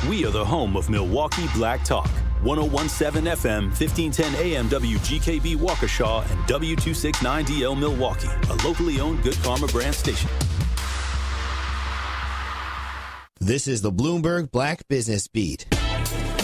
We are the home of Milwaukee Black Talk. 1017 FM, 1510 AM WGKB Waukesha and W269DL Milwaukee, a locally owned Good Karma brand station. This is the Bloomberg Black Business Beat.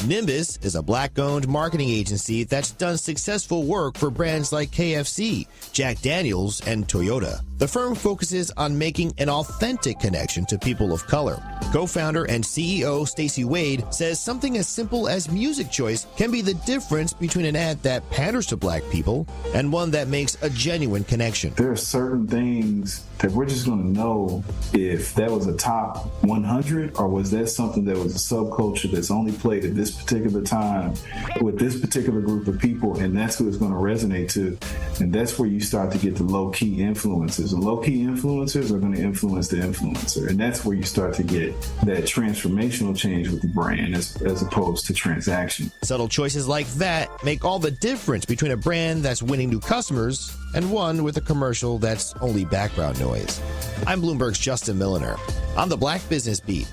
Nimbus is a black-owned marketing agency that's done successful work for brands like KFC, Jack Daniels, and Toyota. The firm focuses on making an authentic connection to people of color. Co-founder and CEO Stacey Wade says something as simple as music choice can be the difference between an ad that panders to black people and one that makes a genuine connection. There are certain things that we're just going to know if that was a top 100 or was that something that was a subculture that's only played at this particular time with this particular group of people, and that's who it's going to resonate to. And that's where you start to get the low-key influencers. The low-key influencers are going to influence the influencer, and that's where you start to get that transformational change with the brand as opposed to transaction. Subtle choices like that make all the difference between a brand that's winning new customers and one with a commercial that's only background noise. I'm Bloomberg's Justin Milliner. On the Black Business Beat.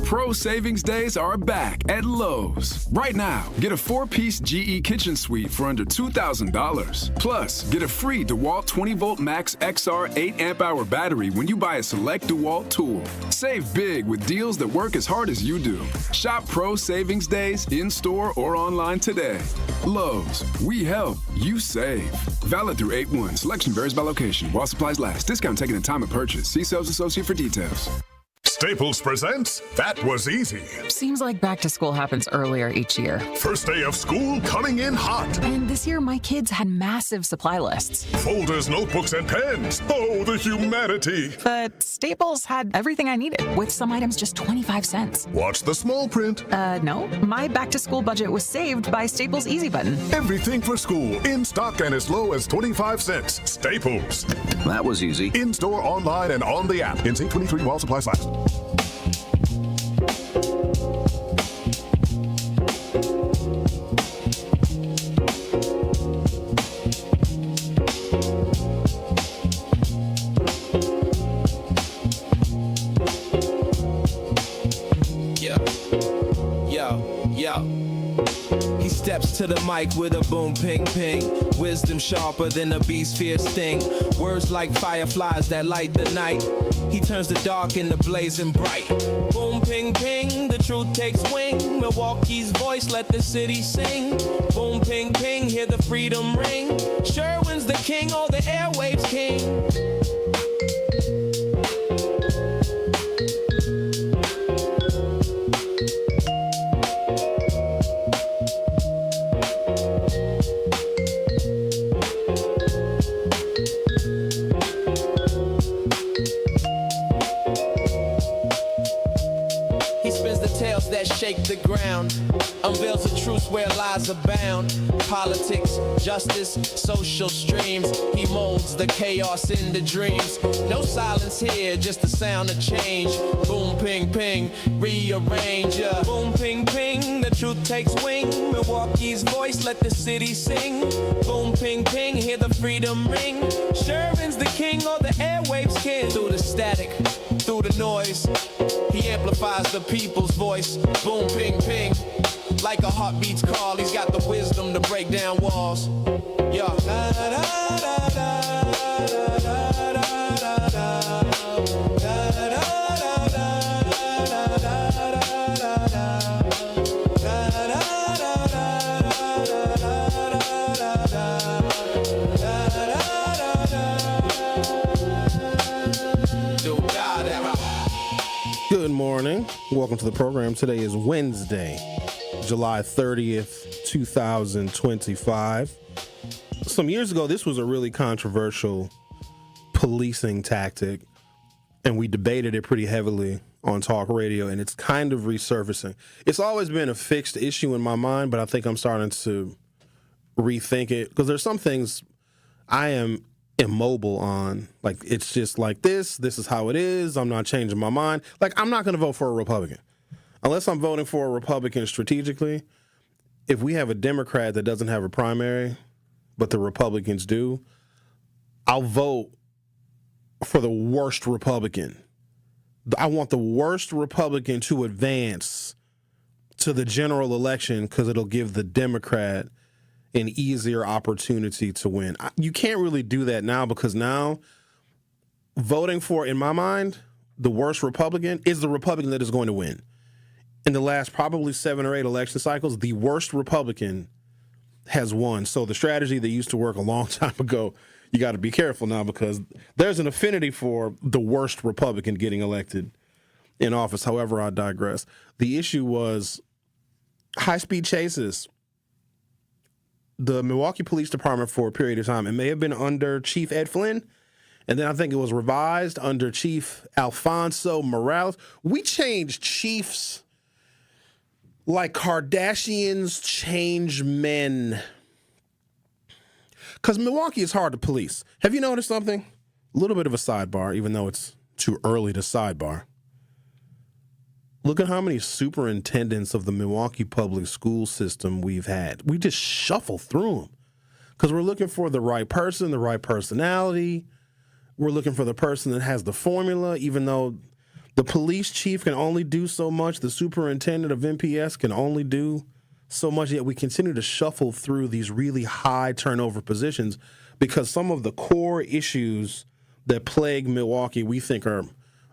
Pro Savings Days are back at Lowe's. Right now, get a 4-piece GE kitchen suite for under $2,000. Plus, get a free DeWalt 20-volt Max XR 8-amp-hour battery when you buy a select DeWalt tool. Save big with deals that work as hard as you do. Shop Pro Savings Days in-store or online today. Lowe's, we help, you save. Valid through 8/1. Selection varies by location. While supplies last. Discount taken at time of purchase. See sales associate for details. Staples presents That Was Easy. Seems like back to school happens earlier each year. First day of school coming in hot. And this year, my kids had massive supply lists. Folders, notebooks, and pens. Oh, the humanity. But Staples had everything I needed, with some items just 25 cents. Watch the small print. No. My back to school budget was saved by Staples Easy Button. Everything for school, in stock and as low as 25 cents. Staples. That was easy. In store, online, and on the app. In 23 while supplies last. He steps to the mic with a boom, ping, ping. Wisdom sharper than a beast's fierce sting. Words like fireflies that light the night. He turns the dark into blazing bright. Boom, ping, ping, the truth takes wing. Milwaukee's voice, let the city sing. Boom, ping, ping, hear the freedom ring. Sherwin's the king, all the airwaves king. Shake the ground, unveils the truth where lies abound. Politics, justice, social streams. He molds the chaos into dreams. No silence here, just the sound of change. Boom, ping, ping, rearrange. Boom, ping, ping, the truth takes wing. Milwaukee's voice, let the city sing. Boom, ping, ping, hear the freedom ring. Sherwin's the king, all the airwaves king. Through the static, through the noise, he amplifies the people's voice. Boom, ping, ping, like a heartbeat's call. He's got the wisdom to break down walls. Yeah. Good morning. Welcome to the program. Today is Wednesday, July 30th, 2025. Some years ago, this was a really controversial policing tactic, and we debated it pretty heavily on talk radio, and it's kind of resurfacing. It's always been a fixed issue in my mind, but I think I'm starting to rethink it because there's some things I am immobile on. Like, it's just like this is how it is. I'm not changing my mind. Like, I'm not going to vote for a Republican unless I'm voting for a Republican strategically. If we have a Democrat that doesn't have a primary, but the Republicans do, I'll vote for the worst Republican I want the worst Republican to advance to the general election because it'll give the Democrat an easier opportunity to win. You can't really do that now because now voting for, in my mind, the worst Republican is the Republican that is going to win. In the last probably 7 or 8 election cycles, the worst Republican has won. So the strategy that used to work a long time ago, you got to be careful now because there's an affinity for the worst Republican getting elected in office. However, I digress. The issue was high-speed chases. The Milwaukee Police Department for a period of time, it may have been under Chief Ed Flynn, and then I think it was revised under Chief Alfonso Morales. We changed chiefs like Kardashians change men. Because Milwaukee is hard to police. Have you noticed something? A little bit of a sidebar, even though it's too early to sidebar. Look at how many superintendents of the Milwaukee public school system we've had. We just shuffle through them because we're looking for the right person, the right personality. We're looking for the person that has the formula, even though the police chief can only do so much. The superintendent of MPS can only do so much. Yet we continue to shuffle through these really high turnover positions because some of the core issues that plague Milwaukee we think are,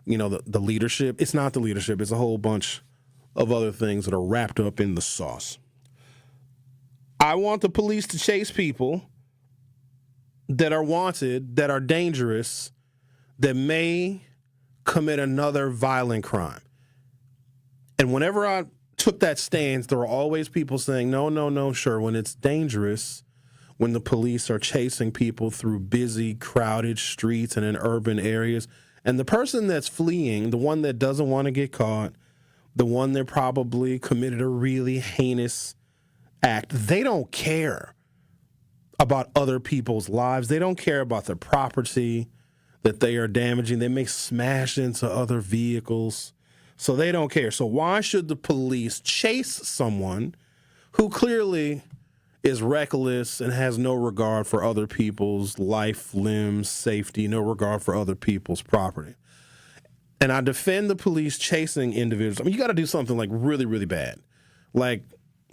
the leadership. It's not the leadership. It's a whole bunch of other things that are wrapped up in the sauce. I want the police to chase people that are wanted, that are dangerous, that may commit another violent crime. And whenever I took that stance, there were always people saying, no, Sherwin, it's dangerous when the police are chasing people through busy, crowded streets and in urban areas. And the person that's fleeing, the one that doesn't want to get caught, the one that probably committed a really heinous act, they don't care about other people's lives. They don't care about the property that they are damaging. They may smash into other vehicles, so they don't care. So why should the police chase someone who clearly is reckless and has no regard for other people's life, limbs, safety, no regard for other people's property? And I defend the police chasing individuals. I mean, you got to do something like really, really bad, like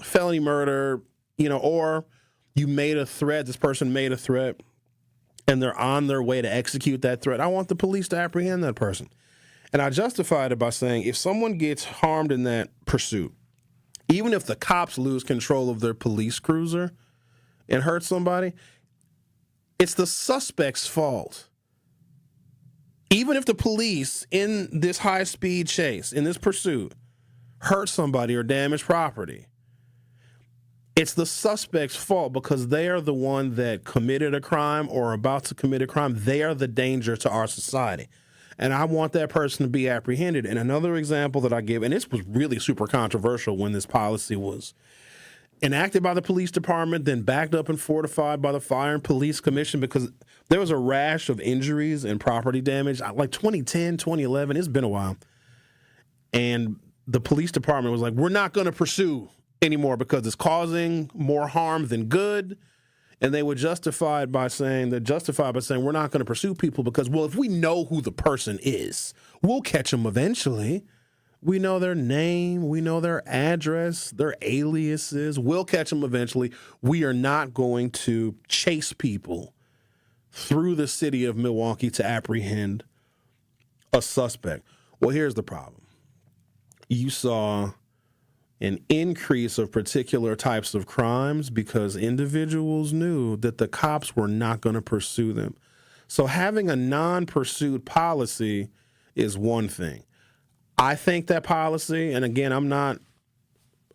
felony murder, or you made a threat, this person made a threat, and they're on their way to execute that threat. I want the police to apprehend that person. And I justified it by saying if someone gets harmed in that pursuit, even if the cops lose control of their police cruiser and hurt somebody, it's the suspect's fault. Even if the police in this high-speed chase, in this pursuit, hurt somebody or damage property, it's the suspect's fault because they are the one that committed a crime or are about to commit a crime. They are the danger to our society. And I want that person to be apprehended. And another example that I give, and this was really super controversial when this policy was enacted by the police department, then backed up and fortified by the Fire and Police Commission, because there was a rash of injuries and property damage, like 2010, 2011. It's been a while. And the police department was like, we're not going to pursue anymore because it's causing more harm than good. And they were justified by saying we're not going to pursue people because, well, if we know who the person is, we'll catch them eventually. We know their name, we know their address, their aliases. We'll catch them eventually. We are not going to chase people through the city of Milwaukee to apprehend a suspect. Well, here's the problem. You saw an increase of particular types of crimes because individuals knew that the cops were not going to pursue them. So having a non-pursuit policy is one thing. I think that policy, and again, I'm not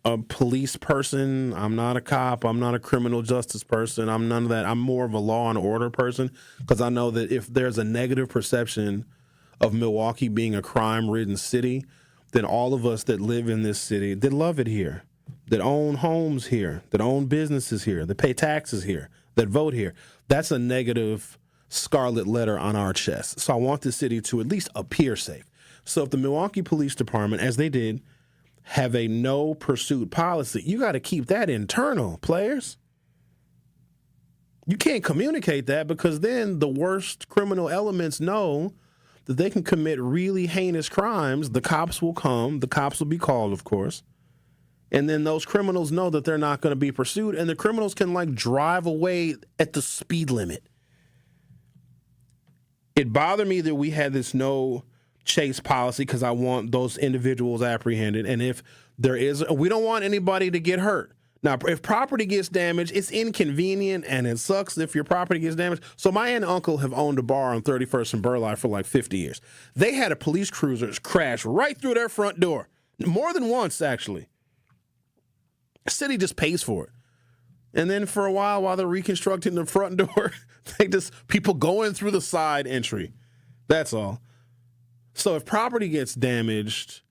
a police person, I'm not a cop, I'm not a criminal justice person, I'm none of that. I'm more of a law and order person because I know that if there's a negative perception of Milwaukee being a crime-ridden city, then all of us that live in this city, that love it here, that own homes here, that own businesses here, that pay taxes here, that vote here, that's a negative scarlet letter on our chest. So I want the city to at least appear safe. So if the Milwaukee Police Department, as they did, have a no pursuit policy, you got to keep that internal, players. You can't communicate that because then the worst criminal elements know that they can commit really heinous crimes. The cops will come. The cops will be called, of course. And then those criminals know that they're not going to be pursued, and the criminals can, like, drive away at the speed limit. It bothered me that we had this no chase policy because I want those individuals apprehended. And if there is, we don't want anybody to get hurt. Now, if property gets damaged, it's inconvenient and it sucks if your property gets damaged. So my aunt and uncle have owned a bar on 31st and Burleigh for like 50 years. They had a police cruiser crash right through their front door. More than once, actually. The city just pays for it. And then for a while they're reconstructing the front door, people going through the side entry. That's all. So if property gets damaged,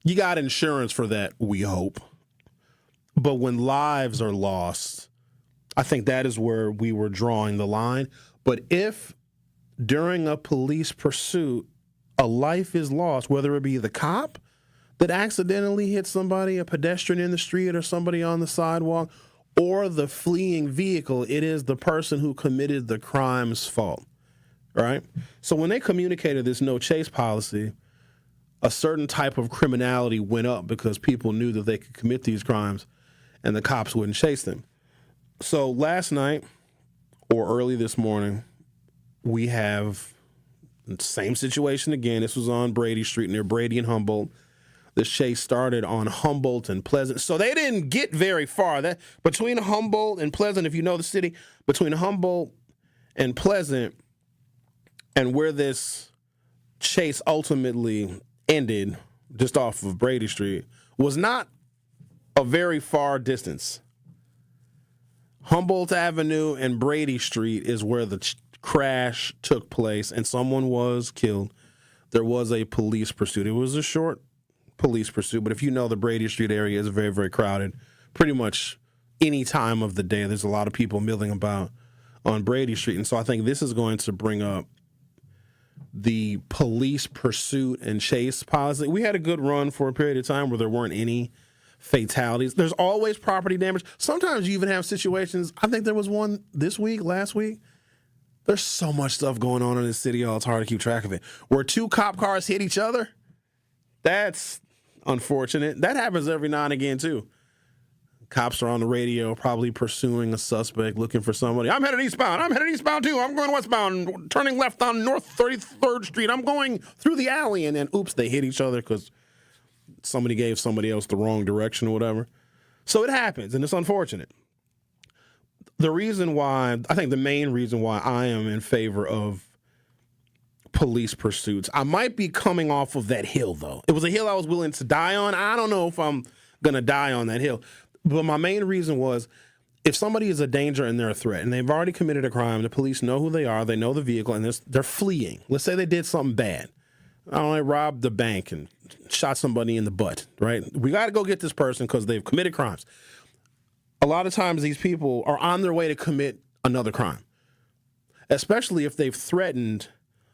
you got insurance for that, we hope. But when lives are lost, I think that is where we were drawing the line. But if during a police pursuit, a life is lost, whether it be the cop that accidentally hit somebody, a pedestrian in the street or somebody on the sidewalk, or the fleeing vehicle, it is the person who committed the crime's fault, right? So when they communicated this no chase policy, a certain type of criminality went up because people knew that they could commit these crimes and the cops wouldn't chase them. So last night or early this morning, we have the same situation again. This was on Brady Street near Brady and Humboldt. The chase started on Humboldt and Pleasant. So they didn't get very far. That between Humboldt and Pleasant, if you know the city, between Humboldt and Pleasant and where this chase ultimately ended, just off of Brady Street, was not a very far distance. Humboldt Avenue and Brady Street is where the crash took place and someone was killed. There was a police pursuit. It was a short police pursuit, but if you know the Brady Street area is very, very crowded. Pretty much any time of the day, there's a lot of people milling about on Brady Street. And so I think this is going to bring up the police pursuit and chase policy. We had a good run for a period of time where there weren't any fatalities. There's always property damage. Sometimes you even have situations. I think there was one last week. There's so much stuff going on in this city, y'all. It's hard to keep track of it. Where two cop cars hit each other. That's unfortunate. That happens every now and again, too. Cops are on the radio probably pursuing a suspect, looking for somebody. I'm headed eastbound. I'm headed eastbound, too. I'm going westbound, turning left on North 33rd Street. I'm going through the alley. And then, oops, they hit each other because somebody gave somebody else the wrong direction or whatever. So it happens, and it's unfortunate. The reason why, I think the main reason why I am in favor of police pursuits, I might be coming off of that hill, though. It was a hill I was willing to die on. I don't know if I'm going to die on that hill. But my main reason was, if somebody is a danger and they're a threat, and they've already committed a crime, the police know who they are, they know the vehicle, and they're fleeing. Let's say they did something bad. I don't know, they robbed the bank and shot somebody in the butt, right? We got to go get this person because they've committed crimes. A lot of times these people are on their way to commit another crime, especially if they've threatened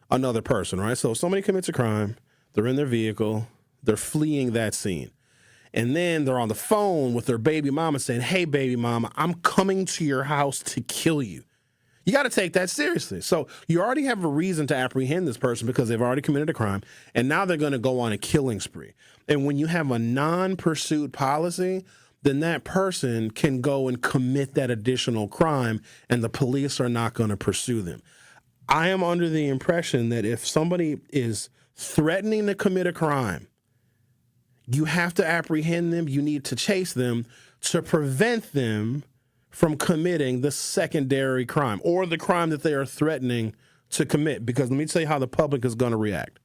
another person, right? So if somebody commits a crime, they're in their vehicle, they're fleeing that scene. And then they're on the phone with their baby mama saying, hey, baby mama, I'm coming to your house to kill you. You got to take that seriously. So you already have a reason to apprehend this person because they've already committed a crime, and now they're going to go on a killing spree. And when you have a non-pursuit policy, then that person can go and commit that additional crime, and the police are not going to pursue them. I am under the impression that if somebody is threatening to commit a crime, you have to apprehend them. You need to chase them to prevent them from committing the secondary crime or the crime that they are threatening to commit. Because let me tell you how the public is going to react.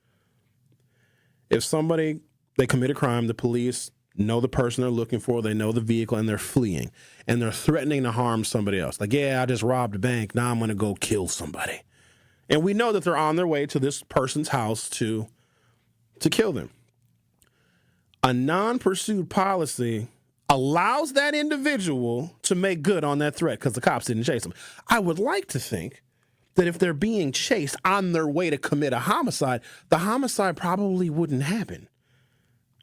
If they commit a crime, the police know the person they're looking for, they know the vehicle, and they're fleeing, and they're threatening to harm somebody else. Like, yeah, I just robbed a bank. Now I'm going to go kill somebody. And we know that they're on their way to this person's house to kill them. A non-pursuit policy allows that individual to make good on that threat because the cops didn't chase them. I would like to think that if they're being chased on their way to commit a homicide, the homicide probably wouldn't happen,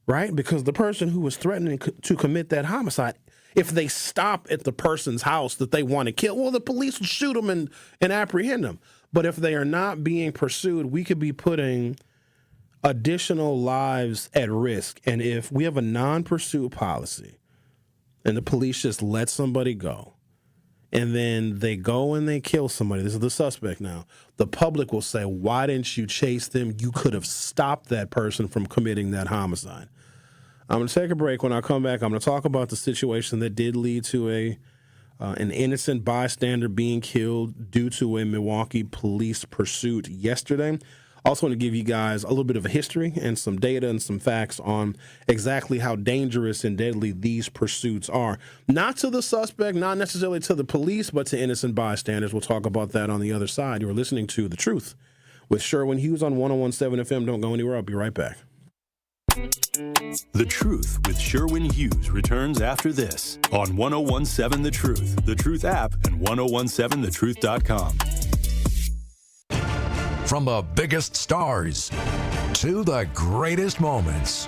right? Because the person who was threatening to commit that homicide If they stop at the person's house that they want to kill, well, the police will shoot them and apprehend them. But if they are not being pursued, we could be putting additional lives at risk. And if we have a non-pursuit policy and the police just let somebody go, and then they go and they kill somebody, this is the suspect now, the public will say, why didn't you chase them? You could have stopped that person from committing that homicide. I'm going to take a break. When I come back, I'm going to talk about the situation that did lead to an innocent bystander being killed due to a Milwaukee police pursuit yesterday. Also want to give you guys a little bit of a history and some data and some facts on exactly how dangerous and deadly these pursuits are. Not to the suspect, not necessarily to the police, but to innocent bystanders. We'll talk about that on the other side. You're listening to The Truth with Sherwin Hughes on 101.7 FM. Don't go anywhere. I'll be right back. The Truth with Sherwin Hughes returns after this on 101.7 The Truth, The Truth app, and 101.7thetruth.com. From the biggest stars to the greatest moments,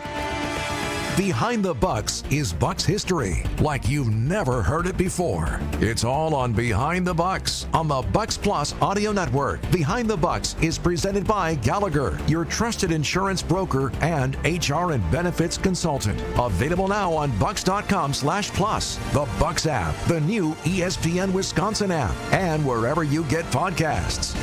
Behind the Bucks is Bucks history like you've never heard it before. It's all on Behind the Bucks on the Bucks Plus audio network. Behind the Bucks is presented by Gallagher, your trusted insurance broker and HR and benefits consultant. Available now on bucks.com/plus, the Bucks app, the new ESPN Wisconsin app, and wherever you get podcasts.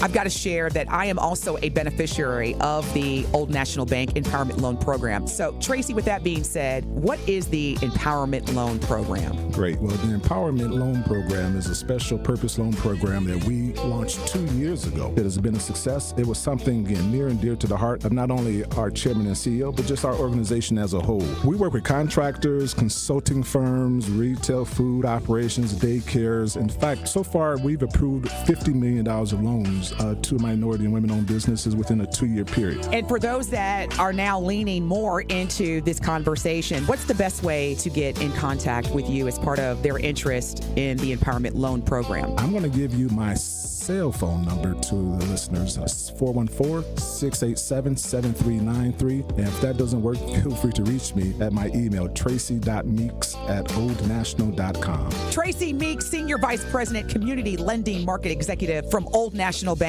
I've got to share that I am also a beneficiary of the Old National Bank Empowerment Loan Program. So, Tracy, with that being said, what is the Empowerment Loan Program? Great. Well, the Empowerment Loan Program is a special purpose loan program that we launched 2 years ago. It has been a success. It was something, again, near and dear to the heart of not only our chairman and CEO, but just our organization as a whole. We work with contractors, consulting firms, retail food operations, daycares. In fact, so far, we've approved $50 million of loans to minority and women-owned businesses within a 2-year period. And for those that are now leaning more into this conversation, what's the best way to get in contact with you as part of their interest in the Empowerment Loan Program? I'm going to give you my cell phone number to the listeners. It's 414-687-7393. And if that doesn't work, feel free to reach me at my email, tracy.meeks@oldnational.com. Tracy Meeks, Senior Vice President, Community Lending Market Executive from Old National Bank.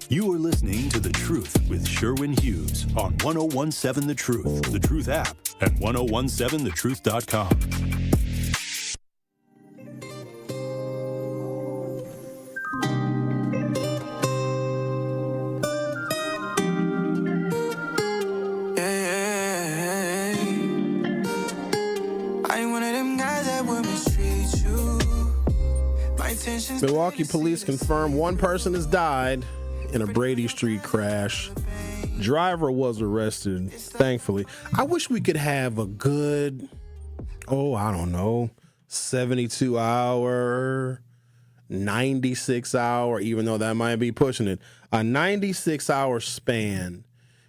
You are listening to The Truth with Sherwin Hughes on 101.7 The Truth, The Truth app, and 101.7thetruth.com. Milwaukee police confirm one person has died in a Brady Street crash. Driver was arrested, thankfully. I wish we could have a good, 72 hour, 96 hour, even though that might be pushing it, a 96 hour span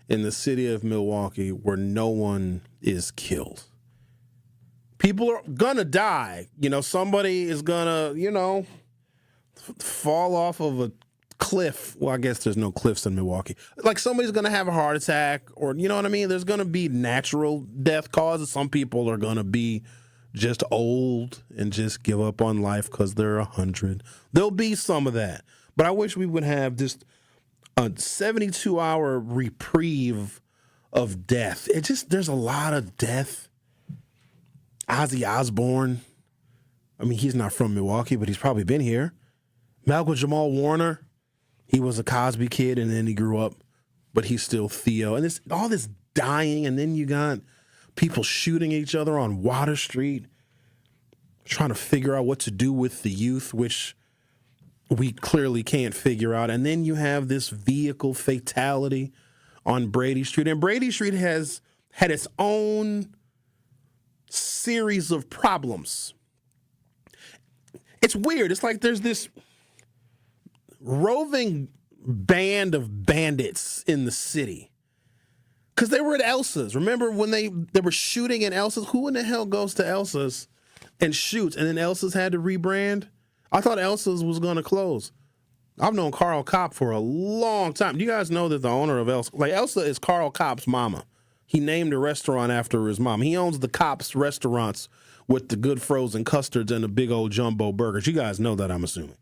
in the city of Milwaukee where no one is killed. People are gonna die. Somebody is gonna, fall off of a cliff. Well, I guess there's no cliffs in Milwaukee. Like somebody's going to have a heart attack or, you know what I mean? There's going to be natural death causes. Some people are going to be just old and just give up on life because they're 100. There'll be some of that. But I wish we would have just a 72-hour reprieve of death. There's a lot of death. Ozzy Osbourne. I mean, he's not from Milwaukee, but he's probably been here. Malcolm Jamal Warner, he was a Cosby kid, and then he grew up, but he's still Theo. And all this dying, and then you got people shooting each other on Water Street, trying to figure out what to do with the youth, which we clearly can't figure out. And then you have this vehicle fatality on Brady Street. And Brady Street has had its own series of problems. It's weird. It's like there's this roving band of bandits in the city because they were at Elsa's. Remember when they were shooting at Elsa's? Who in the hell goes to Elsa's and shoots? And then Elsa's had to rebrand. I thought Elsa's was going to close. I've known Carl Kopp for a long time. Do you guys know that the owner of Elsa is Carl Kopp's mama? He named a restaurant after his mom. He owns the Cops restaurants with the good frozen custards and the big old jumbo burgers. You guys know that, I'm assuming.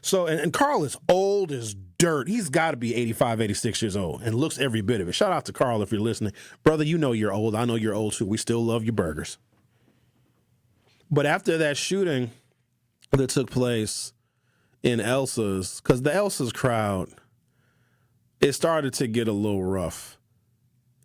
So, and Carl is old as dirt. He's got to be 85, 86 years old and looks every bit of it. Shout out to Carl if you're listening. Brother, you know you're old. I know you're old too. We still love your burgers. But after that shooting that took place in Elsa's, because the Elsa's crowd, it started to get a little rough.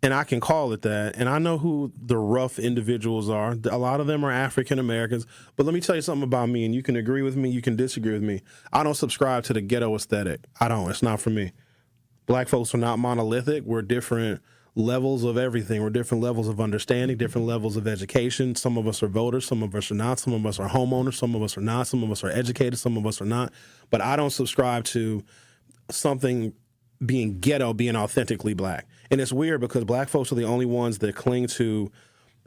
And I can call it that. And I know who the rough individuals are. A lot of them are African Americans. But let me tell you something about me, and you can agree with me, you can disagree with me. I don't subscribe to the ghetto aesthetic. I don't. It's not for me. Black folks are not monolithic. We're different levels of everything. We're different levels of understanding, different levels of education. Some of us are voters. Some of us are not. Some of us are homeowners. Some of us are not. Some of us are educated. Some of us are not. But I don't subscribe to something being ghetto, being authentically black. And it's weird because black folks are the only ones that cling to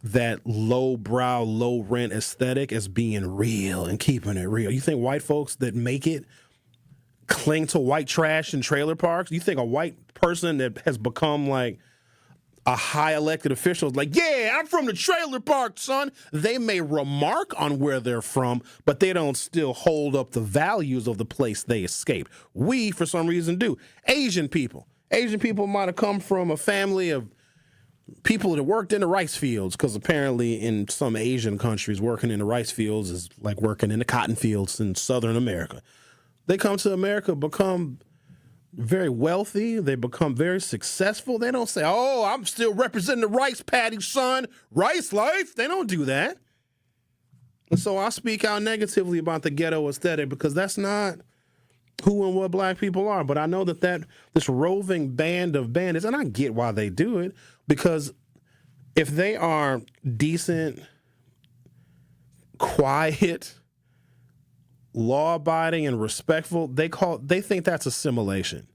that low-brow, low-rent aesthetic as being real and keeping it real. You think white folks that make it cling to white trash in trailer parks? You think a white person that has become like a high elected official is like, yeah, I'm from the trailer park, son. They may remark on where they're from, but they don't still hold up the values of the place they escaped. We, for some reason, do. Asian people might have come from a family of people that worked in the rice fields, because apparently in some Asian countries, working in the rice fields is like working in the cotton fields in Southern America. They come to America, become very wealthy. They become very successful. They don't say, oh, I'm still representing the rice paddy, son. Rice life. They don't do that. And so I speak out negatively about the ghetto aesthetic because that's not who and what black people are. But I know that this roving band of bandits, and I get why they do it, because if they are decent, quiet, law-abiding, and respectful, they think that's assimilation.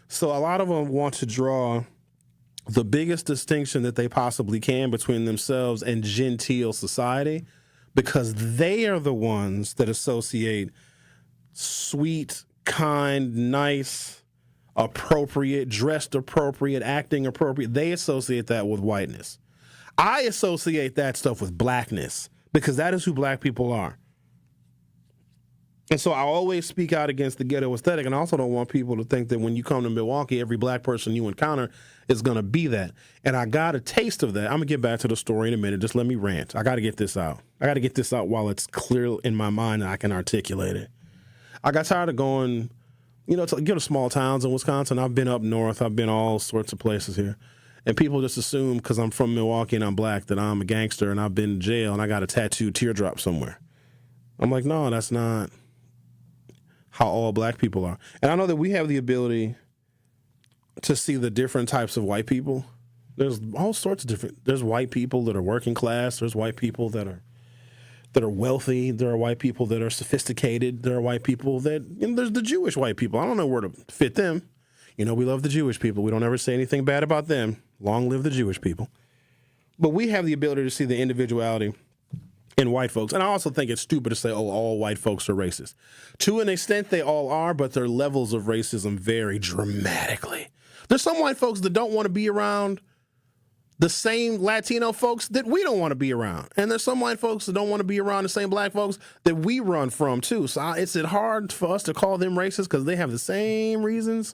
So a lot of them want to draw the biggest distinction that they possibly can between themselves and genteel society, because they are the ones that associate sweet, kind, nice, appropriate, dressed appropriate, acting appropriate. They associate that with whiteness. I associate that stuff with blackness because that is who black people are. And so I always speak out against the ghetto aesthetic, and I also don't want people to think that when you come to Milwaukee, every black person you encounter is going to be that. And I got a taste of that. I'm going to get back to the story in a minute. Just let me rant. I got to get this out. I got to get this out while it's clear in my mind and I can articulate it. I got tired of going, to go to small towns in Wisconsin. I've been up north. I've been all sorts of places here. And people just assume because I'm from Milwaukee and I'm black that I'm a gangster and I've been in jail and I got a tattooed teardrop somewhere. I'm like, no, that's not how all black people are. And I know that we have the ability to see the different types of white people. There's all sorts of different. There's white people that are working class. There's white people that are wealthy. There are white people that are sophisticated. There are white people there's the Jewish white people. I don't know where to fit them. We love the Jewish people. We don't ever say anything bad about them. Long live the Jewish people. But we have the ability to see the individuality in white folks. And I also think it's stupid to say, oh, all white folks are racist. To an extent, they all are, but their levels of racism vary dramatically. There's some white folks that don't want to be around the same Latino folks that we don't want to be around. And there's some white folks that don't want to be around the same black folks that we run from, too. So it's hard for us to call them racist because they have the same reasons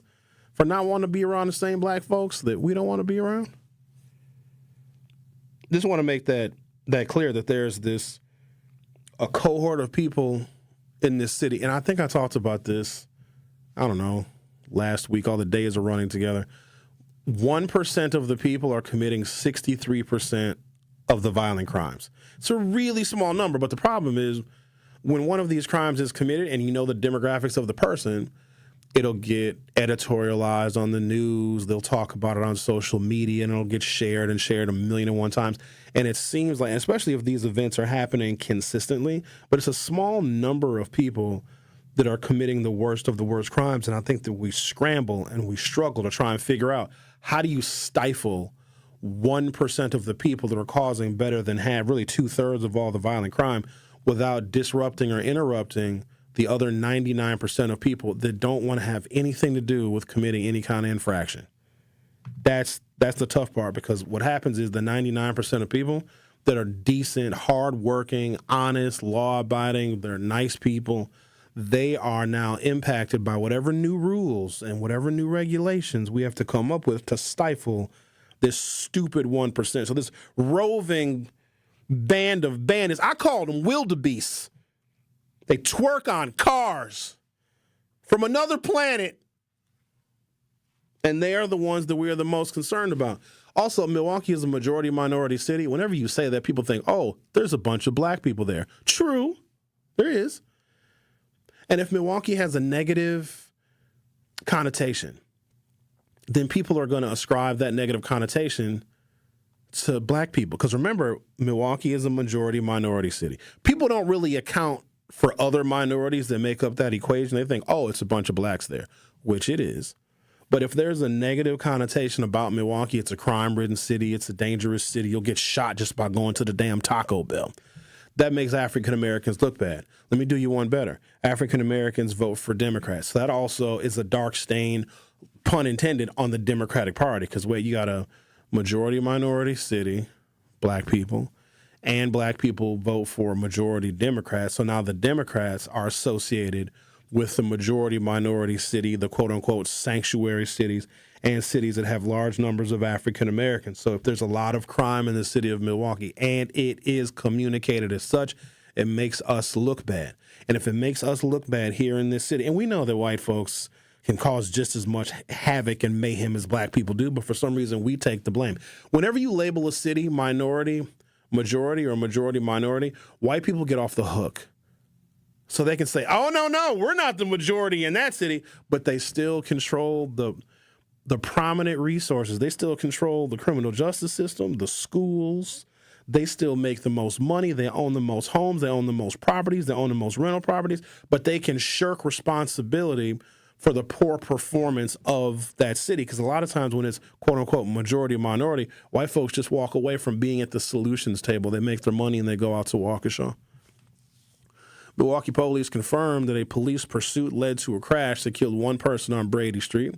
for not wanting to be around the same black folks that we don't want to be around. Just want to make that clear, that there's a cohort of people in this city. And I think I talked about this, I don't know, last week. All the days are running together. 1% of the people are committing 63% of the violent crimes. It's a really small number, but the problem is when one of these crimes is committed and you know the demographics of the person, it'll get editorialized on the news. They'll talk about it on social media, and it'll get shared and shared 1,000,001 times. And it seems like, especially if these events are happening consistently, but it's a small number of people that are committing the worst of the worst crimes. And I think that we scramble and we struggle to try and figure out, how do you stifle 1% of the people that are causing better than half, really 2/3 of all the violent crime, without disrupting or interrupting the other 99% of people that don't want to have anything to do with committing any kind of infraction? That's the tough part, because what happens is the 99% of people that are decent, hardworking, honest, law-abiding, they're nice people, they are now impacted by whatever new rules and whatever new regulations we have to come up with to stifle this stupid 1%. So this roving band of bandits, I call them wildebeests. They twerk on cars from another planet, and they are the ones that we are the most concerned about. Also, Milwaukee is a majority-minority city. Whenever you say that, people think, oh, there's a bunch of black people there. True, there is. And if Milwaukee has a negative connotation, then people are going to ascribe that negative connotation to black people. Because remember, Milwaukee is a majority-minority city. People don't really account for other minorities that make up that equation. They think, oh, it's a bunch of blacks there, which it is. But if there's a negative connotation about Milwaukee, it's a crime-ridden city, it's a dangerous city, you'll get shot just by going to the damn Taco Bell. That makes African Americans look bad. Let me do you one better. African Americans vote for Democrats. So that also is a dark stain, pun intended, on the Democratic Party. Because wait, you got a majority-minority city, black people, and black people vote for majority Democrats. So now the Democrats are associated with the majority-minority city, the quote-unquote sanctuary cities, and cities that have large numbers of African Americans. So if there's a lot of crime in the city of Milwaukee, and it is communicated as such, it makes us look bad. And if it makes us look bad here in this city, and we know that white folks can cause just as much havoc and mayhem as black people do, but for some reason we take the blame. Whenever you label a city minority, majority, or majority-minority, white people get off the hook. So they can say, oh, no, we're not the majority in that city, but they still control the prominent resources. They still control the criminal justice system, the schools. They still make the most money. They own the most homes. They own the most properties. They own the most rental properties. But they can shirk responsibility for the poor performance of that city. Because a lot of times when it's quote-unquote majority-minority, white folks just walk away from being at the solutions table. They make their money and they go out to Waukesha. Milwaukee police confirmed that a police pursuit led to a crash that killed one person on Brady Street.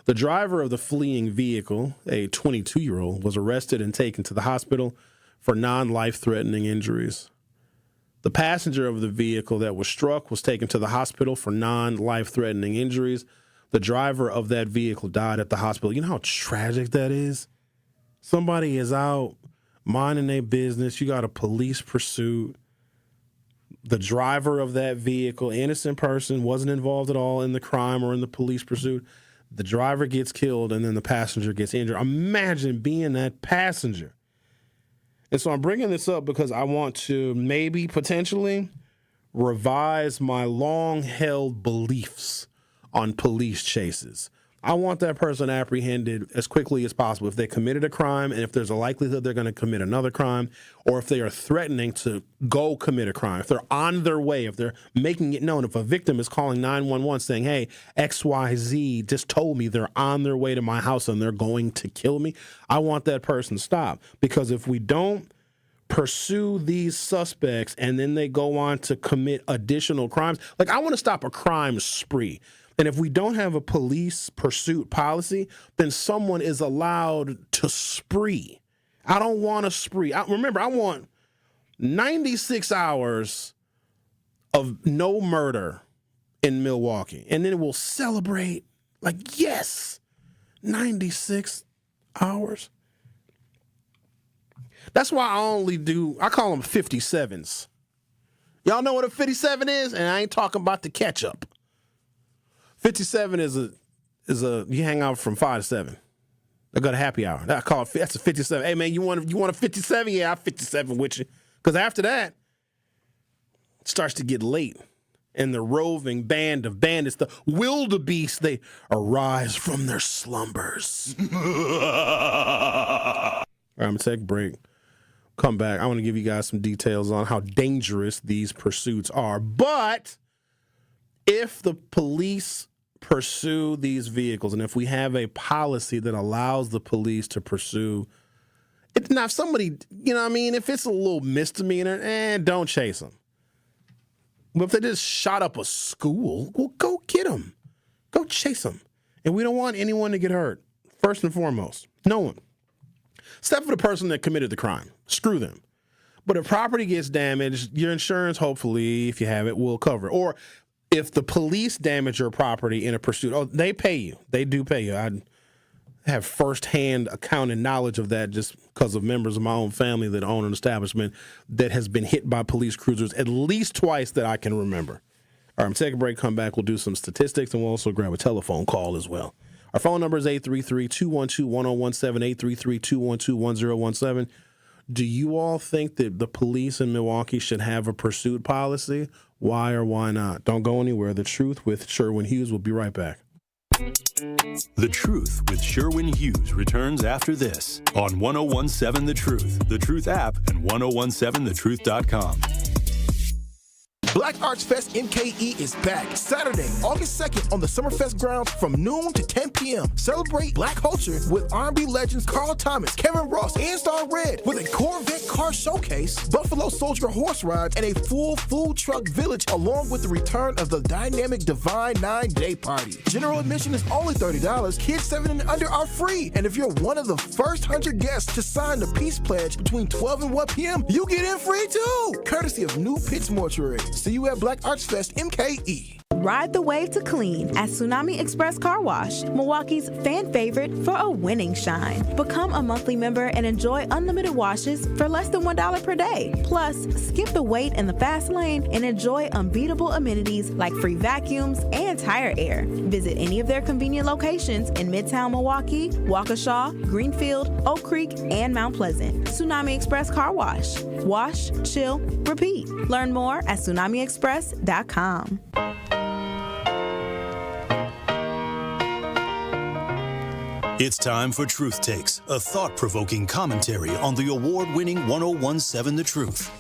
The driver of the fleeing vehicle, a 22-year-old, was arrested and taken to the hospital for non-life-threatening injuries. The passenger of the vehicle that was struck was taken to the hospital for non-life-threatening injuries. The driver of that vehicle died at the hospital. You know how tragic that is? Somebody is out minding their business. You got a police pursuit. The driver of that vehicle, innocent person, wasn't involved at all in the crime or in the police pursuit. The driver gets killed and then the passenger gets injured. Imagine being that passenger. And so I'm bringing this up because I want to maybe potentially revise my long-held beliefs on police chases. I want that person apprehended as quickly as possible if they committed a crime and if there's a likelihood they're going to commit another crime, or if they are threatening to go commit a crime, if they're on their way, if they're making it known, if a victim is calling 911 saying, hey, XYZ just told me they're on their way to my house and they're going to kill me, I want that person stopped. Because if we don't pursue these suspects and then they go on to commit additional crimes, like I want to stop a crime spree. And if we don't have a police pursuit policy, then someone is allowed to spree. I don't want a spree. Remember, I want 96 hours of no murder in Milwaukee. And then we'll celebrate, like, yes, 96 hours. That's why I call them 57s. Y'all know what a 57 is? And I ain't talking about the ketchup. 57 is a you hang out from 5 to 7. I got a happy hour. That's a 57. Hey man, you want a 57? Yeah, I'm 57 with you. Because after that, it starts to get late, and the roving band of bandits, the wildebeest, they arise from their slumbers. All right, I'm gonna take a break. Come back. I want to give you guys some details on how dangerous these pursuits are. But if the police pursue these vehicles, and if we have a policy that allows the police to pursue it, now if somebody, you know what I mean, if it's a little misdemeanor, don't chase them. But if they just shot up a school, well, go get them. Go chase them. And we don't want anyone to get hurt. First and foremost, no one. Except for the person that committed the crime. Screw them. But if property gets damaged, your insurance, hopefully, if you have it, will cover it. Or if the police damage your property in a pursuit, they pay you. They do pay you. I have firsthand account and knowledge of that just because of members of my own family that own an establishment that has been hit by police cruisers at least twice that I can remember. All right, take a break, come back, we'll do some statistics, and we'll also grab a telephone call as well. Our phone number is 833-212-1017, 833-212-1017. Do you all think that the police in Milwaukee should have a pursuit policy? Why or why not? Don't go anywhere. The Truth with Sherwin Hughes. We'll be right back. The Truth with Sherwin Hughes returns after this on 1017 The Truth app, and 1017thetruth.com. Black Arts Fest MKE is back Saturday, August 2nd on the Summerfest grounds from noon to 10 p.m. Celebrate Black culture with R&B legends Carl Thomas, Kevin Ross, and Star Red with a Corvette car showcase, Buffalo Soldier horse ride, and a full food truck village along with the return of the dynamic Divine 9-Day Party. General admission is only $30. Kids 7 and under are free. And if you're one of the first 100 guests to sign the Peace Pledge between 12 and 1 p.m., you get in free too, courtesy of New Pitts Mortuary. See you at Black Arts Fest MKE. Ride the wave to clean at Tsunami Express Car Wash, Milwaukee's fan favorite for a winning shine. Become a monthly member and enjoy unlimited washes for less than $1 per day. Plus, skip the wait in the fast lane and enjoy unbeatable amenities like free vacuums and tire air. Visit any of their convenient locations in Midtown Milwaukee, Waukesha, Greenfield, Oak Creek, and Mount Pleasant. Tsunami Express Car Wash. Wash, chill, repeat. Learn more at tsunamiexpress.com. It's time for Truth Takes, a thought-provoking commentary on the award-winning 1017 The Truth.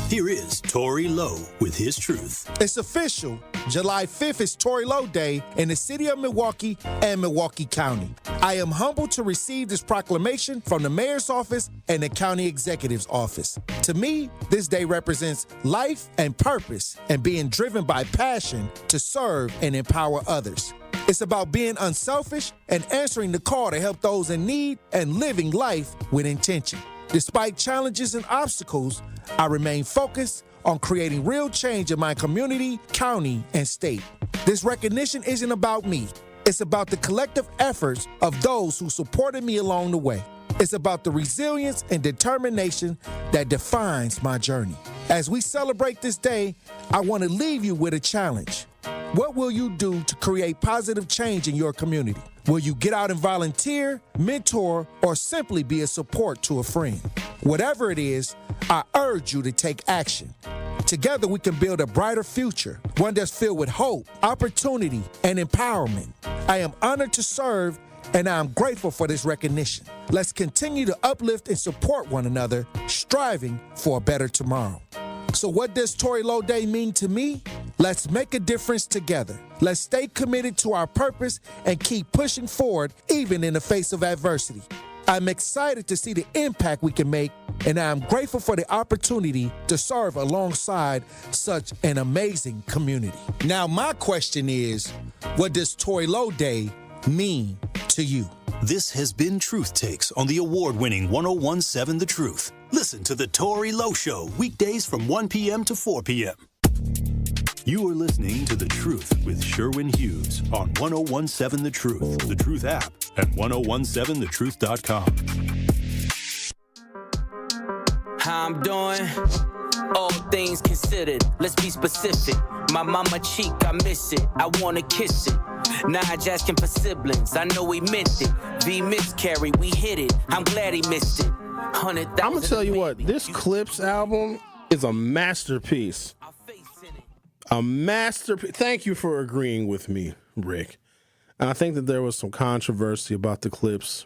Here is Tory Lo with his truth. It's official. July 5th is Tory Lo Day in the city of Milwaukee and Milwaukee County. I am humbled to receive this proclamation from the mayor's office and the county executive's office. To me, this day represents life and purpose and being driven by passion to serve and empower others. It's about being unselfish and answering the call to help those in need and living life with intention. Despite challenges and obstacles, I remain focused on creating real change in my community, county, and state. This recognition isn't about me. It's about the collective efforts of those who supported me along the way. It's about the resilience and determination that defines my journey. As we celebrate this day, I want to leave you with a challenge. What will you do to create positive change in your community? Will you get out and volunteer, mentor, or simply be a support to a friend? Whatever it is, I urge you to take action. Together we can build a brighter future, one that's filled with hope, opportunity, and empowerment. I am honored to serve, and I am grateful for this recognition. Let's continue to uplift and support one another, striving for a better tomorrow. So what does Tory Lo Day mean to me? Let's make a difference together. Let's stay committed to our purpose and keep pushing forward even in the face of adversity. I'm excited to see the impact we can make, and I'm grateful for the opportunity to serve alongside such an amazing community. Now, my question is, what does Tory Lo Day mean to you? This has been Truth Takes on the award-winning 1017 The Truth. Listen to The Tory Lo Show weekdays from 1 p.m. to 4 p.m. You are listening to The Truth with Sherwin Hughes on 1017 The Truth app, and 1017thetruth.com. How I'm doing? All things considered, let's be specific. My mama cheek, I miss it. I wanna kiss it. Now I just asking for siblings. I know we meant it. V miscarry, we hit it. I'm glad he missed it. I'm gonna tell you what, this Clips album is a masterpiece. A masterpiece. Thank you for agreeing with me, Rick. And I think that there was some controversy about the Clips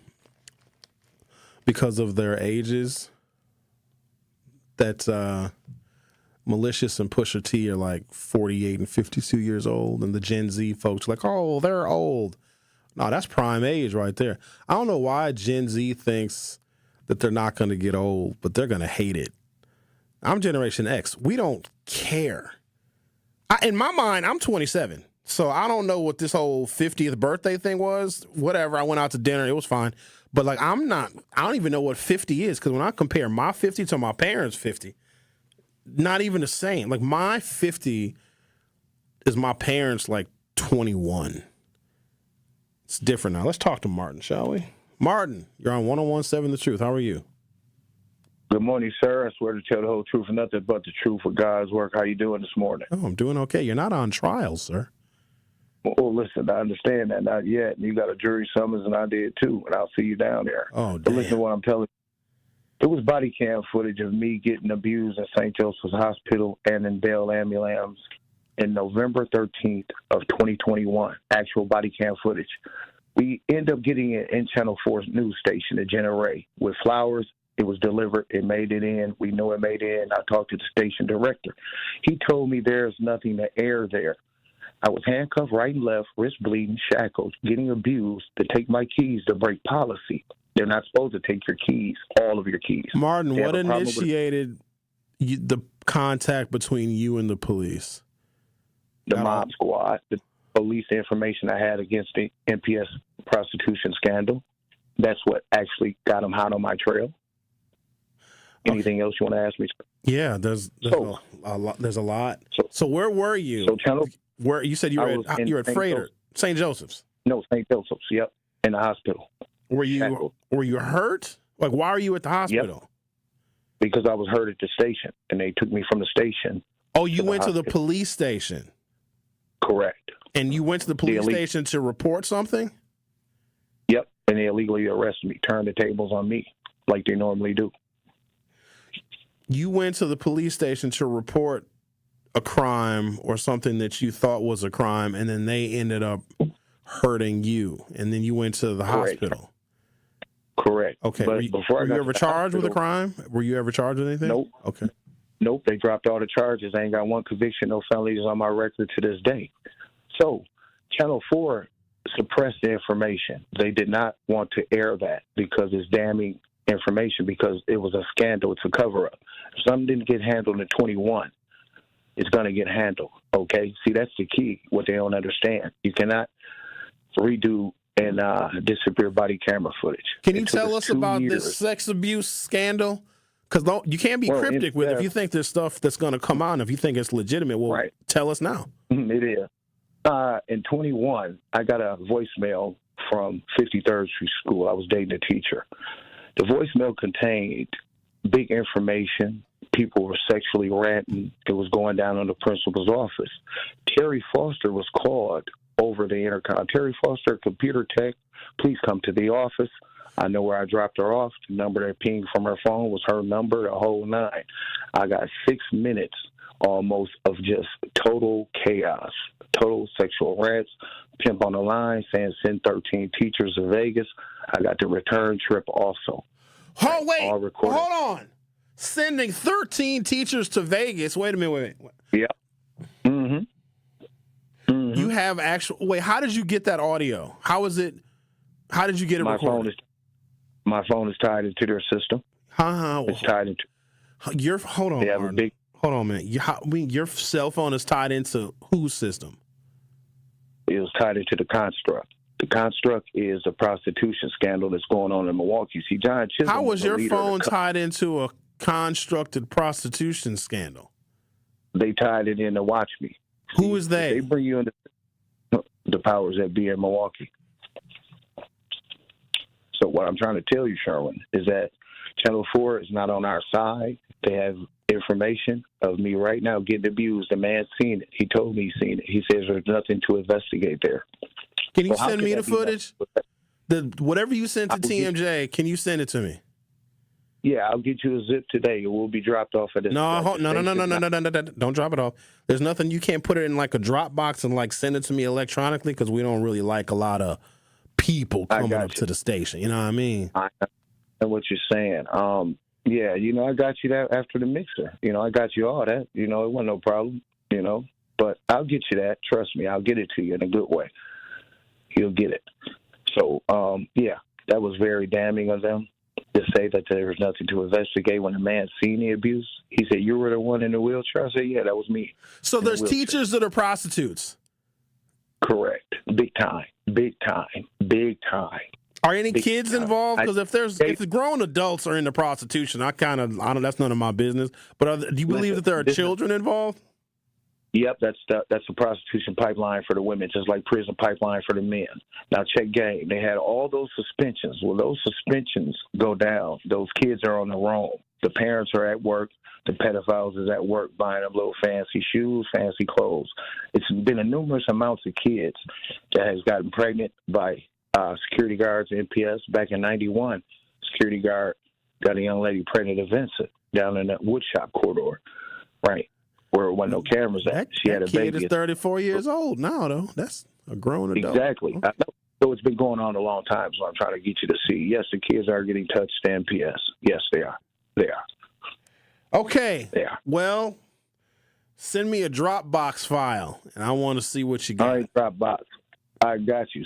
because of their ages. That Malicious and Pusha T are like 48 and 52 years old, and the Gen Z folks are like, oh, they're old. No, that's prime age right there. I don't know why Gen Z thinks that they're not going to get old, but they're going to hate it. I'm Generation X. We don't care. In my mind, I'm 27. So I don't know what this whole 50th birthday thing was. Whatever. I went out to dinner. It was fine. But, like, I don't even know what 50 is, because when I compare my 50 to my parents' 50, not even the same. Like, my 50 is my parents, like, 21. It's different now. Let's talk to Martin, shall we? Martin, you're on 101.7 The Truth. How are you? Good morning, sir. I swear to tell the whole truth and nothing but the truth for God's work. How you doing this morning? Oh, I'm doing okay. You're not on trial, sir. Well, listen, I understand that. Not yet. You got a jury summons, and I did too, and I'll see you down there. Oh, but listen to what I'm telling you. It was body cam footage of me getting abused in St. Joseph's Hospital and in Bell Ambulance in November 13th of 2021. Actual body cam footage. We end up getting it in Channel 4's news station, the Generate, with flowers. It was delivered. It made it in. We know it made it in. I talked to the station director. He told me there's nothing to air there. I was handcuffed right and left, wrist bleeding, shackled, getting abused to take my keys to break policy. They're not supposed to take your keys, all of your keys. Martin, what initiated the contact between you and the police? The mob squad, the police information I had against the NPS prostitution scandal. That's what actually got them hot on my trail. Anything else you want to ask me? Yeah, there's a lot. There's a lot. So where were you? So Channel, where you said you were at Freighter, St. Joseph's? No, St. Joseph's. Yep, in the hospital. Were you hurt? Like, why are you at the hospital? Yep. Because I was hurt at the station, and they took me from the station. Oh, you went to the police station. Correct. And you went to the police station to report something? Yep, and they illegally arrested me, turned the tables on me like they normally do. You went to the police station to report a crime or something that you thought was a crime, and then they ended up hurting you, and then you went to the hospital. Correct. Okay. But were you ever charged with a crime? Were you ever charged with anything? Nope. Okay. Nope. They dropped all the charges. I ain't got one conviction, no felonies on my record to this day. So, Channel 4 suppressed the information. They did not want to air that because it's damning information, because it was a scandal. It's a cover-up. If something didn't get handled in 21, it's going to get handled, okay? See, that's the key, what they don't understand. You cannot redo and disappear body camera footage. Can you tell us about this sex abuse scandal? Because you can't be cryptic with it. If you think there's stuff that's going to come out, if you think it's legitimate, well, tell us now. It is. In 21, I got a voicemail from 53rd Street School. I was dating a teacher. The voicemail contained big information. People were sexually ranting. It was going down in the principal's office. Terry Foster was called over the intercom. Terry Foster, computer tech, please come to the office. I know where I dropped her off. The number that pinged from her phone was her number, the whole nine. I got 6 minutes almost of just total chaos, total sexual rants, pimp on the line saying send 13 teachers to Vegas. I got the return trip also. Oh, wait, hold on. Sending 13 teachers to Vegas. Wait a minute, wait. Yeah. Mm-hmm. You have wait, how did you get that audio? How did you get it recorded? My phone is tied into their system. It's tied into. Hold on, Martin. Hold on a minute. Your cell phone is tied into whose system? It was tied into the Construct. The Construct is a prostitution scandal that's going on in Milwaukee. See, John Chisholm. How was your phone tied into a constructed prostitution scandal? They tied it in to watch me. Who is they? They bring you in the powers that be in Milwaukee. So what I'm trying to tell you, Sherwin, is that Channel 4 is not on our side. They have information of me right now getting abused. The man's seen it. He told me he's seen it. He says there's nothing to investigate there. Can you send me the footage? Whatever you sent to TMJ, can you send it to me? Yeah, I'll get you a zip today. It will be dropped off at this. No. Don't drop it off. There's nothing. You can't put it in like a Dropbox and like send it to me electronically, because we don't really like a lot of people coming up to the station. You know what I mean? I know what you're saying. Yeah, I got you that after the mixer. I got you all that. It wasn't no problem. But I'll get you that. Trust me, I'll get it to you in a good way. You'll get it. So, yeah, that was very damning of them to say that there was nothing to investigate when the man seen the abuse. He said, "You were the one in the wheelchair?" I said, "Yeah, that was me." So there's teachers that are prostitutes. Correct. Big time. Big time. Big time. Are any Big kids time. involved? Because if the grown adults are into prostitution, I don't. That's none of my business. But do you believe that there are children involved? Yep, that's the prostitution pipeline for the women, just like prison pipeline for the men. Now check game. They had all those suspensions. Well, those suspensions go down. Those kids are on their own. The parents are at work. The pedophiles is at work buying them little fancy shoes, fancy clothes. It's been a numerous amounts of kids that has gotten pregnant by security guards, NPS. Back in 91, security guard got a young lady pregnant at Vincent down in that woodshop corridor, right, where there wasn't no cameras at. She had a baby. That kid is 34 years old now, though. That's a grown adult. Exactly. So it's been going on a long time, so I'm trying to get you to see. Yes, the kids are getting touched to NPS. Yes, they are. They are. Okay. Yeah. Well, send me a Dropbox file, and I want to see what you got. All right, Dropbox. I got you.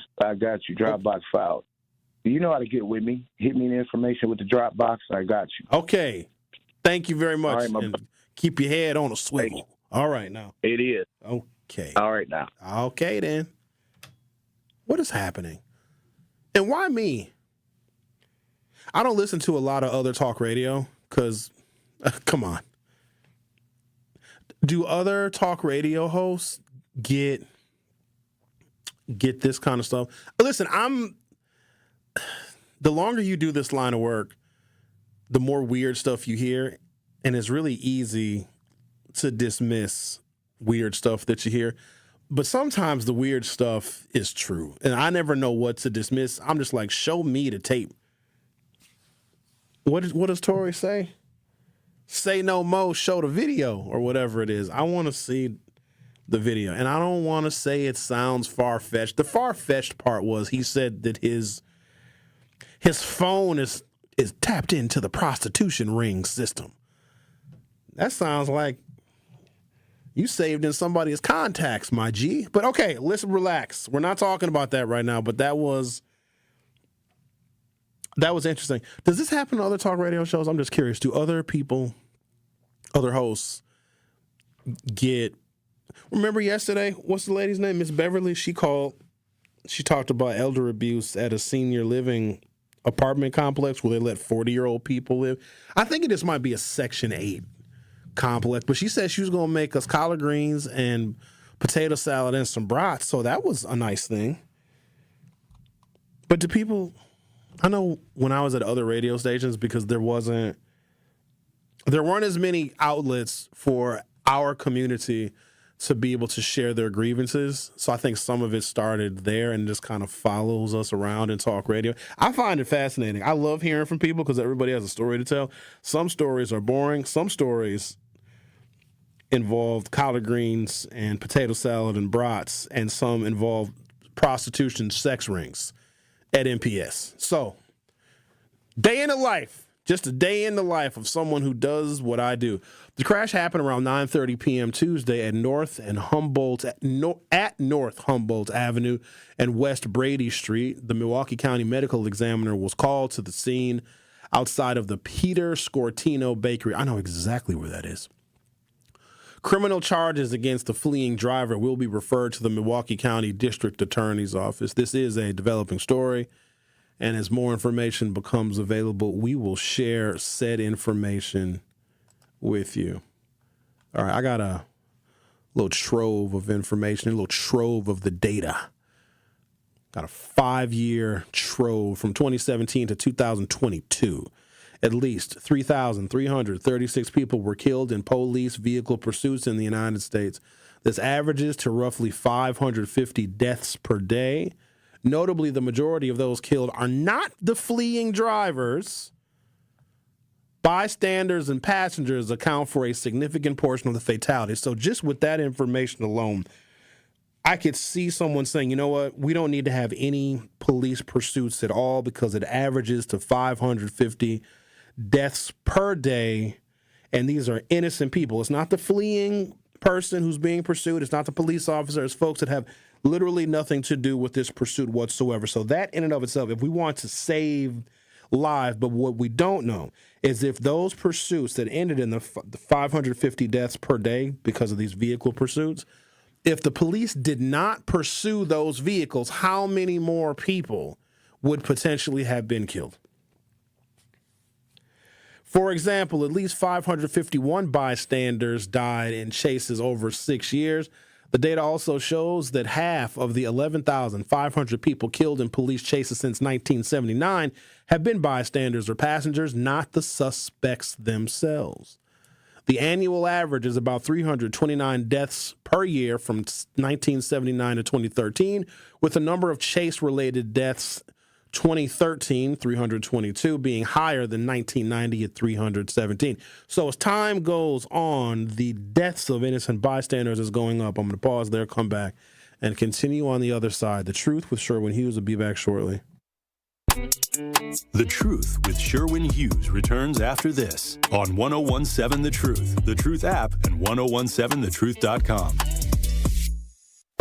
Dropbox file. You know how to get with me. Hit me the information with the Dropbox. I got you. Okay. Thank you very much. All right, and keep your head on a swivel. All right, now. It is. Okay. All right, now. Okay, then. What is happening? And why me? I don't listen to a lot of other talk radio because, come on. Do other talk radio hosts get this kind of stuff? Listen, the longer you do this line of work, the more weird stuff you hear, and it's really easy to dismiss weird stuff that you hear. But sometimes the weird stuff is true, and I never know what to dismiss. I'm just like, show me the tape. What does Tory say? Say no more, show the video, or whatever it is. I want to see the video, and I don't want to say it sounds far-fetched. The far-fetched part was he said that his phone is tapped into the prostitution ring system. That sounds like you saved in somebody's contacts, my G. But okay, let's relax. We're not talking about that right now, but that was interesting. Does this happen to other talk radio shows? I'm just curious. Do other people, other hosts remember yesterday, what's the lady's name? Miss Beverly. She talked about elder abuse at a senior living apartment complex where they let 40-year-old people live. I think this might be a Section 8 complex, but she said she was going to make us collard greens and potato salad and some brats, so that was a nice thing. But do people, I know when I was at other radio stations, because there weren't as many outlets for our community to be able to share their grievances. So I think some of it started there and just kind of follows us around in talk radio. I find it fascinating. I love hearing from people because everybody has a story to tell. Some stories are boring. Some stories involved collard greens and potato salad and brats, and some involved prostitution sex rings at NPS. So, day in the life. Just a day in the life of someone who does what I do. The crash happened around 9:30 p.m. Tuesday at North Humboldt Avenue and West Brady Street. The Milwaukee County Medical Examiner was called to the scene outside of the Peter Scortino Bakery. I know exactly where that is. Criminal charges against the fleeing driver will be referred to the Milwaukee County District Attorney's Office. This is a developing story, and as more information becomes available, we will share said information with you. All right, I got a little trove of information, a little trove of the data. Got a 5-year trove from 2017 to 2022. At least 3,336 people were killed in police vehicle pursuits in the United States. This averages to roughly 550 deaths per day. Notably, the majority of those killed are not the fleeing drivers. Bystanders and passengers account for a significant portion of the fatalities. So just with that information alone, I could see someone saying, you know what, we don't need to have any police pursuits at all because it averages to 550 deaths per day, and these are innocent people. It's not the fleeing person who's being pursued. It's not the police officer. It's folks that have literally nothing to do with this pursuit whatsoever. So that in and of itself, if we want to save lives, but what we don't know is if those pursuits that ended in the 550 deaths per day because of these vehicle pursuits, if the police did not pursue those vehicles, how many more people would potentially have been killed? For example, at least 551 bystanders died in chases over 6 years. The data also shows that half of the 11,500 people killed in police chases since 1979 have been bystanders or passengers, not the suspects themselves. The annual average is about 329 deaths per year from 1979 to 2013, with the number of chase-related deaths 2013, 322, being higher than 1990 at 317. So as time goes on, the deaths of innocent bystanders is going up. I'm going to pause there, come back, and continue on the other side. The Truth with Sherwin Hughes will be back shortly. The Truth with Sherwin Hughes returns after this on 1017 The Truth, The Truth app, and 1017thetruth.com.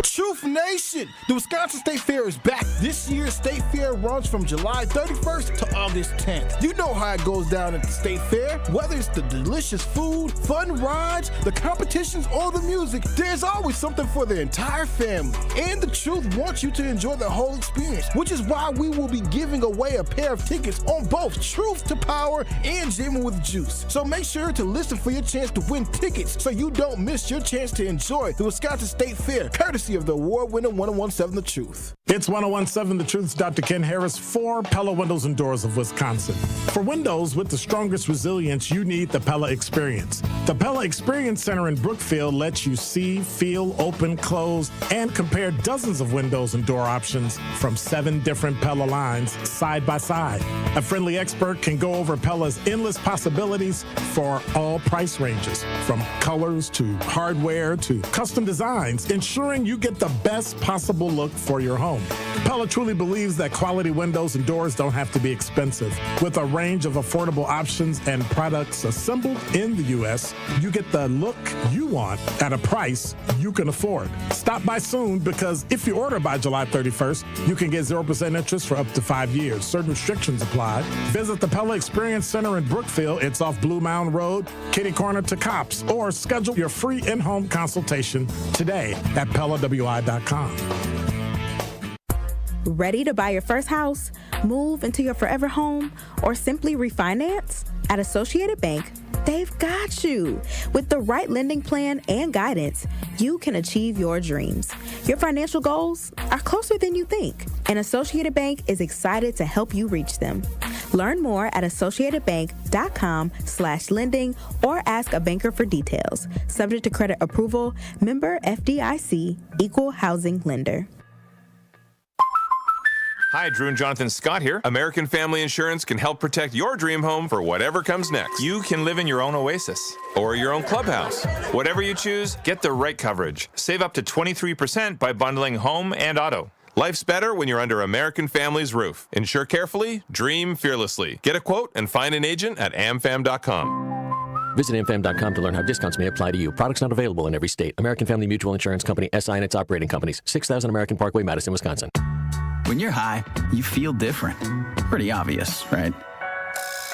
Truth Nation! The Wisconsin State Fair is back. This year's State Fair runs from July 31st to August 10th. You know how it goes down at the State Fair. Whether it's the delicious food, fun rides, the competitions, or the music, there's always something for the entire family. And the Truth wants you to enjoy the whole experience, which is why we will be giving away a pair of tickets on both Truth to Power and Jamming with Juice. So make sure to listen for your chance to win tickets so you don't miss your chance to enjoy the Wisconsin State Fair, courtesy of the award-winning 1017 The Truth. It's 1017 The Truth's Dr. Ken Harris for Pella Windows and Doors of Wisconsin. For windows with the strongest resilience, you need the Pella Experience. The Pella Experience Center in Brookfield lets you see, feel, open, close, and compare dozens of windows and door options from 7 different Pella lines side by side. A friendly expert can go over Pella's endless possibilities for all price ranges, from colors to hardware to custom designs, ensuring you get the best possible look for your home. Pella truly believes that quality windows and doors don't have to be expensive. With a range of affordable options and products assembled in the U.S., you get the look you want at a price you can afford. Stop by soon, because if you order by July 31st, you can get 0% interest for up to 5 years. Certain restrictions apply. Visit the Pella Experience Center in Brookfield. It's off Blue Mound Road, kitty corner to Cops, or schedule your free in-home consultation today at PellaWI.com. Ready to buy your first house, move into your forever home, or simply refinance? At Associated Bank, they've got you. With the right lending plan and guidance, you can achieve your dreams. Your financial goals are closer than you think, and Associated Bank is excited to help you reach them. Learn more at associatedbank.com/lending or ask a banker for details. Subject to credit approval, member FDIC, equal housing lender. Hi, Drew and Jonathan Scott here. American Family Insurance can help protect your dream home for whatever comes next. You can live in your own oasis or your own clubhouse. Whatever you choose, get the right coverage. Save up to 23% by bundling home and auto. Life's better when you're under American Family's roof. Insure carefully, dream fearlessly. Get a quote and find an agent at amfam.com. Visit amfam.com to learn how discounts may apply to you. Products not available in every state. American Family Mutual Insurance Company, SI and its operating companies. 6000 American Parkway, Madison, Wisconsin. When you're high, you feel different. Pretty obvious, right?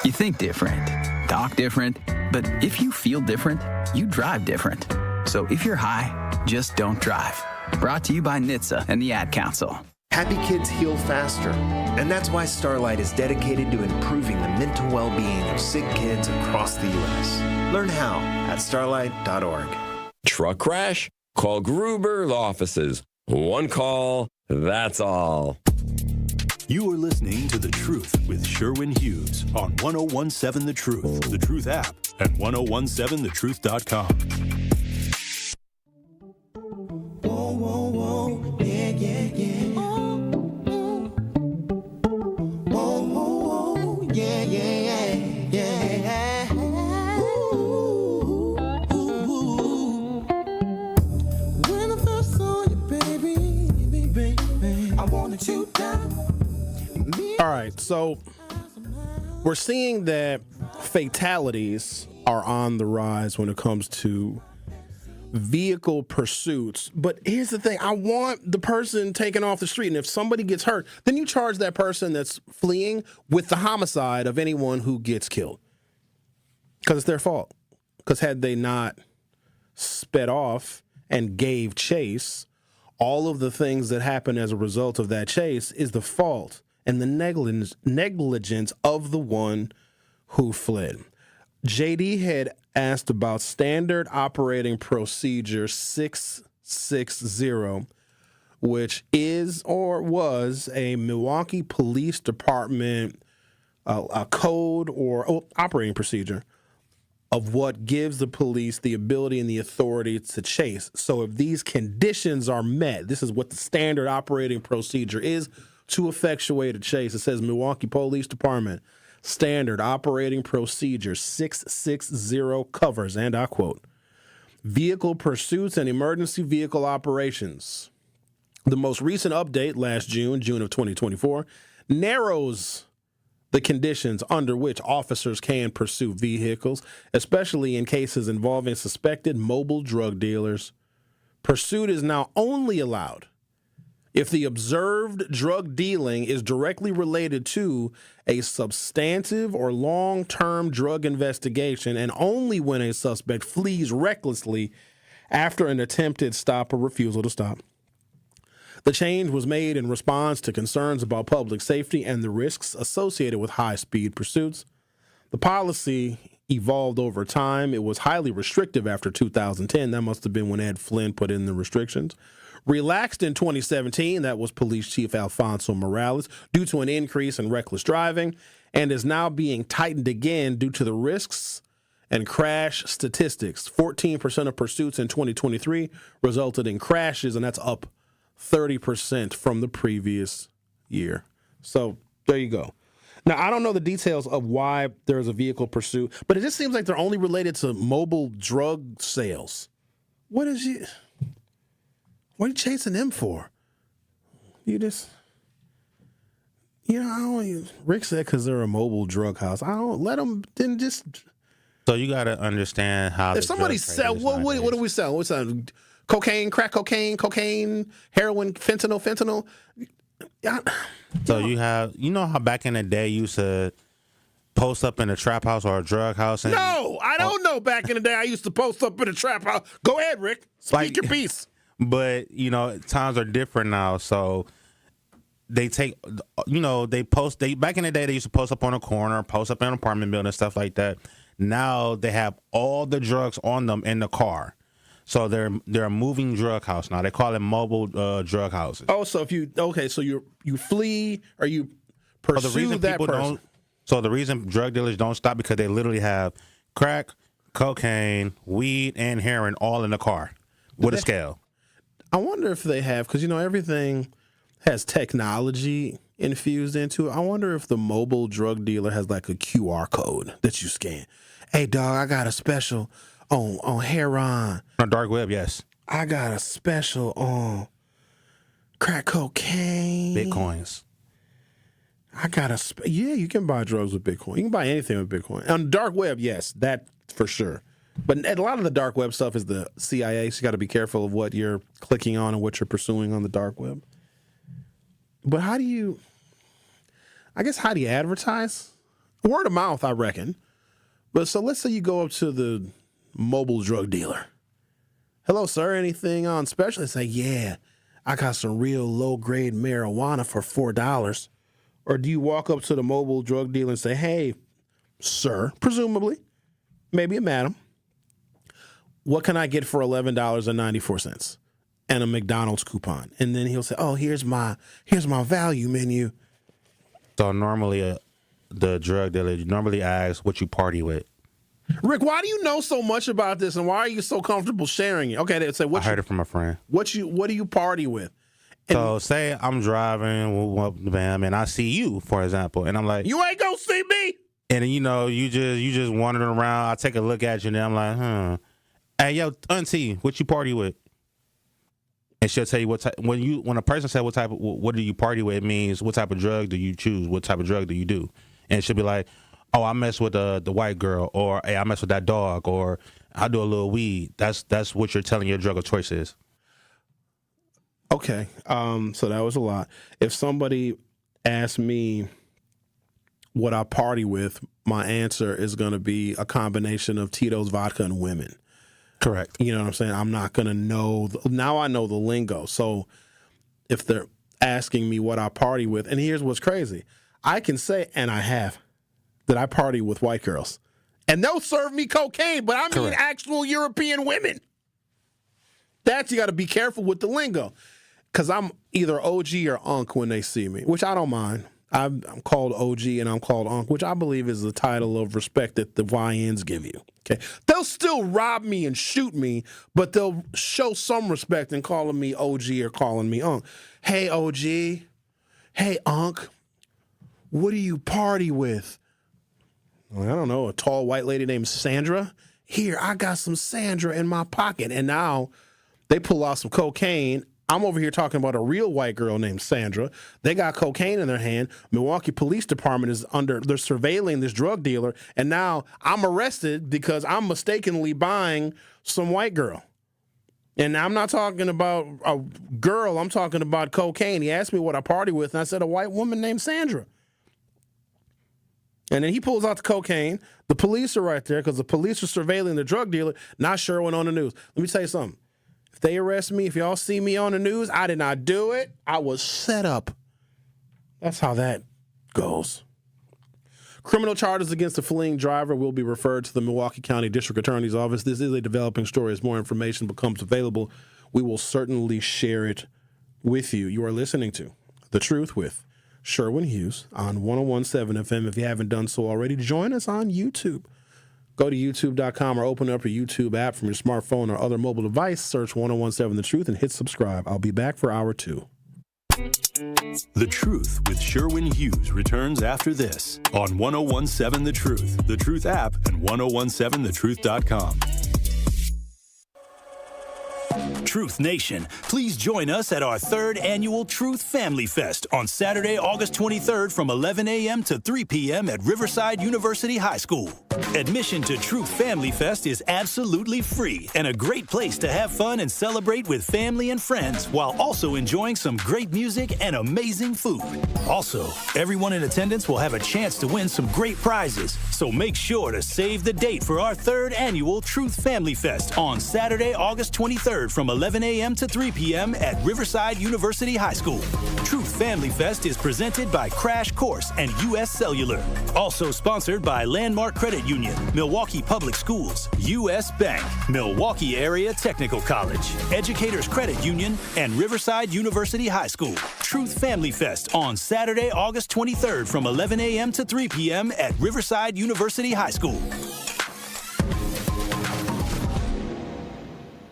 You think different, talk different, but if you feel different, you drive different. So if you're high, just don't drive. Brought to you by NHTSA and the Ad Council. Happy kids heal faster, and that's why Starlight is dedicated to improving the mental well-being of sick kids across the U.S. Learn how at starlight.org. Truck crash? Call Gruber offices. One call, that's all. You are listening to The Truth with Sherwin Hughes on 1017 The Truth, The Truth app, and 1017thetruth.com. Whoa, whoa, whoa, yeah, yeah, yeah. Whoa, whoa, whoa, yeah, yeah, yeah, yeah. Ooh, ooh, ooh. When I first saw you, baby, I wanted you down. All right, so we're seeing that fatalities are on the rise when it comes to vehicle pursuits. But here's the thing. I want the person taken off the street. And if somebody gets hurt, then you charge that person that's fleeing with the homicide of anyone who gets killed. Because it's their fault. Because had they not sped off and gave chase, all of the things that happen as a result of that chase is the fault and the negligence of the one who fled. JD had asked about Standard Operating Procedure 660, which is or was a Milwaukee Police Department a code or operating procedure of what gives the police the ability and the authority to chase. So if these conditions are met, this is what the standard operating procedure is to effectuate a chase. It says Milwaukee Police Department Standard Operating Procedure 660 covers, and I quote, vehicle pursuits and emergency vehicle operations. The most recent update last June of 2024, narrows the conditions under which officers can pursue vehicles, especially in cases involving suspected mobile drug dealers. Pursuit is now only allowed if the observed drug dealing is directly related to a substantive or long-term drug investigation, and only when a suspect flees recklessly after an attempted stop or refusal to stop. The change was made in response to concerns about public safety and the risks associated with high-speed pursuits. The policy evolved over time. It was highly restrictive after 2010. That must have been when Ed Flynn put in the restrictions. Relaxed in 2017, that was Police Chief Alfonso Morales, due to an increase in reckless driving, and is now being tightened again due to the risks and crash statistics. 14% of pursuits in 2023 resulted in crashes, and that's up 30% from the previous year. So there you go. Now, I don't know the details of why there's a vehicle pursuit, but it just seems like they're only related to mobile drug sales. What are you chasing them for? I don't, Rick said because they're a mobile drug house. I don't let them, then just. So you got to understand how. If somebody sells, what do we sell? What's that? Cocaine, crack cocaine, heroin, fentanyl. So you have, how back in the day you used to post up in a trap house or a drug house? And, no, I don't know. Back in the day, I used to post up in a trap house. Go ahead, Rick. Speak your piece. But, times are different now. So they take, back in the day, they used to post up on a corner, post up in an apartment building, stuff like that. Now they have all the drugs on them in the car. So they're a moving drug house now. They call it mobile drug houses. Oh, so so you flee or you pursue that person. So the reason drug dealers don't stop because they literally have crack, cocaine, weed, and heroin all in the car with a scale. I wonder if they have, because everything has technology infused into it. I wonder if the mobile drug dealer has like a QR code that you scan. Hey, dog, I got a special on heroin. On dark web, yes. I got a special on crack cocaine. Bitcoins. I got you can buy drugs with Bitcoin. You can buy anything with Bitcoin. On the dark web, yes, that for sure. But a lot of the dark web stuff is the CIA, so you got to be careful of what you're clicking on and what you're pursuing on the dark web. But how do you advertise? Word of mouth, I reckon. But so let's say you go up to the mobile drug dealer. Hello, sir. Anything on special? They say, yeah, I got some real low-grade marijuana for $4. Or do you walk up to the mobile drug dealer and say, hey, sir, presumably, maybe a madam, what can I get for $11.94 and a McDonald's coupon? And then he'll say, oh, here's my value menu. So normally the drug dealer normally asks what you party with. Rick, why do you know so much about this, and why are you so comfortable sharing it? Okay, they say, I heard it from a friend. What do you party with? And so say I'm driving, and I see you, for example, and I'm like, you ain't gonna see me. And then, you just wandering around. I take a look at you, and then I'm like, hey, yo, auntie, what you party with? And she'll tell you what type. When a person says what do you party with, it means what type of drug do you choose? What type of drug do you do? And she'll be like, oh, I mess with the white girl, or hey, I mess with that dog, or I do a little weed. That's what you're telling your drug of choice is. Okay, so that was a lot. If somebody asked me what I party with, my answer is going to be a combination of Tito's vodka and women. Correct. You know what I'm saying? I'm not going to know. Now I know the lingo. So if they're asking me what I party with, and here's what's crazy. I can say, and I have, that I party with white girls. And they'll serve me cocaine, but I mean actual European women. That's, you got to be careful with the lingo. Because I'm either OG or Unc when they see me, which I don't mind. I'm called OG and I'm called Unc, which I believe is the title of respect that the YNs give you. Okay, they'll still rob me and shoot me, but they'll show some respect in calling me OG or calling me Unc. Hey, OG. Hey, Unc. What do you party with? Well, I don't know, a tall white lady named Sandra. Here, I got some Sandra in my pocket. And now they pull out some cocaine. I'm over here talking about a real white girl named Sandra. They got cocaine in their hand. Milwaukee Police Department is they're surveilling this drug dealer. And now I'm arrested because I'm mistakenly buying some white girl. And I'm not talking about a girl. I'm talking about cocaine. He asked me what I party with, and I said a white woman named Sandra. And then he pulls out the cocaine. The police are right there because the police are surveilling the drug dealer, not Sherwin on the news. Let me tell you something. If they arrest me, if y'all see me on the news, I did not do it. I was set up. That's how that goes. Criminal charges against the fleeing driver will be referred to the Milwaukee County District Attorney's Office. This is a developing story. As more information becomes available, we will certainly share it with you. You are listening to The Truth with Sherwin Hughes on 101.7 FM. If you haven't done so already, join us on YouTube. Go to youtube.com or open up your YouTube app from your smartphone or other mobile device. Search 101.7 The Truth and hit subscribe. I'll be back for hour 2. The Truth with Sherwin Hughes returns after this on 101.7 The Truth, The Truth app, and 101.7thetruth.com. Truth Nation, please join us at our 3rd annual Truth Family Fest on Saturday, August 23rd from 11 a.m. to 3 p.m. at Riverside University High School. Admission to Truth Family Fest is absolutely free and a great place to have fun and celebrate with family and friends while also enjoying some great music and amazing food. Also, everyone in attendance will have a chance to win some great prizes, so make sure to save the date for our 3rd annual Truth Family Fest on Saturday, August 23rd from 11 a.m. to 3 p.m. at Riverside University High School. Truth Family Fest is presented by Crash Course and U.S. Cellular. Also sponsored by Landmark Credit Union, Milwaukee Public Schools, U.S. Bank, Milwaukee Area Technical College, Educators Credit Union, and Riverside University High School. Truth Family Fest on Saturday, August 23rd from 11 a.m. to 3 p.m. at Riverside University High School.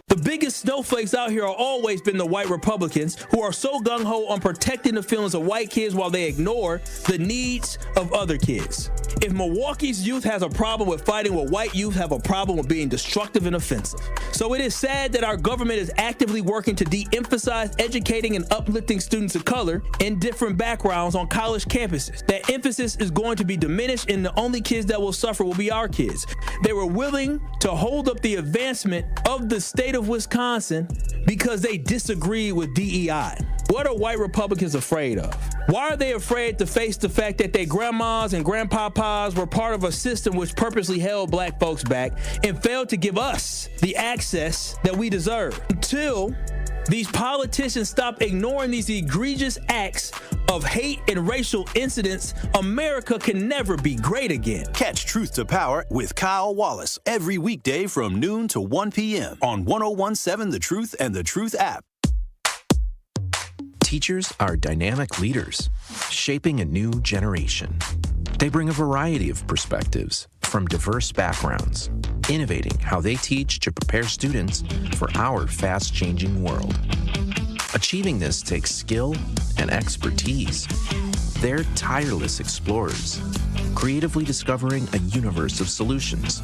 The biggest snowflakes out here are always been the white Republicans who are so gung-ho on protecting the feelings of white kids while they ignore the needs of other kids. If Milwaukee's youth has a problem with fighting, well, white youth have a problem with being destructive and offensive. So it is sad that our government is actively working to de-emphasize educating and uplifting students of color in different backgrounds on college campuses. That emphasis is going to be diminished, and the only kids that will suffer will be our kids. They were willing to hold up the advancement of the state of Wisconsin because they disagree with DEI. What are white Republicans afraid of? Why are they afraid to face the fact that their grandmas and grandpapas were part of a system which purposely held black folks back and failed to give us the access that we deserve? Until these politicians stop ignoring these egregious acts of hate and racial incidents, America can never be great again. Catch Truth to Power with Kyle Wallace every weekday from noon to 1 p.m. on 101.7 The Truth and the Truth app. Teachers are dynamic leaders, shaping a new generation. They bring a variety of perspectives from diverse backgrounds, innovating how they teach to prepare students for our fast-changing world. Achieving this takes skill and expertise. They're tireless explorers, creatively discovering a universe of solutions,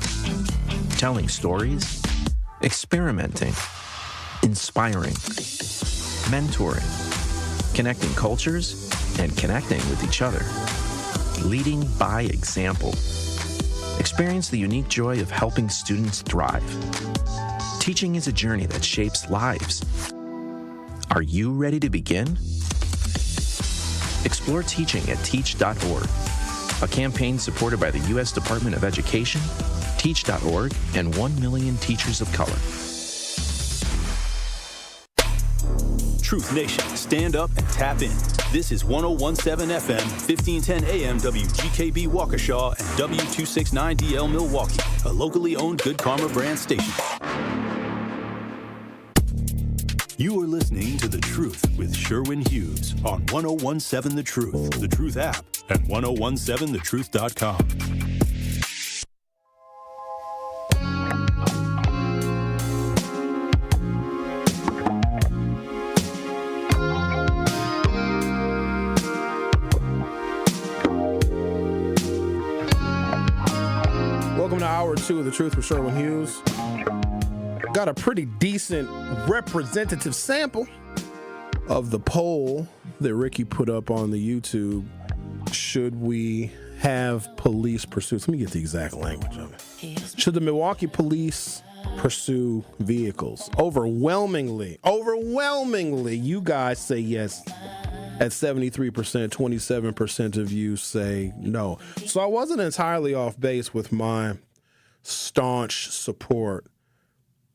telling stories, experimenting, inspiring, mentoring, connecting cultures, and connecting with each other. Leading by example. Experience the unique joy of helping students thrive. Teaching is a journey that shapes lives. Are you ready to begin? Explore teaching at teach.org, a campaign supported by the U.S. Department of Education, Teach.org, and 1 million teachers of color. Truth Nation, stand up and tap in. This is 1017 FM, 1510 AM WGKB Waukesha and W269DL Milwaukee, a locally owned Good Karma brand station. You are listening to The Truth with Sherwin Hughes on 1017 The Truth, The Truth app, and 1017thetruth.com. Welcome to Hour 2 of The Truth with Sherwin Hughes. Got a pretty decent representative sample of the poll that Ricky put up on the YouTube. Should we have police pursuits? Let me get the exact language of it. Should the Milwaukee police pursue vehicles? Overwhelmingly, you guys say yes. At 73%, 27% of you say no. So I wasn't entirely off base with my staunch support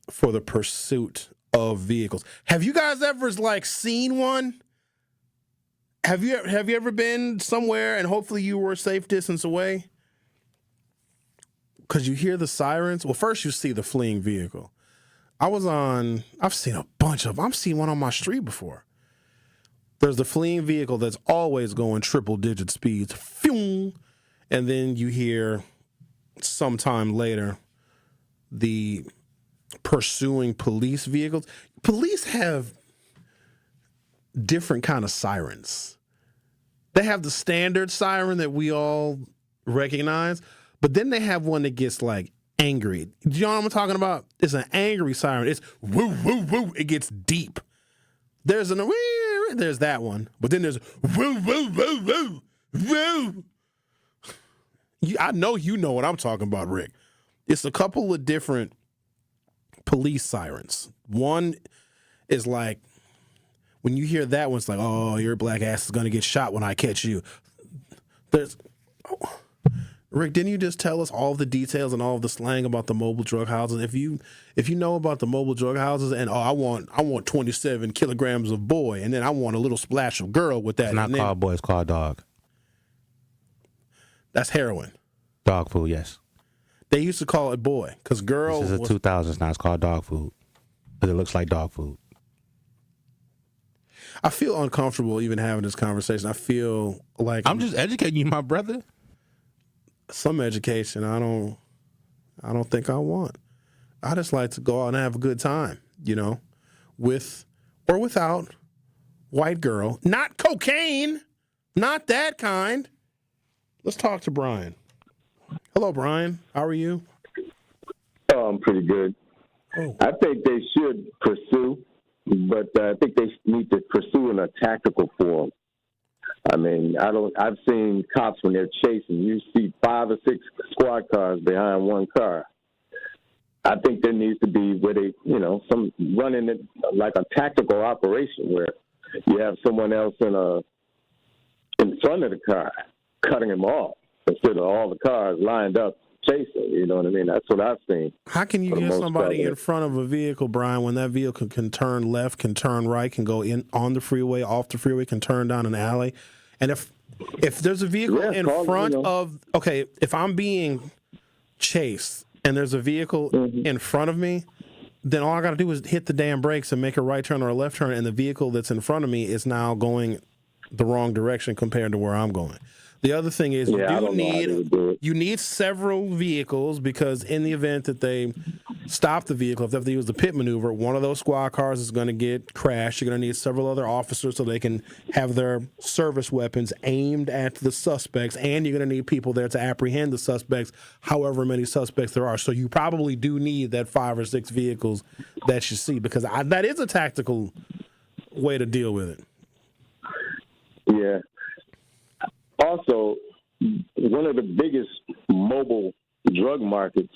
for the pursuit of vehicles. Have you guys ever seen one? Have you ever been somewhere and hopefully you were a safe distance away? Because you hear the sirens. Well, first you see the fleeing vehicle. I've seen a bunch of them. I've seen one on my street before. There's the fleeing vehicle that's always going triple-digit speeds. Phew! And then you hear sometime later the pursuing police vehicles. Police have different kind of sirens. They have the standard siren that we all recognize, but then they have one that gets angry. Do you know what I'm talking about? It's an angry siren. It's woo, woo, woo. It gets deep. There's that one, but then there's woo, woo, woo, woo, woo. I know you know what I'm talking about, Rick. It's a couple of different police sirens. One is when you hear that one, it's oh, your black ass is going to get shot when I catch you. Rick, didn't you just tell us all the details and all of the slang about the mobile drug houses? If you know about the mobile drug houses and I want 27 kilograms of boy and then I want a little splash of girl with that. It's not called boy, it's called dog. That's heroin. Dog food, yes. They used to call it boy because girl. This is the 2000s now. It's called dog food because it looks like dog food. I feel uncomfortable even having this conversation. I feel like I'm just educating you, my brother. Some education I don't think I want. I just like to go out and have a good time, with or without white girl. Not cocaine. Not that kind. Let's talk to Brian. Hello, Brian. How are you? Oh, I'm pretty good. Oh. I think they should pursue, but I think they need to pursue in a tactical form. I mean, I've seen cops when they're chasing, you see 5 or 6 squad cars behind one car. I think there needs to be where they, some running it like a tactical operation where you have someone else in front of the car cutting him off instead of all the cars lined up chasing. You know what I mean? That's what I've seen. How can you get somebody in front of a vehicle, Brian, when that vehicle can turn left, can turn right, can go in on the freeway, off the freeway, can turn down an alley? And if there's a vehicle in front of, if I'm being chased and there's a vehicle in front of me, then all I got to do is hit the damn brakes and make a right turn or a left turn, and the vehicle that's in front of me is now going the wrong direction compared to where I'm going. The other thing is you need several vehicles because in the event that they stop the vehicle, if they have to use the pit maneuver, one of those squad cars is going to get crashed. You're going to need several other officers so they can have their service weapons aimed at the suspects, and you're going to need people there to apprehend the suspects, however many suspects there are. So you probably do need that 5 or 6 vehicles that you see because that is a tactical way to deal with it. Yeah. Also, one of the biggest mobile drug markets,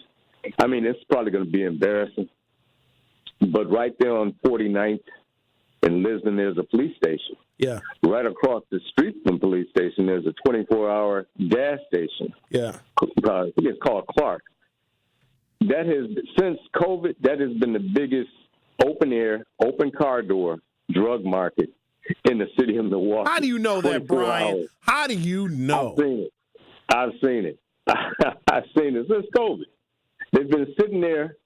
I mean, it's probably going to be embarrassing, but right there on 49th in Lisbon, there's a police station. Yeah. Right across the street from the police station, there's a 24-hour gas station. Yeah. I think it's called Clark. that has, since COVID, that has been the biggest open car door drug market in the city of Milwaukee. How do you know that, Brian? hours. How do you know? I've seen it. I've seen it since COVID. They've been sitting there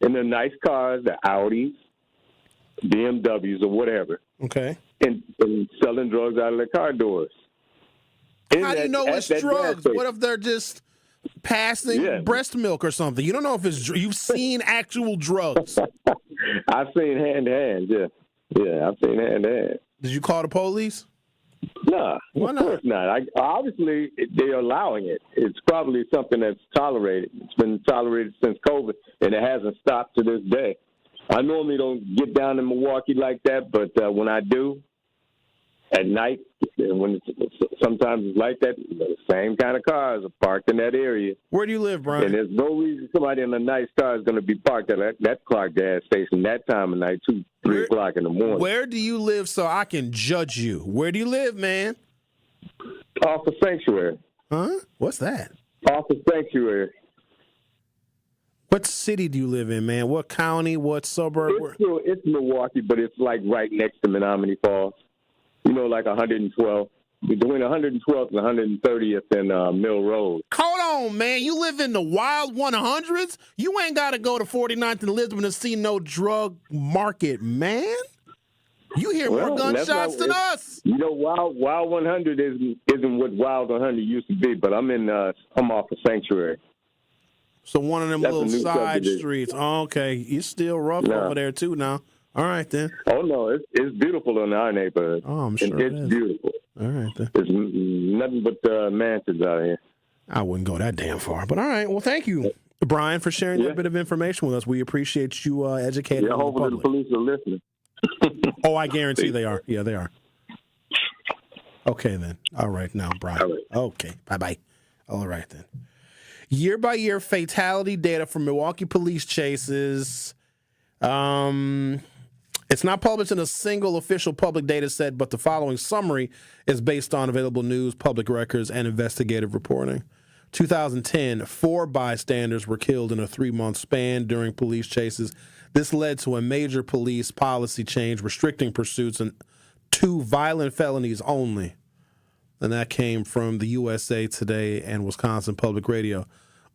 in their nice cars, the Audis, BMWs, or whatever. Okay. And selling drugs out of their car doors. How do you know it's drugs? What if they're just passing breast milk or something? You don't know if it's. You've seen actual drugs. I've seen hand to hand. Yeah, I've seen hand to hand. Did you call the police? No, why of course not. Obviously, they're allowing it. It's probably something that's tolerated. It's been tolerated since COVID, and it hasn't stopped to this day. I normally don't get down in Milwaukee like that, but when I do, at night, sometimes it's like that, the same kind of cars are parked in that area. Where do you live, Brian? And there's no reason somebody in a nice car is going to be parked at that Clark gas station that time of night, 2, 3 o'clock in the morning. Where do you live so I can judge you? Where do you live, man? Off of Sanctuary. Huh? What's that? Off of Sanctuary. What city do you live in, man? What county? What suburb? It's Milwaukee, but it's like right next to Menominee Falls. You know, like 112. Between 112th and 130th and Mill Road. Hold on, man. You live in the wild 100s? You ain't got to go to 49th and Elizabeth to see no drug market, man. You hear more gunshots than us. You know, Wild 100 isn't what Wild 100 used to be, but I'm off of Sanctuary. So one of them little side streets. Oh, okay. It's still rough over there, too, now. All right, then. Oh, no, it's beautiful in our neighborhood. Oh, I'm sure it's beautiful. All right, then. There's nothing but mansions out here. I wouldn't go that damn far. But all right, well, thank you, Brian, for sharing that bit of information with us. We appreciate you educating the public. Hopefully the police are listening. Oh, I guarantee they are. Yeah, they are. Okay, then. All right, now, Brian. All right. Okay, bye-bye. All right, then. Year-by-year fatality data from Milwaukee police chases. It's not published in a single official public data set, but the following summary is based on available news, public records, and investigative reporting. 2010, 4 bystanders were killed in a 3-month span during police chases. This led to a major police policy change restricting pursuits and 2 violent felonies only. And that came from the USA Today and Wisconsin Public Radio.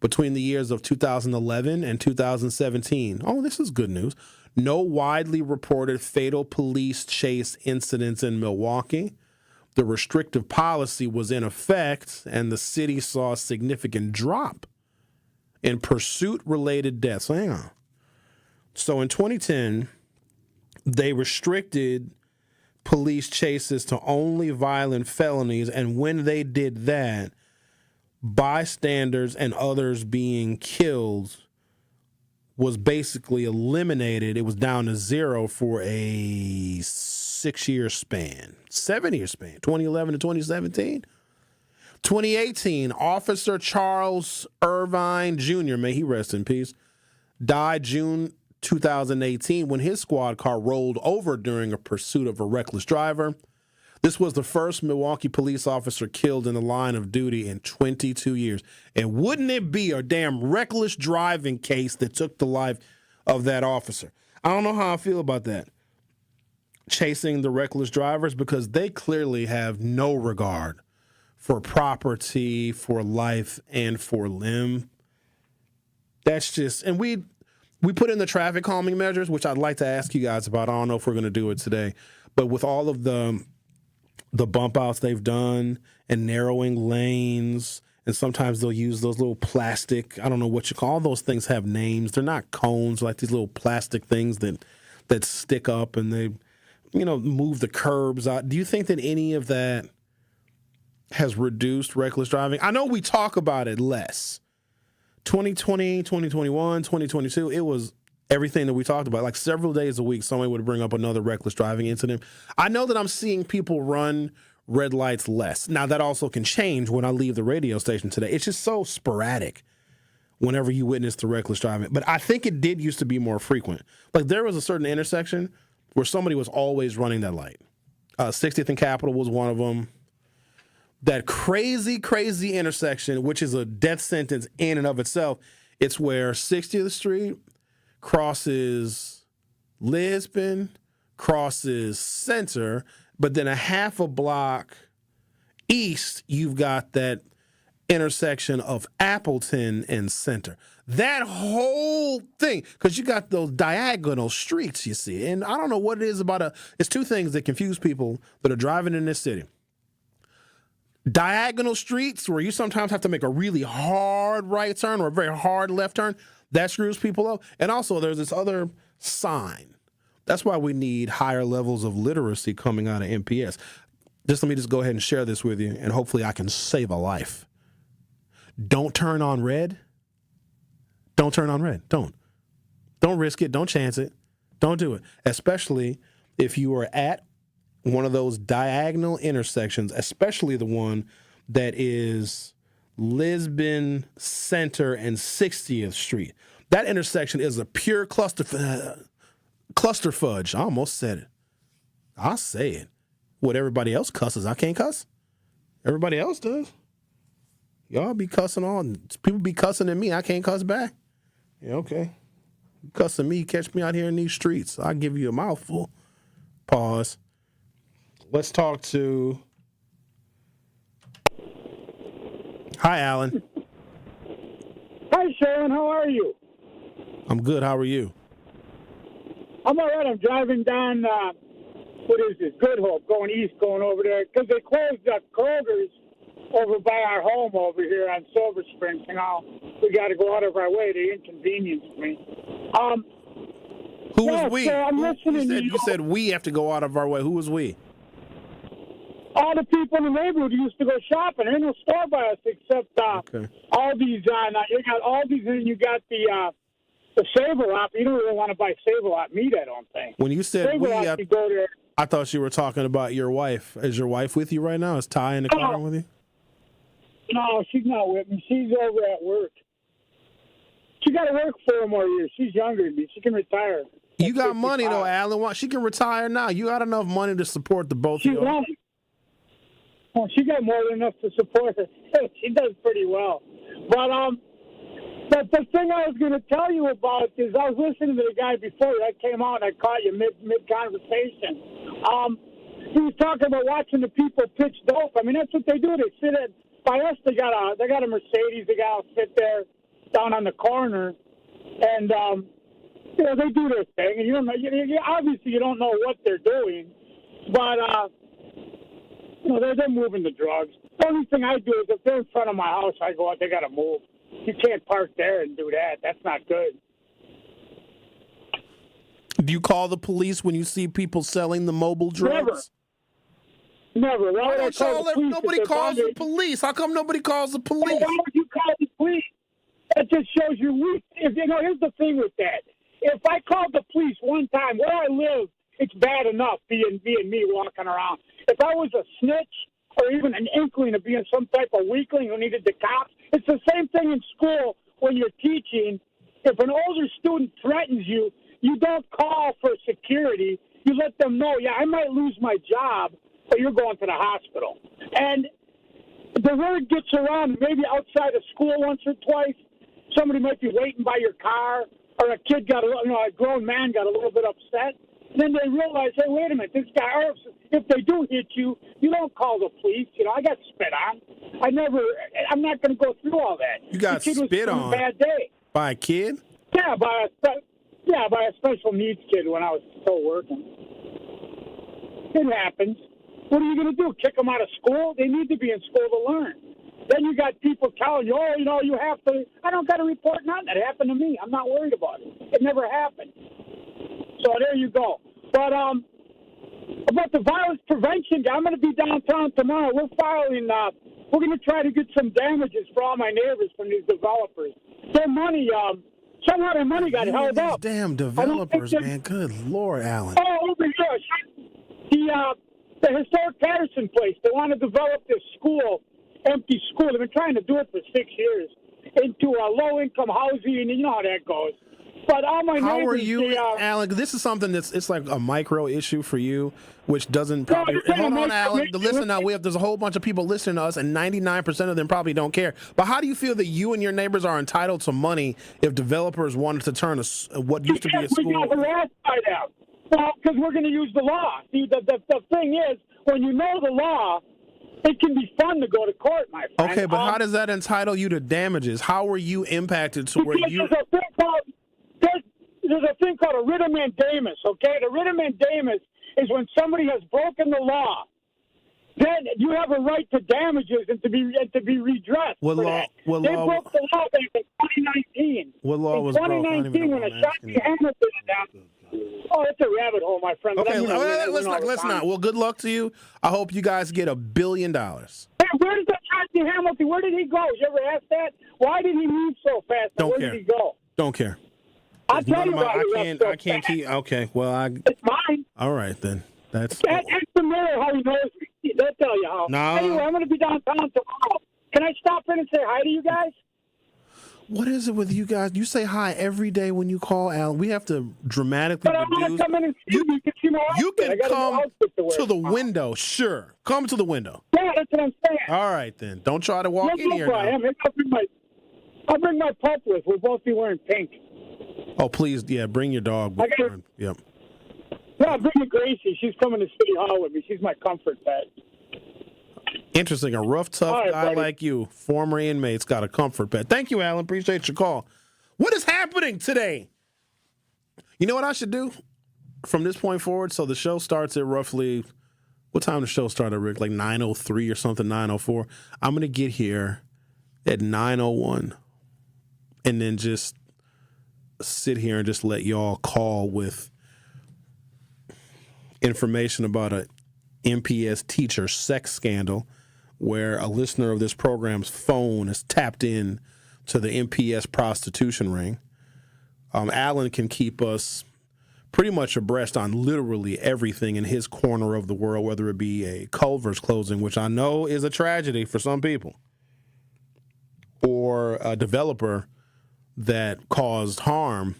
Between the years of 2011 and 2017, oh, this is good news, no widely reported fatal police chase incidents in Milwaukee. The restrictive policy was in effect, and the city saw a significant drop in pursuit-related deaths. Hang on. So in 2010, they restricted police chases to only violent felonies, and when they did that, bystanders and others being killed was basically eliminated. It was down to 0 for a 6-year span, 7-year span, 2011 to 2017. 2018, Officer Charles Irvine Jr., may he rest in peace, died June 2018 when his squad car rolled over during a pursuit of a reckless driver. This was the first Milwaukee police officer killed in the line of duty in 22 years. And wouldn't it be a damn reckless driving case that took the life of that officer? I don't know how I feel about that. Chasing the reckless drivers, because they clearly have no regard for property, for life, and for limb. That's just, and we put in the traffic calming measures, which I'd like to ask you guys about. I don't know if we're going to do it today, but with all of the bump outs they've done and narrowing lanes, and sometimes they'll use those little plastic, I don't know what you call those things, have names. They're not cones, like these little plastic things that stick up and they, move the curbs out. Do you think that any of that has reduced reckless driving? I know we talk about it less. 2020, 2021, 2022, it was everything that we talked about. Like several days a week, somebody would bring up another reckless driving incident. I know that I'm seeing people run red lights less. Now, that also can change when I leave the radio station today. It's just so sporadic whenever you witness the reckless driving. But I think it did used to be more frequent. Like there was a certain intersection where somebody was always running that light. 60th and Capitol was one of them. That crazy, crazy intersection, which is a death sentence in and of itself, It's where 60th Street crosses Lisbon, crosses Center, but then a half a block east, you've got that intersection of Appleton and Center. That whole thing, because you got those diagonal streets, you see. And I don't know what it is about it's two things that confuse people that are driving in this city. Diagonal streets, where you sometimes have to make a really hard right turn or a very hard left turn, that screws people up. And also, there's this other sign. That's why we need higher levels of literacy coming out of MPS. Let me go ahead and share this with you, and hopefully I can save a life. Don't turn on red. Don't turn on red. Don't risk it. Don't chance it. Don't do it. Especially if you are at one of those diagonal intersections, especially the one that is Lisbon Center and 60th Street. That intersection is a pure cluster fudge. I almost said it. I'll say it. What everybody else cusses, I can't cuss. Everybody else does. Y'all be cussing on. People be cussing at me. I can't cuss back. Yeah, okay. You cussing me, catch me out here in these streets. I'll give you a mouthful. Pause. Let's talk to... Hi, Alan. Hi, Sherwin. How are you? I'm good. How are you? I'm all right. I'm driving down, what is this, Good Hope, going east, going over there, because they closed up Kroger's over by our home over here on Silver Spring. You know, we got to go out of our way. They inconvenienced me. Who was we? So I'm listening to you said we have to go out of our way. Who was we? All the people in the neighborhood used to go shopping. There ain't no store by us except all these. You got all these, and you got the Save-A-Lot. You don't really want to buy Save-A-Lot meat, I don't think. When you said Save-A-Lot, we, you go there. I thought you were talking about your wife. Is your wife with you right now? Is Ty in the car with you? No, she's not with me. She's over at work. She got to work 4 more years. She's younger than me. She can retire. You got money, though, Alan. She can retire now. You got enough money to support the both of you. Well, she got more than enough to support her. She does pretty well. But the thing I was going to tell you about is I was listening to the guy before that came out, and I caught you mid-conversation. He was talking about watching the people pitch dope. I mean, that's what they do. They sit at, by us, they got a Mercedes. They got to sit there down on the corner, and they do their thing. And you don't know. Obviously, you don't know what they're doing, but they're moving the drugs. The only thing I do is if they're in front of my house, I go out. They got to move. You can't park there and do that. That's not good. Do you call the police when you see people selling the mobile drugs? Never. Why don't nobody calls the police? How come nobody calls the police? Why would you call the police? That just shows you're weak. Here's the thing with that. If I called the police one time, where I live, it's bad enough being me walking around. If I was a snitch or even an inkling of being some type of weakling who needed the cops, it's the same thing in school when you're teaching. If an older student threatens you, you don't call for security. You let them know, I might lose my job, but you're going to the hospital. And the word gets around maybe outside of school once or twice. Somebody might be waiting by your car, or a kid a grown man got a little bit upset. And then they realize, hey, wait a minute, this guy, if they do hit you, you don't call the police. I got spit on. I'm not going to go through all that. You got spit on? A bad day. By a kid? Yeah, by a special needs kid when I was still working. It happens. What are you going to do? Kick them out of school? They need to be in school to learn. Then you got people telling you, you have to. I don't got to report nothing. It happened to me. I'm not worried about it. It never happened. So there you go. But about the violence prevention, I'm going to be downtown tomorrow. We're filing. We're going to try to get some damages for all my neighbors from these developers. Their money, somehow their money got held up. Damn developers, man. Good Lord, Alan. Oh, over here. The historic Patterson place, they want to develop this empty school. They've been trying to do it for 6 years into low-income housing, and you know how that goes. But all my How neighbors, are you, they, Alan? This is something it's like a micro issue for you, which doesn't probably. Hold on, Alan. Listen now. There's a whole bunch of people listening to us, and 99% of them probably don't care. But how do you feel that you and your neighbors are entitled to money if developers wanted to turn what used to be a school? We got harassed by them. Well, because we're going to use the law. See, the thing is, when you know the law, it can be fun to go to court, my friend. Okay, but how does that entitle you to damages? How were you impacted to where you? There's a thing called a writ of mandamus, okay? The writ of mandamus is when somebody has broken the law. Then you have a right to damages and to be redressed. What for law? that. What they law? broke the law back in 2019. What law was broke? 2019 when Ashanti Hamilton down. Oh, it's a rabbit hole, my friend. Okay, let's not. Well, good luck to you. I hope you guys get $1 billion. Hey, where did Ashanti Hamilton? Where did he go? You ever ask that? Why did he move so fast? Don't Where care. did he go? Don't care. I'll tell you why I can't keep. Okay, well, it's mine. All right then. That's. Ask the mayor how he knows me. They'll tell you how. No. Anyway, I'm going to be downtown tomorrow. Can I stop in and say hi to you guys? What is it with you guys? You say hi every day when you call, Alan. We have to dramatically But I want to come in and see you. You can see my outfit. You can I got a new come outfit to wear to the tomorrow. window. Sure. Come to the window. Yeah, that's what I'm saying. All right, then. Don't try to walk in here now. I'll bring my pup with. We'll both be wearing pink. Oh, please, yeah, bring your dog. Yep. Yeah, I'll bring the Gracie. She's coming to City Hall with me. She's my comfort pet. Interesting. A rough, tough All right, guy buddy. like you, former inmate's got a comfort pet. Thank you, Alan. Appreciate your call. What is happening today? You know what I should do from this point forward? So the show starts at roughly, what time the show started, Rick? Like 9:03 or something, 9:04. I'm going to get here at 9:01 and then just sit here and just let y'all call with information about a MPS teacher sex scandal where a listener of this program's phone is tapped in to the MPS prostitution ring. Alan can keep us pretty much abreast on literally everything in his corner of the world, whether it be a Culver's closing, which I know is a tragedy for some people, or a developer that caused harm,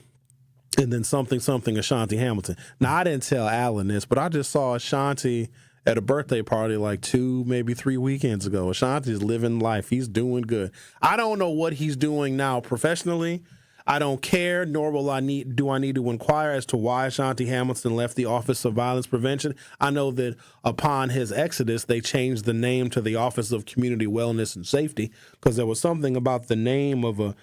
and then something Ashanti Hamilton. Now, I didn't tell Alan this, but I just saw Ashanti at a birthday party like 2, maybe 3 weekends ago. Ashanti's living life. He's doing good. I don't know what he's doing now professionally. I don't care, nor do I need to inquire as to why Ashanti Hamilton left the Office of Violence Prevention. I know that upon his exodus, they changed the name to the Office of Community Wellness and Safety because there was something about the name of a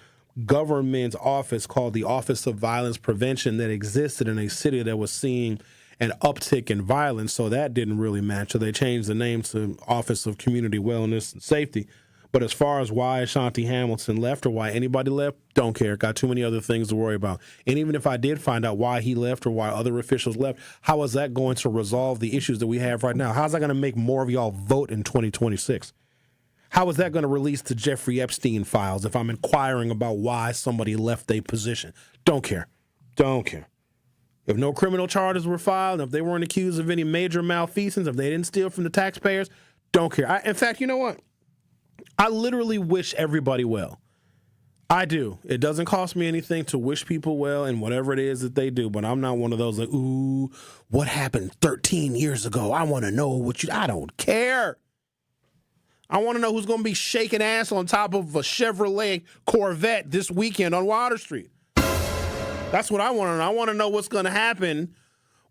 government office called the Office of Violence Prevention that existed in a city that was seeing an uptick in violence, so that didn't really match. So they changed the name to Office of Community Wellness and Safety. But as far as why Ashanti Hamilton left or why anybody left, don't care. Got too many other things to worry about. And even if I did find out why he left or why other officials left, how is that going to resolve the issues that we have right now? How's that going to make more of y'all vote in 2026? How is that going to release the Jeffrey Epstein files if I'm inquiring about why somebody left a position? Don't care. Don't care. If no criminal charges were filed, if they weren't accused of any major malfeasance, if they didn't steal from the taxpayers, don't care. In fact, you know what? I literally wish everybody well. I do. It doesn't cost me anything to wish people well in whatever it is that they do, but I'm not one of those like, ooh, what happened 13 years ago? I want to know what you... I don't care. I want to know who's going to be shaking ass on top of a Chevrolet Corvette this weekend on Water Street. That's what I want to know. I want to know what's going to happen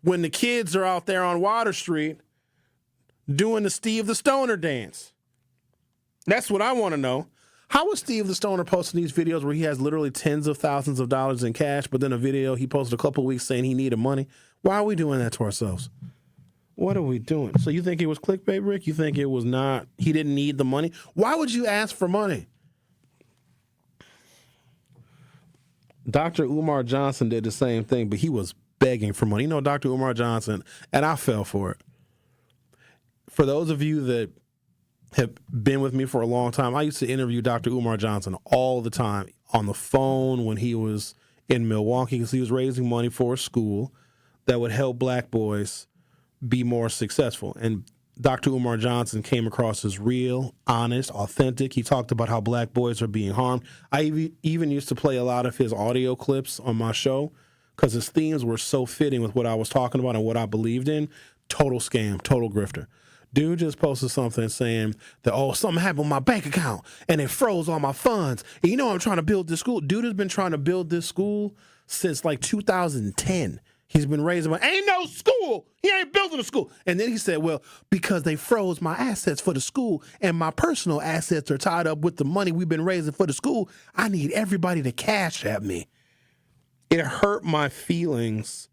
when the kids are out there on Water Street doing the Steve the Stoner dance. That's what I want to know. How is Steve the Stoner posting these videos where he has literally tens of thousands of dollars in cash, but then a video he posted a couple of weeks saying he needed money? Why are we doing that to ourselves? What are we doing? So you think it was clickbait, Rick? You think it was not, he didn't need the money? Why would you ask for money? Dr. Umar Johnson did the same thing, but he was begging for money. You know, Dr. Umar Johnson, and I fell for it. For those of you that have been with me for a long time, I used to interview Dr. Umar Johnson all the time on the phone when he was in Milwaukee because he was raising money for a school that would help black boys be more successful. And Dr. Umar Johnson came across as real, honest, authentic. He talked about how black boys are being harmed. I even used to play a lot of his audio clips on my show because his themes were so fitting with what I was talking about and what I believed in. Total scam, total grifter. Dude just posted something saying that, something happened with my bank account and it froze all my funds. And you know I'm trying to build this school. Dude has been trying to build this school since like 2010. He's been raising ain't no school. He ain't building a school. And then he said, well, because they froze my assets for the school and my personal assets are tied up with the money we've been raising for the school, I need everybody to cash at me. It hurt my feelings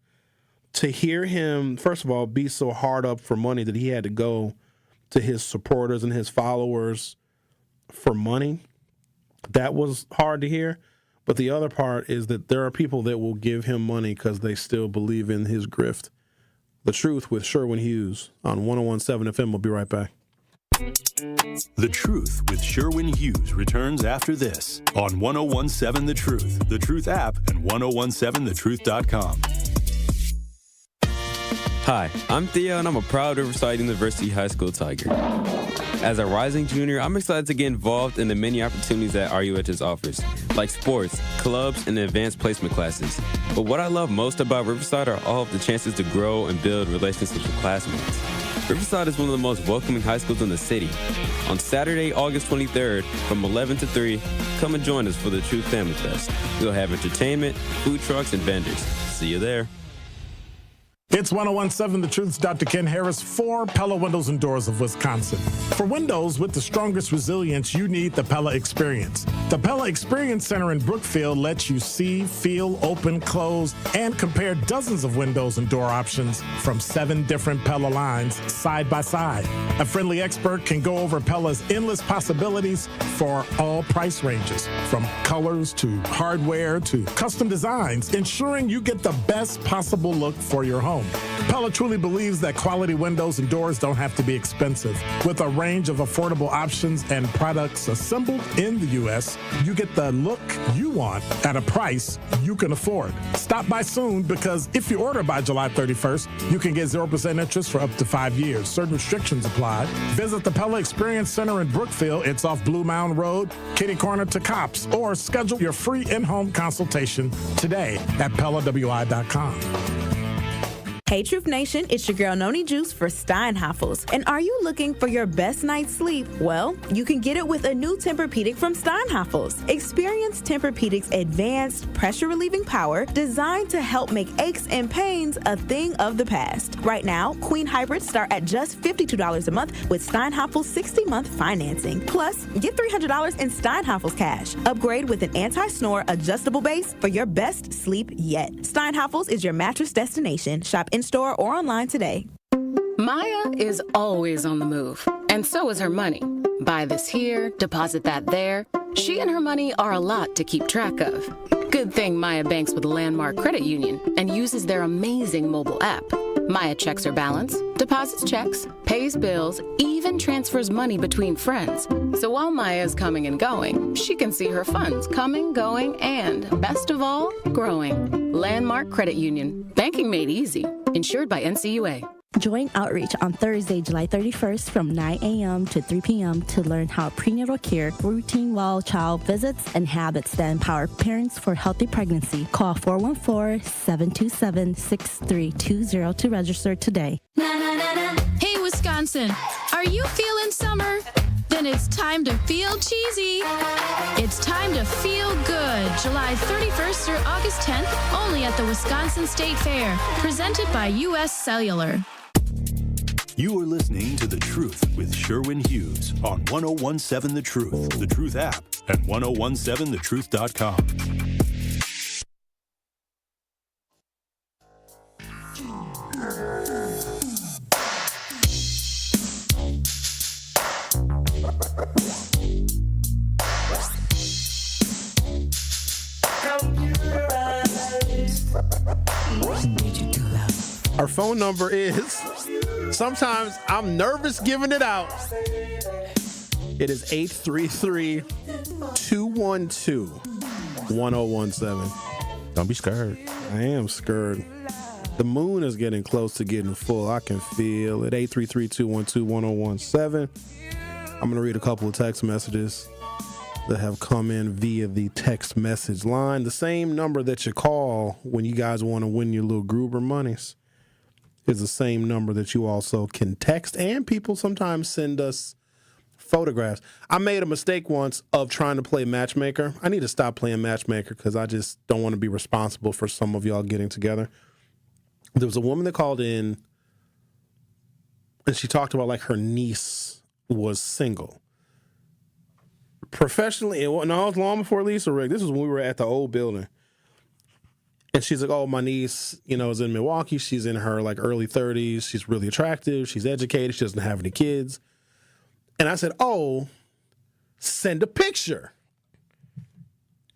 to hear him, first of all, be so hard up for money that he had to go to his supporters and his followers for money. That was hard to hear. But the other part is that there are people that will give him money because they still believe in his grift. The Truth with Sherwin Hughes on 101.7 FM. We'll be right back. The Truth with Sherwin Hughes returns after this on 101.7 The Truth, The Truth app, and 1017thetruth.com. Hi, I'm Theo, and I'm a proud Riverside University High School Tiger. As a rising junior, I'm excited to get involved in the many opportunities that RUHS offers, like sports, clubs, and advanced placement classes. But what I love most about Riverside are all of the chances to grow and build relationships with classmates. Riverside is one of the most welcoming high schools in the city. On Saturday, August 23rd, from 11 to 3, come and join us for the Truth Family Fest. We'll have entertainment, food trucks, and vendors. See you there. It's 101.7 The Truth's Dr. Ken Harris for Pella Windows and Doors of Wisconsin. For windows with the strongest resilience, you need the Pella Experience. The Pella Experience Center in Brookfield lets you see, feel, open, close, and compare dozens of windows and door options from 7 different Pella lines side by side. A friendly expert can go over Pella's endless possibilities for all price ranges, from colors to hardware to custom designs, ensuring you get the best possible look for your home. Pella truly believes that quality windows and doors don't have to be expensive. With a range of affordable options and products assembled in the U.S., you get the look you want at a price you can afford. Stop by soon, because if you order by July 31st, you can get 0% interest for up to 5 years. Certain restrictions apply. Visit the Pella Experience Center in Brookfield. It's off Blue Mound Road, Kitty Corner to Cops, or schedule your free in-home consultation today at PellaWI.com. Hey, Truth Nation, it's your girl Noni Juice for Steinhafels. And are you looking for your best night's sleep? Well, you can get it with a new Tempur-Pedic from Steinhafels. Experience Tempur-Pedic's advanced pressure-relieving power designed to help make aches and pains a thing of the past. Right now, Queen Hybrids start at just $52 a month with Steinhafels 60-month financing. Plus, get $300 in Steinhafels cash. Upgrade with an anti-snore adjustable base for your best sleep yet. Steinhafels is your mattress destination. Shop in-store or online today. Maya is always on the move, and so is her money. Buy this here, deposit that there. She and her money are a lot to keep track of. Good thing Maya banks with Landmark Credit Union and uses their amazing mobile app. Maya checks her balance, deposits checks, pays bills, even transfers money between friends. So while Maya is coming and going, she can see her funds coming, going, and, best of all, growing. Landmark Credit Union. Banking made easy. Insured by NCUA. Join Outreach on Thursday, July 31st from 9 a.m. to 3 p.m. to learn how prenatal care, routine well-child visits, and habits that empower parents for healthy pregnancy. Call 414-727-6320 to register today. Hey, Wisconsin, are you feeling summer? Then it's time to feel cheesy. It's time to feel good. July 31st through August 10th, only at the Wisconsin State Fair. Presented by U.S. Cellular. You are listening to The Truth with Sherwin Hughes on 101.7 The Truth, The Truth app, and 1017thetruth.com. Our phone number is, sometimes I'm nervous giving it out. It is 833-212-1017. Don't be scared. I am scared. The moon is getting close to getting full. I can feel it. 833-212-1017. I'm going to read a couple of text messages that have come in via the text message line. The same number that you call when you guys want to win your little Gruber monies is the same number that you also can text, and people sometimes send us photographs. I made a mistake once of trying to play matchmaker. I need to stop playing matchmaker because I just don't want to be responsible for some of y'all getting together. There was a woman that called in, and she talked about like her niece was single. Professionally, it was long before Lisa Rick. This was when we were at the old building. And she's like, oh, my niece, is in Milwaukee. She's in her like early 30s. She's really attractive. She's educated. She doesn't have any kids. And I said, oh, send a picture.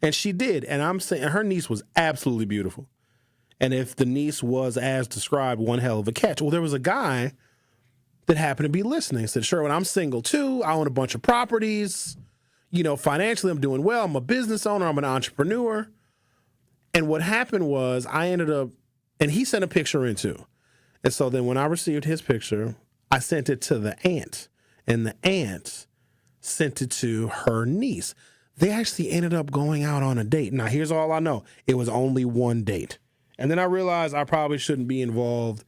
And she did. And I'm saying her niece was absolutely beautiful. And if the niece was as described, one hell of a catch. Well, there was a guy that happened to be listening. He said, Sherwin, I'm single too. I own a bunch of properties. Financially, I'm doing well. I'm a business owner. I'm an entrepreneur. And what happened was I ended up, and he sent a picture in too. And so then when I received his picture, I sent it to the aunt. And the aunt sent it to her niece. They actually ended up going out on a date. Now, here's all I know. It was only one date. And then I realized I probably shouldn't be involved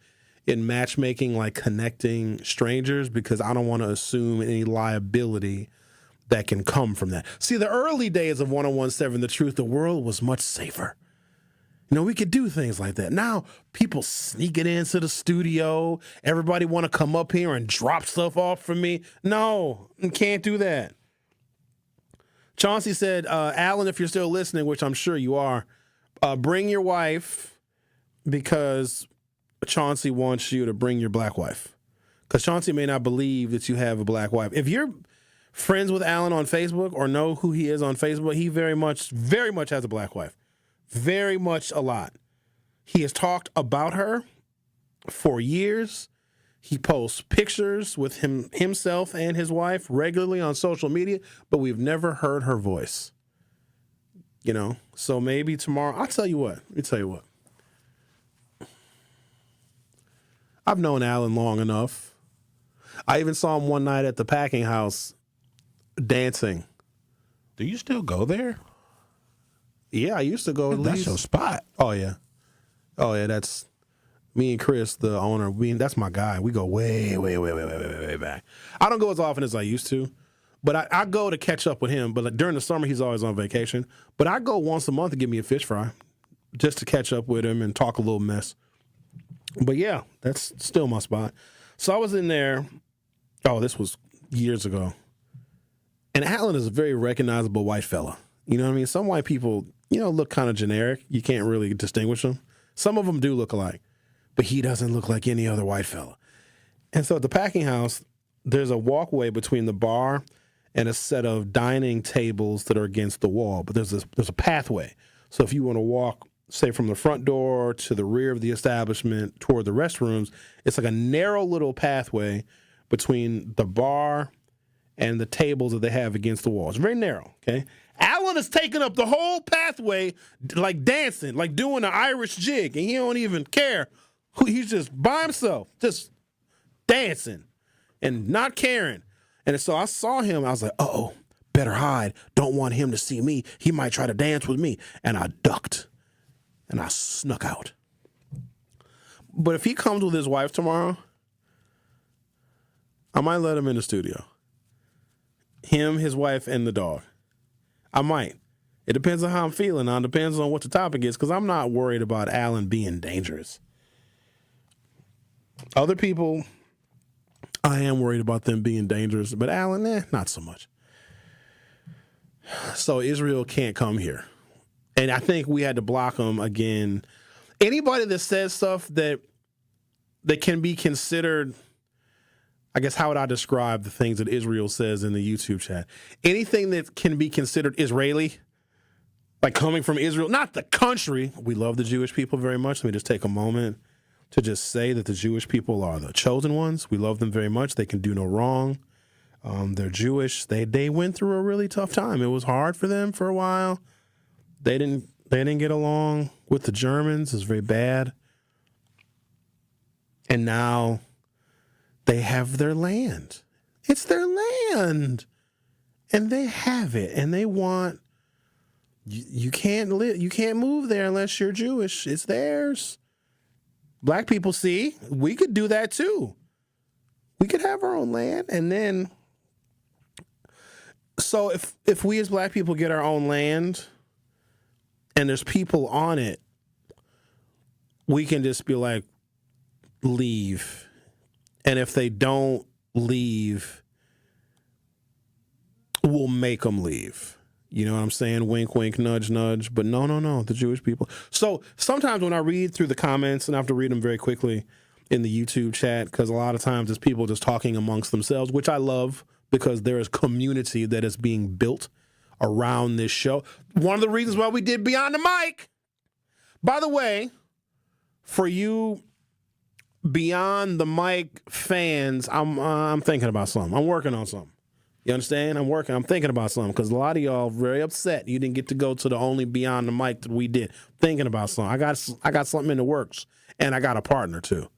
in matchmaking, like connecting strangers, because I don't want to assume any liability that can come from that. See, the early days of 1017 The Truth, the world was much safer. We could do things like that. Now, people sneaking into the studio. Everybody want to come up here and drop stuff off for me. No, can't do that. Chauncey said, Alan, if you're still listening, which I'm sure you are, bring your wife, because Chauncey wants you to bring your black wife. Because Chauncey may not believe that you have a black wife. If you're friends with Alan on Facebook or know who he is on Facebook, he very much has a black wife. Very much a lot. He has talked about her for years. He posts pictures with himself and his wife regularly on social media, but we've never heard her voice. So maybe tomorrow, Let me tell you what. I've known Alan long enough. I even saw him one night at the packing house dancing. Do you still go there? Yeah, I used to go. That's your spot. Oh yeah, that's me and Chris, the owner. That's my guy. We go way back. I don't go as often as I used to, but I go to catch up with him. But during the summer, he's always on vacation. But I go once a month to get me a fish fry, just to catch up with him and talk a little mess. But yeah, that's still my spot. So I was in there. Oh, this was years ago. And Alan is a very recognizable white fella. You know what I mean? Some white people, look kind of generic. You can't really distinguish them. Some of them do look alike, but he doesn't look like any other white fella. And so at the packing house, there's a walkway between the bar and a set of dining tables that are against the wall. But there's a pathway. So if you want to walk, say, from the front door to the rear of the establishment toward the restrooms, it's like a narrow little pathway between the bar and the tables that they have against the wall. It's very narrow, okay? Alan is taking up the whole pathway, like dancing, like doing an Irish jig, and he don't even care. He's just by himself, just dancing and not caring. And so I saw him. I was like, uh-oh, better hide. Don't want him to see me. He might try to dance with me. And I ducked, and I snuck out. But if he comes with his wife tomorrow, I might let him in the studio. Him, his wife, and the dog. I might. It depends on how I'm feeling. Now, it depends on what the topic is, because I'm not worried about Alan being dangerous. Other people, I am worried about them being dangerous, but Alan, not so much. So Israel can't come here. And I think we had to block him again. Anybody that says stuff that can be considered, I guess, how would I describe the things that Israel says in the YouTube chat? Anything that can be considered Israeli, like coming from Israel, not the country. We love the Jewish people very much. Let me just take a moment to just say that the Jewish people are the chosen ones. We love them very much. They can do no wrong. They're Jewish. They went through a really tough time. It was hard for them for a while. They didn't get along with the Germans. It was very bad. And now they have their land. It's their land. And they have it. And they want, you can't move there unless you're Jewish. It's theirs. Black people, see, we could do that too. We could have our own land. And then, so if we as black people get our own land and there's people on it, we can just be like, leave. And if they don't leave, we'll make them leave. You know what I'm saying? Wink, wink, nudge, nudge. But no, the Jewish people. So sometimes when I read through the comments, and I have to read them very quickly in the YouTube chat, because a lot of times it's people just talking amongst themselves, which I love because there is community that is being built around this show. One of the reasons why we did Beyond the Mic. By the way, for you Beyond the Mic fans, I'm thinking about something. I'm working on something. You understand? I'm thinking about something because a lot of y'all very upset you didn't get to go to the only Beyond the Mic that we did. Thinking about something. I got something in the works, and I got a partner too.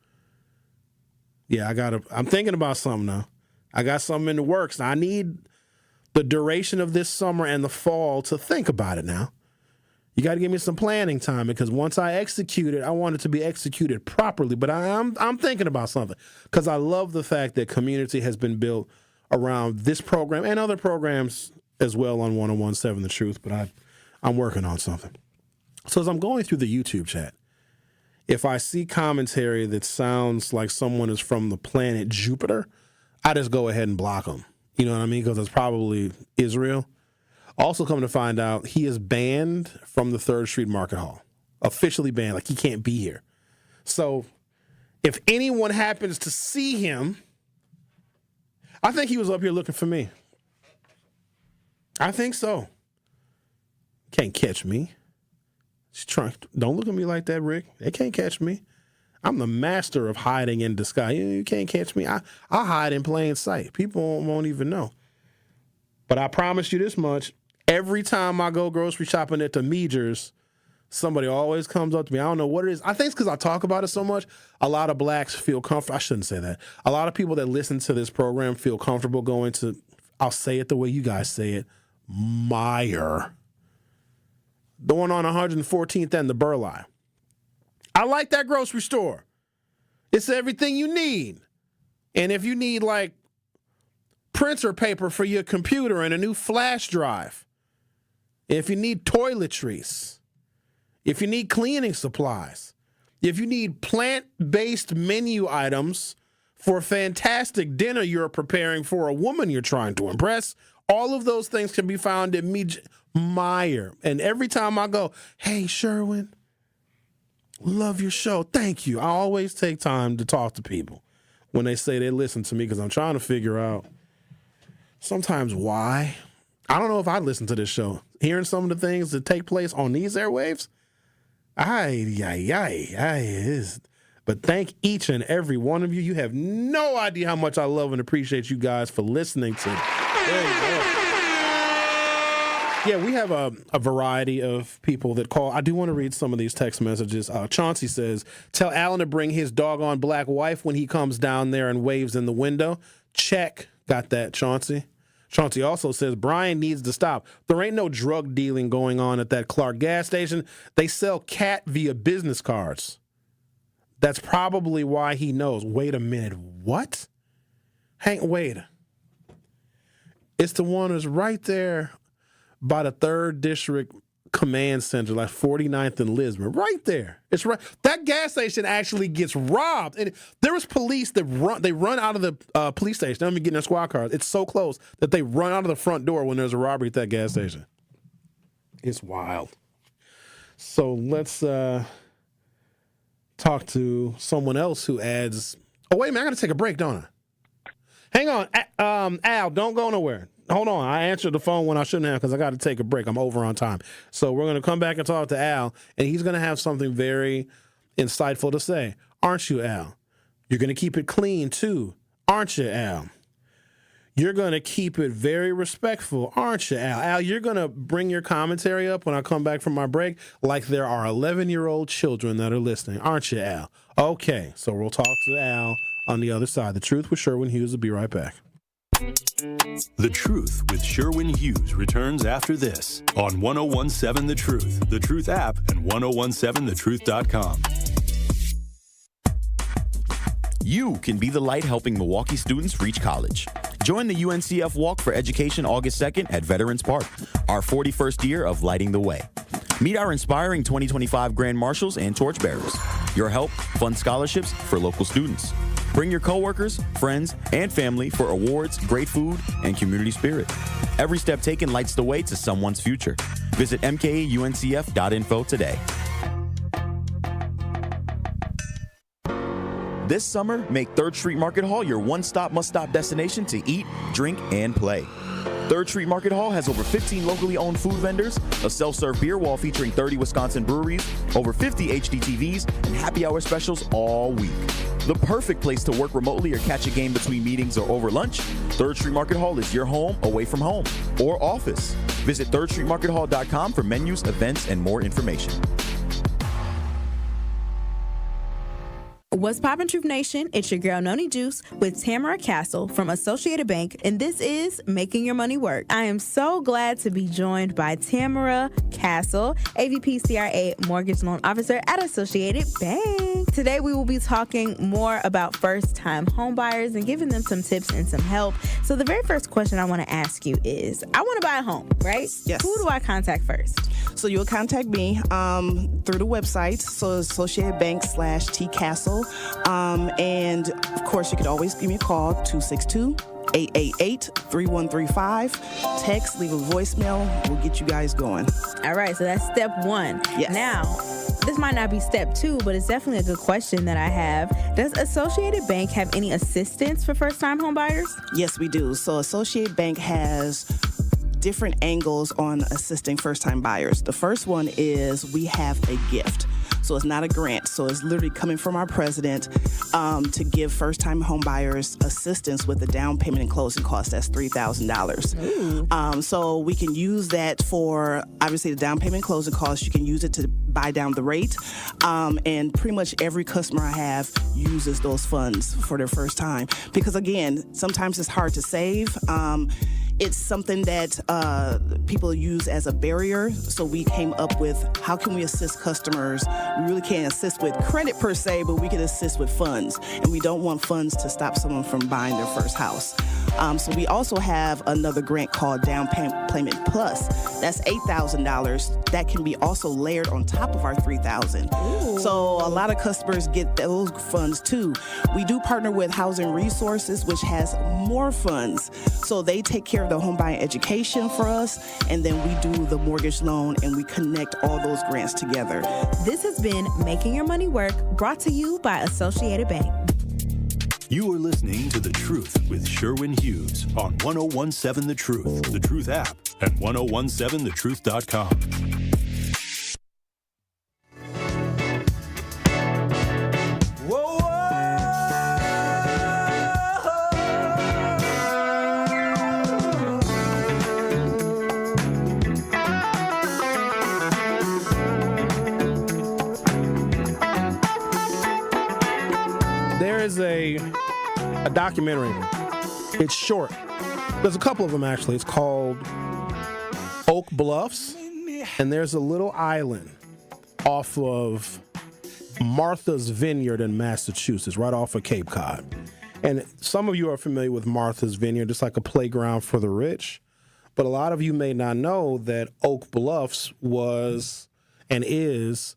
Yeah, I'm thinking about something now. I got something in the works. Now, I need the duration of this summer and the fall to think about it now. You got to give me some planning time because once I execute it, I want it to be executed properly. But I'm thinking about something because I love the fact that community has been built around this program and other programs as well on 101.7 The Truth. But I'm working on something. So as I'm going through the YouTube chat, if I see commentary that sounds like someone is from the planet Jupiter, I just go ahead and block them. You know what I mean? Because it's probably Israel. Also, come to find out, he is banned from the 3rd Street Market Hall. Officially banned, like he can't be here. So if anyone happens to see him, I think he was up here looking for me. I think so. Can't catch me. Don't look at me like that, Rick. They can't catch me. I'm the master of hiding in disguise. You can't catch me. I hide in plain sight. People won't even know. But I promise you this much. Every time I go grocery shopping at the Meejers, somebody always comes up to me. I don't know what it is. I think it's because I talk about it so much. A lot of blacks feel comfortable. I shouldn't say that. A lot of people that listen to this program feel comfortable going to, I'll say it the way you guys say it, Meyer. The one on 114th and the Burleigh. I like that grocery store. It's everything you need. And if you need like printer paper for your computer and a new flash drive, if you need toiletries, if you need cleaning supplies, if you need plant-based menu items for a fantastic dinner you're preparing for a woman you're trying to impress, all of those things can be found at Meyer. And every time I go, hey, Sherwin, love your show. Thank you. I always take time to talk to people when they say they listen to me because I'm trying to figure out sometimes why. I don't know if I listen to this show. Hearing some of the things that take place on these airwaves, but thank each and every one of you. You have no idea how much I love and appreciate you guys for listening to. There you go. Yeah, we have a variety of people that call. I do want to read some of these text messages. Chauncey says, tell Alan to bring his doggone black wife when he comes down there and waves in the window. Check. Got that, Chauncey. Chauncey also says, Brian needs to stop. There ain't no drug dealing going on at that Clark gas station. They sell cat via business cards. That's probably why he knows. Wait a minute. What? Wait. It's the one that's right there by the 3rd District Command Center, like 49th and Lisbon. Right there. It's right. That gas station actually gets robbed. And there was police that run out of the police station. They don't even get in their squad cars. It's so close that they run out of the front door when there's a robbery at that gas station. It's wild. So let's talk to someone else who adds, oh, wait a minute, I got to take a break, don't I? Hang on. Al, don't go nowhere. Hold on. I answered the phone when I shouldn't have because I got to take a break. I'm over on time. So we're going to come back and talk to Al, and he's going to have something very insightful to say. Aren't you, Al? You're going to keep it clean, too. Aren't you, Al? You're going to keep it very respectful, aren't you, Al? Al, you're going to bring your commentary up when I come back from my break like there are 11-year-old children that are listening, aren't you, Al? Okay, so we'll talk to Al on the other side. The Truth with Sherwin Hughes will be right back. The Truth with Sherwin Hughes returns after this on 1017 The Truth, The Truth app, and 1017thetruth.com. You can be the light helping Milwaukee students reach college. Join the UNCF Walk for Education August 2nd at Veterans Park, our 41st year of lighting the way. Meet our inspiring 2025 Grand Marshals and Torchbearers. Your help funds scholarships for local students. Bring your coworkers, friends, and family for awards, great food, and community spirit. Every step taken lights the way to someone's future. Visit mkeuncf.info today. This summer, make 3rd Street Market Hall your one-stop, must-stop destination to eat, drink, and play. 3rd Street Market Hall has over 15 locally owned food vendors, a self-serve beer wall featuring 30 Wisconsin breweries, over 50 HD TVs, and happy hour specials all week. The perfect place to work remotely or catch a game between meetings or over lunch, 3rd Street Market Hall is your home away from home or office. Visit 3rdstreetmarkethall.com for menus, events, and more information. What's poppin', Truth Nation? It's your girl Noni Juice with Tamara Castle from Associated Bank, and this is Making Your Money Work. I am so glad to be joined by Tamara Castle, AVP CRA Mortgage Loan Officer at Associated Bank. Today we will be talking more about first-time homebuyers and giving them some tips and some help. So the very first question I want to ask you is, I want to buy a home, right? Yes. Who do I contact first? So you'll contact me through the website, so Associated Bank /TCastle. And of course, you could always give me a call, 262-888-3135. Text, leave a voicemail. We'll get you guys going. All right, so that's step one. Yes. Now, this might not be step two, but it's definitely a good question that I have. Does Associated Bank have any assistance for first-time home buyers? Yes, we do. So Associated Bank has different angles on assisting first-time buyers. The first one is we have a gift. So it's not a grant. So it's literally coming from our president to give first-time home buyers assistance with the down payment and closing costs. That's $3,000. So we can use that for, obviously, the down payment and closing costs. You can use it to buy down the rate. And pretty much every customer I have uses those funds for their first time. Because, again, sometimes it's hard to save. It's something that people use as a barrier. So we came up with, how can we assist customers? We really can't assist with credit per se, but we can assist with funds. And we don't want funds to stop someone from buying their first house. So we also have another grant called Down Payment Plus. That's $8,000. That can be also layered on top of our $3,000. So a lot of customers get those funds too. We do partner with Housing Resources, which has more funds. So they take care of the home buying education for us, and then we do the mortgage loan, and we connect all those grants together. This has been Making Your Money Work, brought to you by Associated Bank. You are listening to The Truth with Sherwin Hughes on 1017 The Truth, The Truth app, and 1017thetruth.com. There is a documentary. It's short. There's a couple of them, actually. It's called Oak Bluffs, and there's a little island off of Martha's Vineyard in Massachusetts, right off of Cape Cod. And some of you are familiar with Martha's Vineyard. It's like a playground for the rich. But a lot of you may not know that Oak Bluffs was and is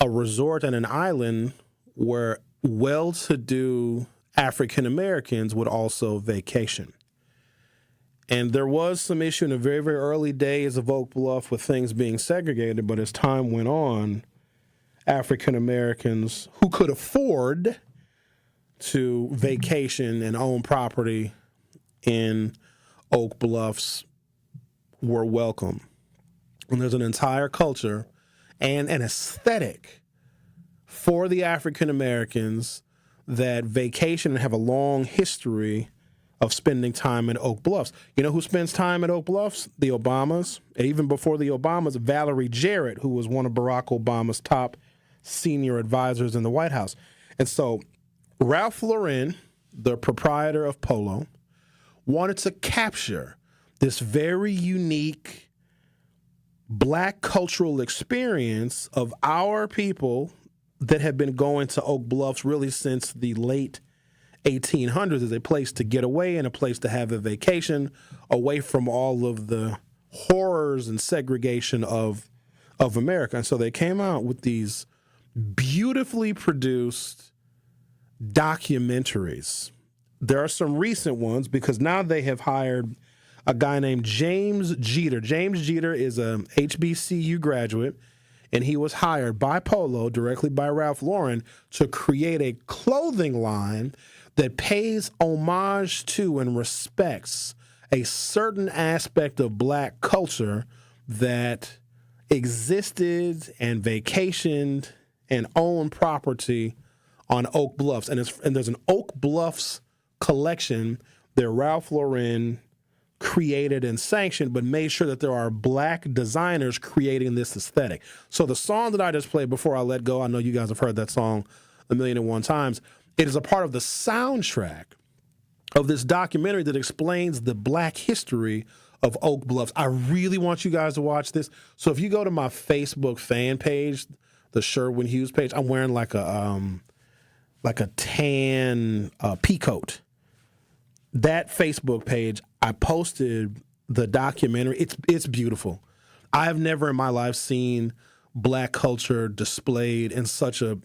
a resort and an island where well-to-do African Americans would also vacation. And there was some issue in the very, very early days of Oak Bluff with things being segregated, but as time went on, African Americans who could afford to vacation and own property in Oak Bluffs were welcome. And there's an entire culture and an aesthetic for the African Americans that vacation and have a long history of spending time in Oak Bluffs. You know who spends time at Oak Bluffs? The Obamas. And even before the Obamas, Valerie Jarrett, who was one of Barack Obama's top senior advisors in the White House. And so Ralph Lauren, the proprietor of Polo, wanted to capture this very unique Black cultural experience of our people that have been going to Oak Bluffs really since the late 1800s as a place to get away and a place to have a vacation away from all of the horrors and segregation of America. And so they came out with these beautifully produced documentaries. There are some recent ones because now they have hired a guy named James Jeter. James Jeter is a HBCU graduate, and he was hired by Polo, directly by Ralph Lauren, to create a clothing line that pays homage to and respects a certain aspect of Black culture that existed and vacationed and owned property on Oak Bluffs. And there's an Oak Bluffs collection that Ralph Lauren created and sanctioned, but made sure that there are Black designers creating this aesthetic. So the song that I just played before I let go, I know you guys have heard that song 1,000,001 times. It is a part of the soundtrack of this documentary that explains the Black history of Oak Bluffs. I really want you guys to watch this. So if you go to my Facebook fan page, the Sherwin Hughes page, I'm wearing like a tan peacoat. That Facebook page, I posted the documentary. It's beautiful. I have never in my life seen Black culture displayed in such a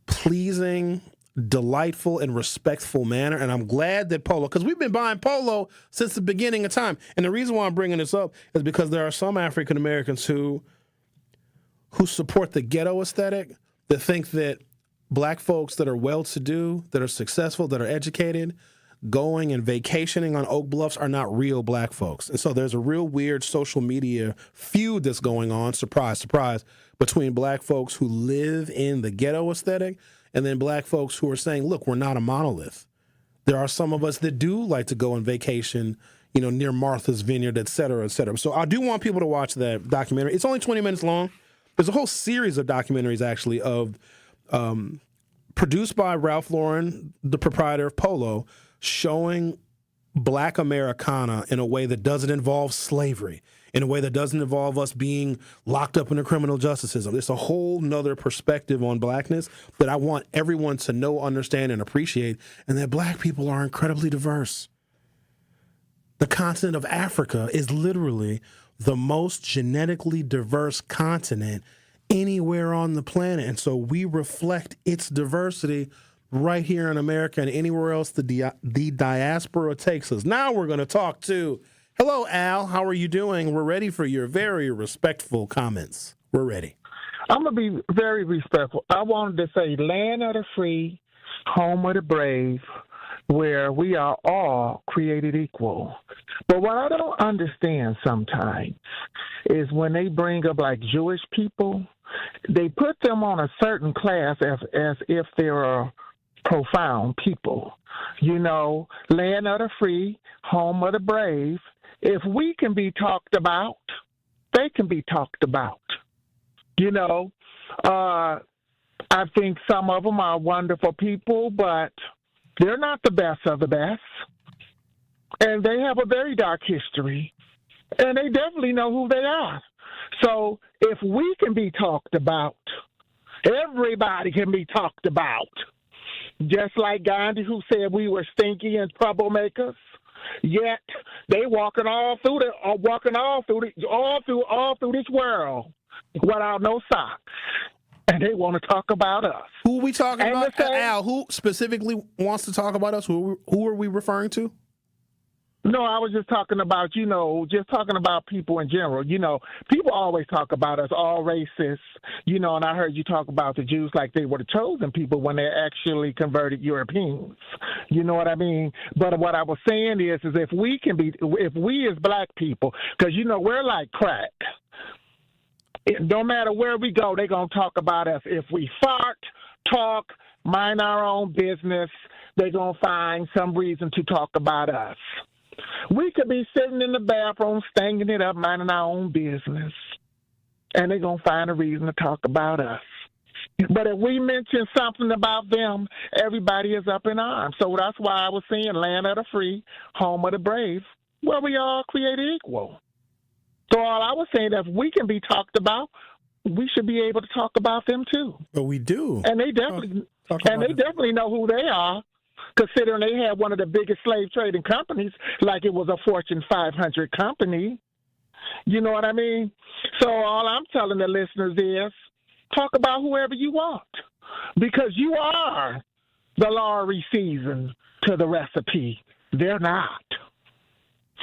pleasing, delightful, and respectful manner. And I'm glad that Polo, because we've been buying Polo since the beginning of time. And the reason why I'm bringing this up is because there are some African Americans who support the ghetto aesthetic, that think that Black folks that are well-to-do, that are successful, that are educated, going and vacationing on Oak Bluffs are not real Black folks. And so there's a real weird social media feud that's going on, surprise, surprise, between Black folks who live in the ghetto aesthetic and then Black folks who are saying, look, we're not a monolith. There are some of us that do like to go on vacation, near Martha's Vineyard, et cetera, et cetera. So I do want people to watch that documentary. It's only 20 minutes long. There's a whole series of documentaries, actually, of produced by Ralph Lauren, the proprietor of Polo, showing Black Americana in a way that doesn't involve slavery, in a way that doesn't involve us being locked up in the criminal justice system. It's a whole nother perspective on Blackness that I want everyone to know, understand, and appreciate, and that Black people are incredibly diverse. The continent of Africa is literally the most genetically diverse continent anywhere on the planet, and so we reflect its diversity right here in America and anywhere else the diaspora takes us. Now we're going to talk to, hello, Al. How are you doing? We're ready for your very respectful comments. We're ready. I'm going to be very respectful. I wanted to say land of the free, home of the brave, where we are all created equal. But what I don't understand sometimes is when they bring up like Jewish people, they put them on a certain class as if they're profound people. Land of the free, home of the brave. If we can be talked about, they can be talked about. I think some of them are wonderful people, but they're not the best of the best. And they have a very dark history. And they definitely know who they are. So if we can be talked about, everybody can be talked about. Just like Gandhi, who said we were stinky and troublemakers, yet they walking all through this world without no socks, and they want to talk about us. Who are we talking about, Al? Who specifically wants to talk about us? Who are we referring to? No, I was just talking about, people in general. People always talk about us, all races, and I heard you talk about the Jews like they were the chosen people when they're actually converted Europeans. You know what I mean? But what I was saying is if we as Black people, because, we're like crack. No matter where we go, they're going to talk about us. If we fart, talk, mind our own business, they're going to find some reason to talk about us. We could be sitting in the bathroom, stinking it up, minding our own business, and they're going to find a reason to talk about us. But if we mention something about them, everybody is up in arms. So that's why I was saying land of the free, home of the brave, where we all created equal. So all I was saying, if we can be talked about, we should be able to talk about them too. But we do. And they definitely know who they are, considering they had one of the biggest slave trading companies, like it was a Fortune 500 company. You know what I mean? So all I'm telling the listeners is, talk about whoever you want, because you are the Laurie season to the recipe. They're not.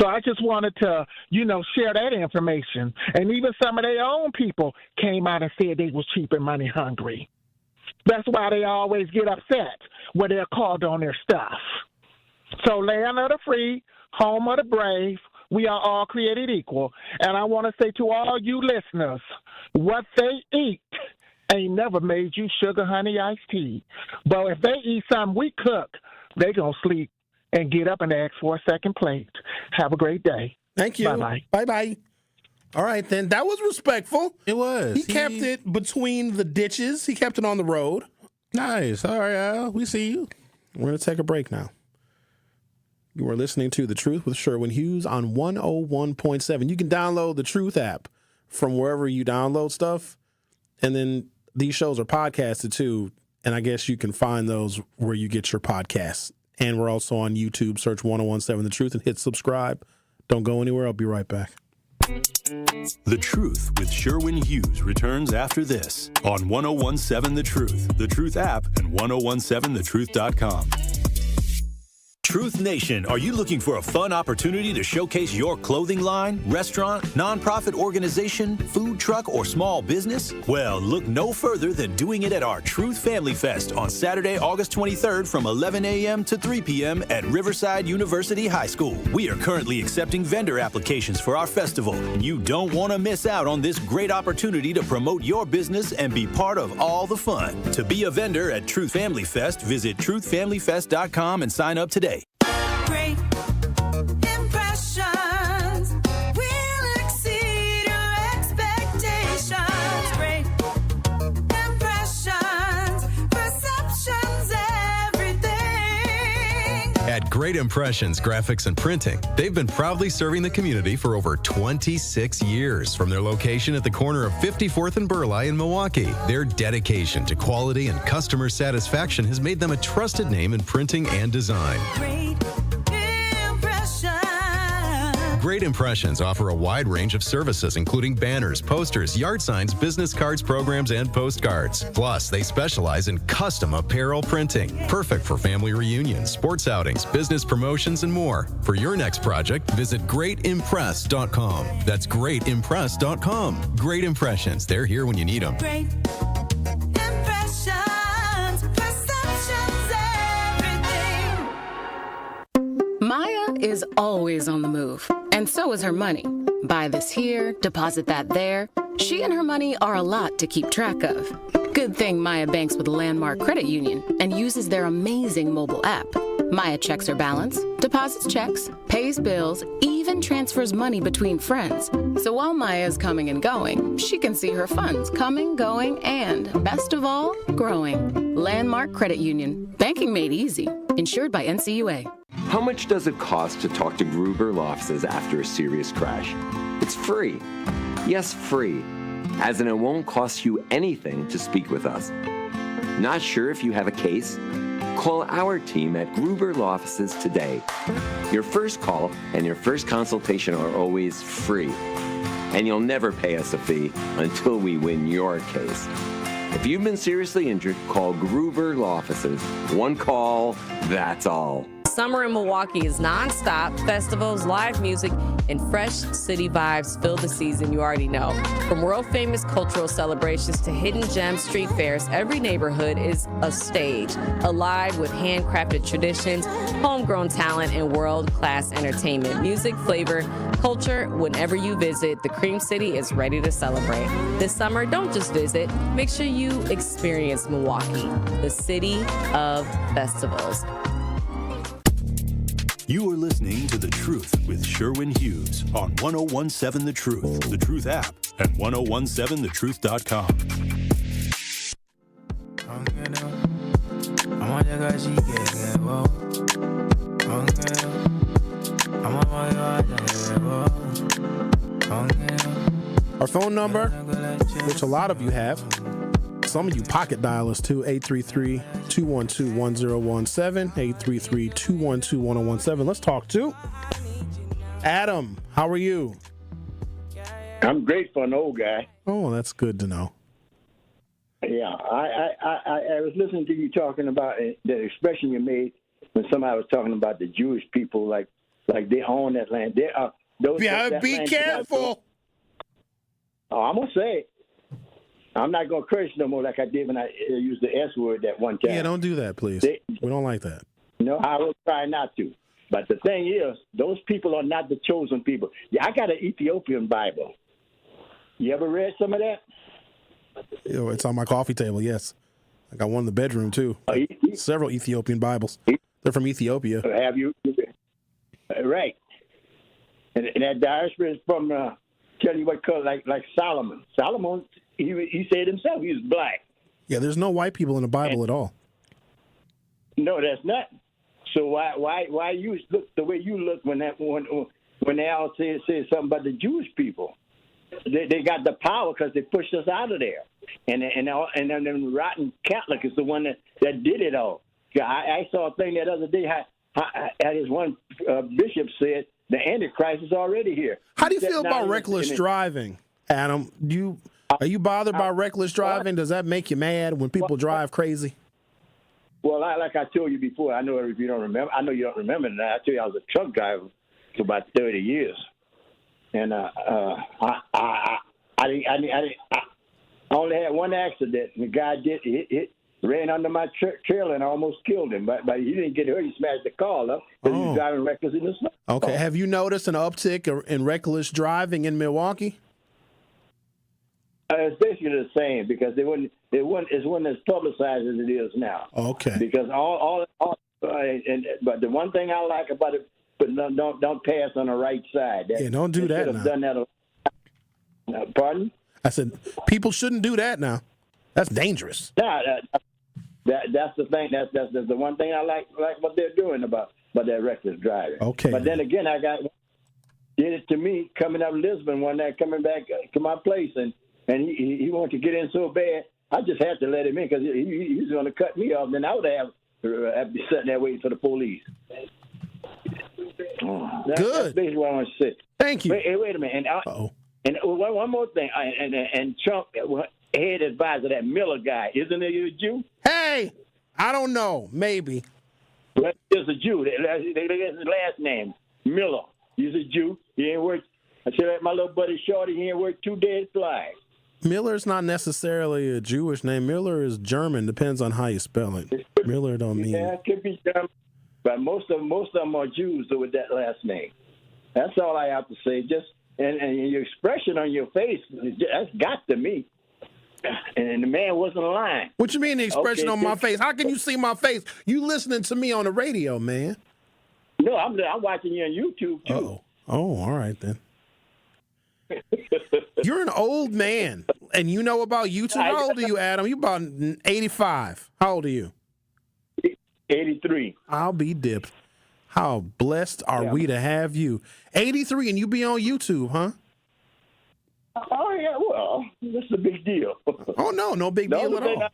So I just wanted to, share that information. And even some of their own people came out and said they was cheap and money hungry. That's why they always get upset when they're called on their stuff. So land of the free, home of the brave, we are all created equal. And I want to say to all you listeners, what they eat ain't never made you sugar, honey, iced tea. But if they eat something we cook, they going to sleep and get up and ask for a second plate. Have a great day. Thank you. Bye-bye. Bye-bye. All right, then. That was respectful. It was. He kept it between the ditches. He kept it on the road. Nice. All right, Al. We see you. We're going to take a break now. You are listening to The Truth with Sherwin Hughes on 101.7. You can download the Truth app from wherever you download stuff. And then these shows are podcasted too. And I guess you can find those where you get your podcasts. And we're also on YouTube. Search 101.7 The Truth and hit subscribe. Don't go anywhere. I'll be right back. The Truth with Sherwin Hughes returns after this on 101.7 The Truth, The Truth app, and 1017thetruth.com. Truth Nation, are you looking for a fun opportunity to showcase your clothing line, restaurant, nonprofit organization, food truck, or small business? Well, look no further than doing it at our Truth Family Fest on Saturday, August 23rd from 11 a.m. to 3 p.m. at Riverside University High School. We are currently accepting vendor applications for our festival, and you don't want to miss out on this great opportunity to promote your business and be part of all the fun. To be a vendor at Truth Family Fest, visit truthfamilyfest.com and sign up today. Great impressions will exceed your expectations. Great impressions, perceptions, everything. At Great Impressions Graphics and Printing, they've been proudly serving the community for over 26 years. From their location at the corner of 54th and Burleigh in Milwaukee, their dedication to quality and customer satisfaction has made them a trusted name in printing and design. Great Impressions offer a wide range of services, including banners, posters, yard signs, business cards, programs, and postcards. Plus, they specialize in custom apparel printing, perfect for family reunions, sports outings, business promotions, and more. For your next project, visit greatimpress.com. That's greatimpress.com. Great Impressions. They're here when you need them. Great impressions, perceptions, everything. Maya is always on the move, and so is her money. Buy this here, deposit that there. She and her money are a lot to keep track of. Good thing Maya banks with Landmark Credit Union and uses their amazing mobile app. Maya checks her balance, deposits checks, pays bills, even transfers money between friends. So while Maya is coming and going, she can see her funds coming, going, and, best of all, growing. Landmark Credit Union. Banking made easy. Insured by NCUA. How much does it cost to talk to Gruber Law Offices after a serious crash? It's free. Yes, free. As in, it won't cost you anything to speak with us. Not sure if you have a case? Call our team at Gruber Law Offices today. Your first call and your first consultation are always free. And you'll never pay us a fee until we win your case. If you've been seriously injured, call Gruber Law Offices. One call, that's all. Summer in Milwaukee is nonstop, festivals, live music, and fresh city vibes fill the season you already know. From world-famous cultural celebrations to hidden gem street fairs, every neighborhood is a stage, alive with handcrafted traditions, homegrown talent, and world-class entertainment. Music, flavor, culture, whenever you visit, the Cream City is ready to celebrate. This summer, don't just visit, make sure you experience Milwaukee, the city of festivals. You are listening to The Truth with Sherwin Hughes on 1017 The Truth, The Truth app, and 1017thetruth.com. Our phone number, which a lot of you have, some of you pocket dialers too, 833-212-1017, 833-212-1017. Let's talk to Adam. How are you? I'm great for an old guy. Oh, that's good to know. Yeah, I was listening to you talking about the expression you made when somebody was talking about the Jewish people, like they own that land. They are those. Yeah, that be land careful. Oh, I'm gonna say it. I'm not gonna curse no more like I did when I used the S word that one time. Yeah, don't do that, please. We don't like that. No, I will try not to. But the thing is, those people are not the chosen people. Yeah, I got an Ethiopian Bible. You ever read some of that? It's on my coffee table, yes. I got one in the bedroom, too. Several Ethiopian Bibles. They're from Ethiopia. Have you? Right. And that diaspora is from, tell you what color, like Solomon. Solomon, he said himself he was black. Yeah, there's no white people in the Bible at all. No, that's not. So why you look the way you look when they all say something about the Jewish people? They got the power because they pushed us out of there, and then the rotten Catholic is the one that did it all. I saw a thing that other day. As one bishop said, the Antichrist is already here. How do you feel about reckless driving, Adam? Are you bothered by reckless driving? Does that make you mad when people drive crazy? Well, like I told you before, I know if you don't remember. I know you don't remember that. I tell you, I was a truck driver for about 30 years, and I only had one accident. And the guy ran under my trailer and I almost killed him. But he didn't get hurt. He smashed the car up because he was driving reckless in the snow. Okay. Have you noticed an uptick in reckless driving in Milwaukee? It's basically the same because it wasn't as publicized as it is now. Okay. Because but the one thing I like about it, but don't pass on the right side. Don't do that. Have done that. Pardon? I said people shouldn't do that now. That's dangerous. No, that's the thing. That's the one thing I like what they're doing about that reckless driving. Okay. But then again, I did it to me coming up Lisbon one night, coming back to my place, and he wanted to get in so bad. I just had to let him in because he was going to cut me off. Then I would have to be sitting there waiting for the police. That's basically what I want to say. Thank you. Wait a minute. And one more thing. And Trump, head advisor, that Miller guy, isn't he a Jew? Hey, I don't know. Maybe. Well, he's a Jew. That's his last name, Miller. He's a Jew. He ain't worked. I said that my little buddy Shorty, he ain't worked 2 days flies. Miller's not necessarily a Jewish name. Miller is German. Depends on how you spell it. Miller don't mean. Yeah, it could be German, but most of them are Jews with that last name. That's all I have to say. Just and your expression on your face, that's got to me. And the man wasn't lying. What you mean the expression on my face? How can you see my face? You listening to me on the radio, man? No, I'm watching you on YouTube too. Oh, all right then. You're an old man, and you know about YouTube. How old are you, Adam? You about 85. How old are you? 83. I'll be dipped. How blessed are we to have you? 83, and you be on YouTube, huh? Oh, yeah, well, that's a big deal. Oh, no big deal at all.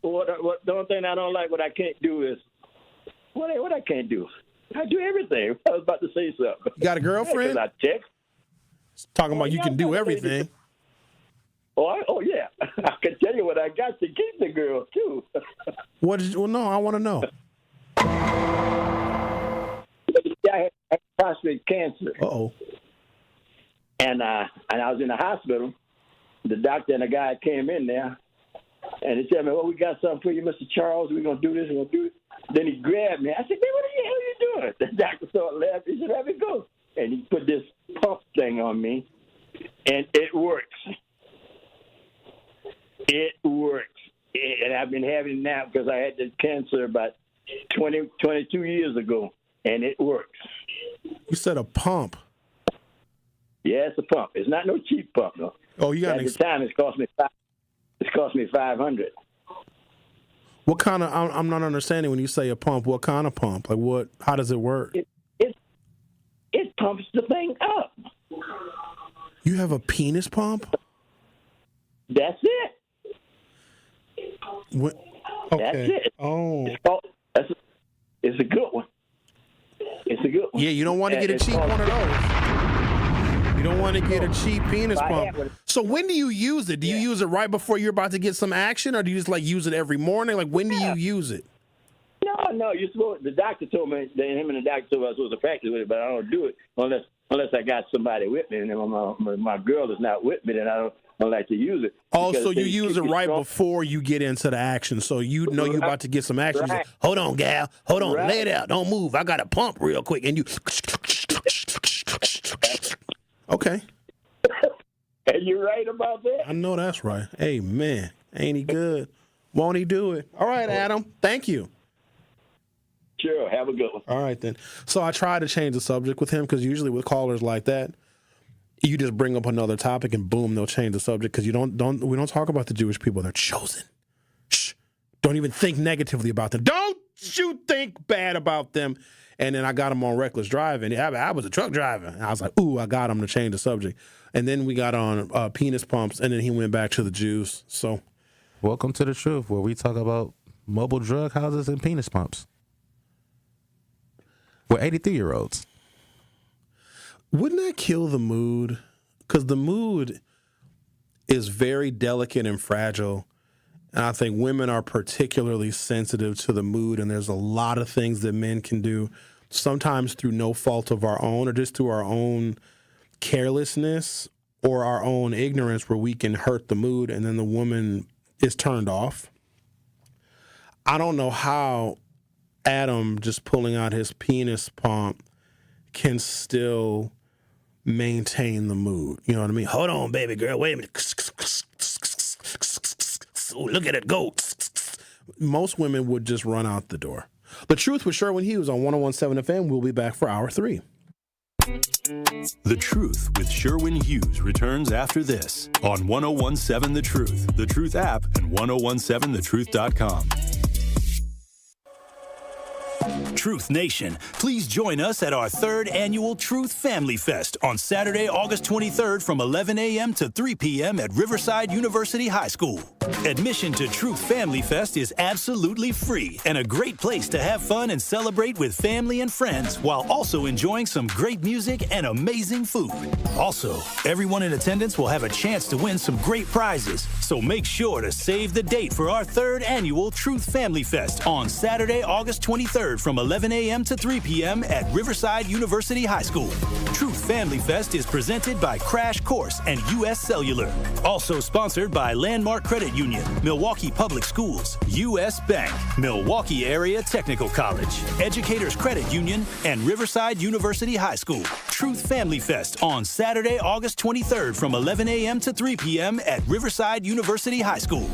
The only thing I don't like, what I can't do is, what I can't do? I do everything. I was about to say something. You got a girlfriend? I text. Talking about you can do everything. Oh, yeah. I can tell you what I got to keep the girl, too. Well, no, I want to know. I had prostate cancer. Uh-oh. And I was in the hospital. The doctor and the guy came in there, and he said, "Oh, we got something for you, Mr. Charles. We're gonna do this. We're gonna do it." Then he grabbed me. I said, "Man, what the hell are you doing?" The doctor started laughing. He said, "Let me go." And he put this pump thing on me, and it works. It works. And I've been having it now because I had the cancer about 22 years ago, and it works. You said a pump. Yeah, it's a pump. It's not no cheap pump, though. Oh, you got at the time it's cost me $500. What kind of? I'm not understanding when you say a pump. What kind of pump? Like what? How does it work? It pumps the thing up. You have a penis pump? That's it. What? Okay. That's it. Oh, it's a good one. It's a good one. Yeah, you don't want to get a cheap one of those. You don't want to get a cheap penis pump. So when do you use it? Do you use it right before you're about to get some action, or do you just like use it every morning? Like when do you use it? No. You're supposed. The doctor told me. Him and the doctor told me I was supposed to practice with it, but I don't do it unless I got somebody with me. And my girl is not with me, then I don't like to use it. Oh, so you use it right before you get into the action. So you know you're about to get some action. Right. Like, hold on, gal. Hold on. Right. Lay it out. Don't move. I got to pump real quick. And you. Okay. And you're right about that. I know that's right. Hey, man. Ain't he good? Won't he do it? All right, Adam. Thank you. Sure. Have a good one. All right, then. So I try to change the subject with him because usually with callers like that, you just bring up another topic and boom, they'll change the subject because we don't talk about the Jewish people. They're chosen. Shh. Don't even think negatively about them. Don't you think bad about them. And then I got him on reckless driving. I was a truck driver. And I was like, ooh, I got him to change the subject. And then we got on penis pumps, and then he went back to the Jews. So, welcome to The Truth, where we talk about mobile drug houses and penis pumps. We're 83-year-olds. Wouldn't that kill the mood? Because the mood is very delicate and fragile. And I think women are particularly sensitive to the mood, and there's a lot of things that men can do, sometimes through no fault of our own or just through our own carelessness or our own ignorance, where we can hurt the mood and then the woman is turned off. I don't know how Adam just pulling out his penis pump can still maintain the mood. You know what I mean? Hold on, baby girl. Wait a minute. Ooh, look at it go. Most women would just run out the door. The Truth with Sherwin Hughes on 101.7 FM. We'll be back for Hour 3. The Truth with Sherwin Hughes returns after this on 101.7 The Truth, The Truth app, and 1017thetruth.com. Truth Nation, please join us at our 3rd annual Truth Family Fest on Saturday, August 23rd from 11 a.m. to 3 p.m. at Riverside University High School. Admission to Truth Family Fest is absolutely free and a great place to have fun and celebrate with family and friends while also enjoying some great music and amazing food. Also, everyone in attendance will have a chance to win some great prizes, so make sure to save the date for our 3rd annual Truth Family Fest on Saturday, August 23rd from 11 a.m. to 3 p.m. at Riverside University High School. Truth Family Fest is presented by Crash Course and U.S. Cellular. Also sponsored by Landmark Credit Union, Milwaukee Public Schools, U.S. Bank, Milwaukee Area Technical College, Educators Credit Union, and Riverside University High School. Truth Family Fest on Saturday, August 23rd from 11 a.m. to 3 p.m. at Riverside University High School.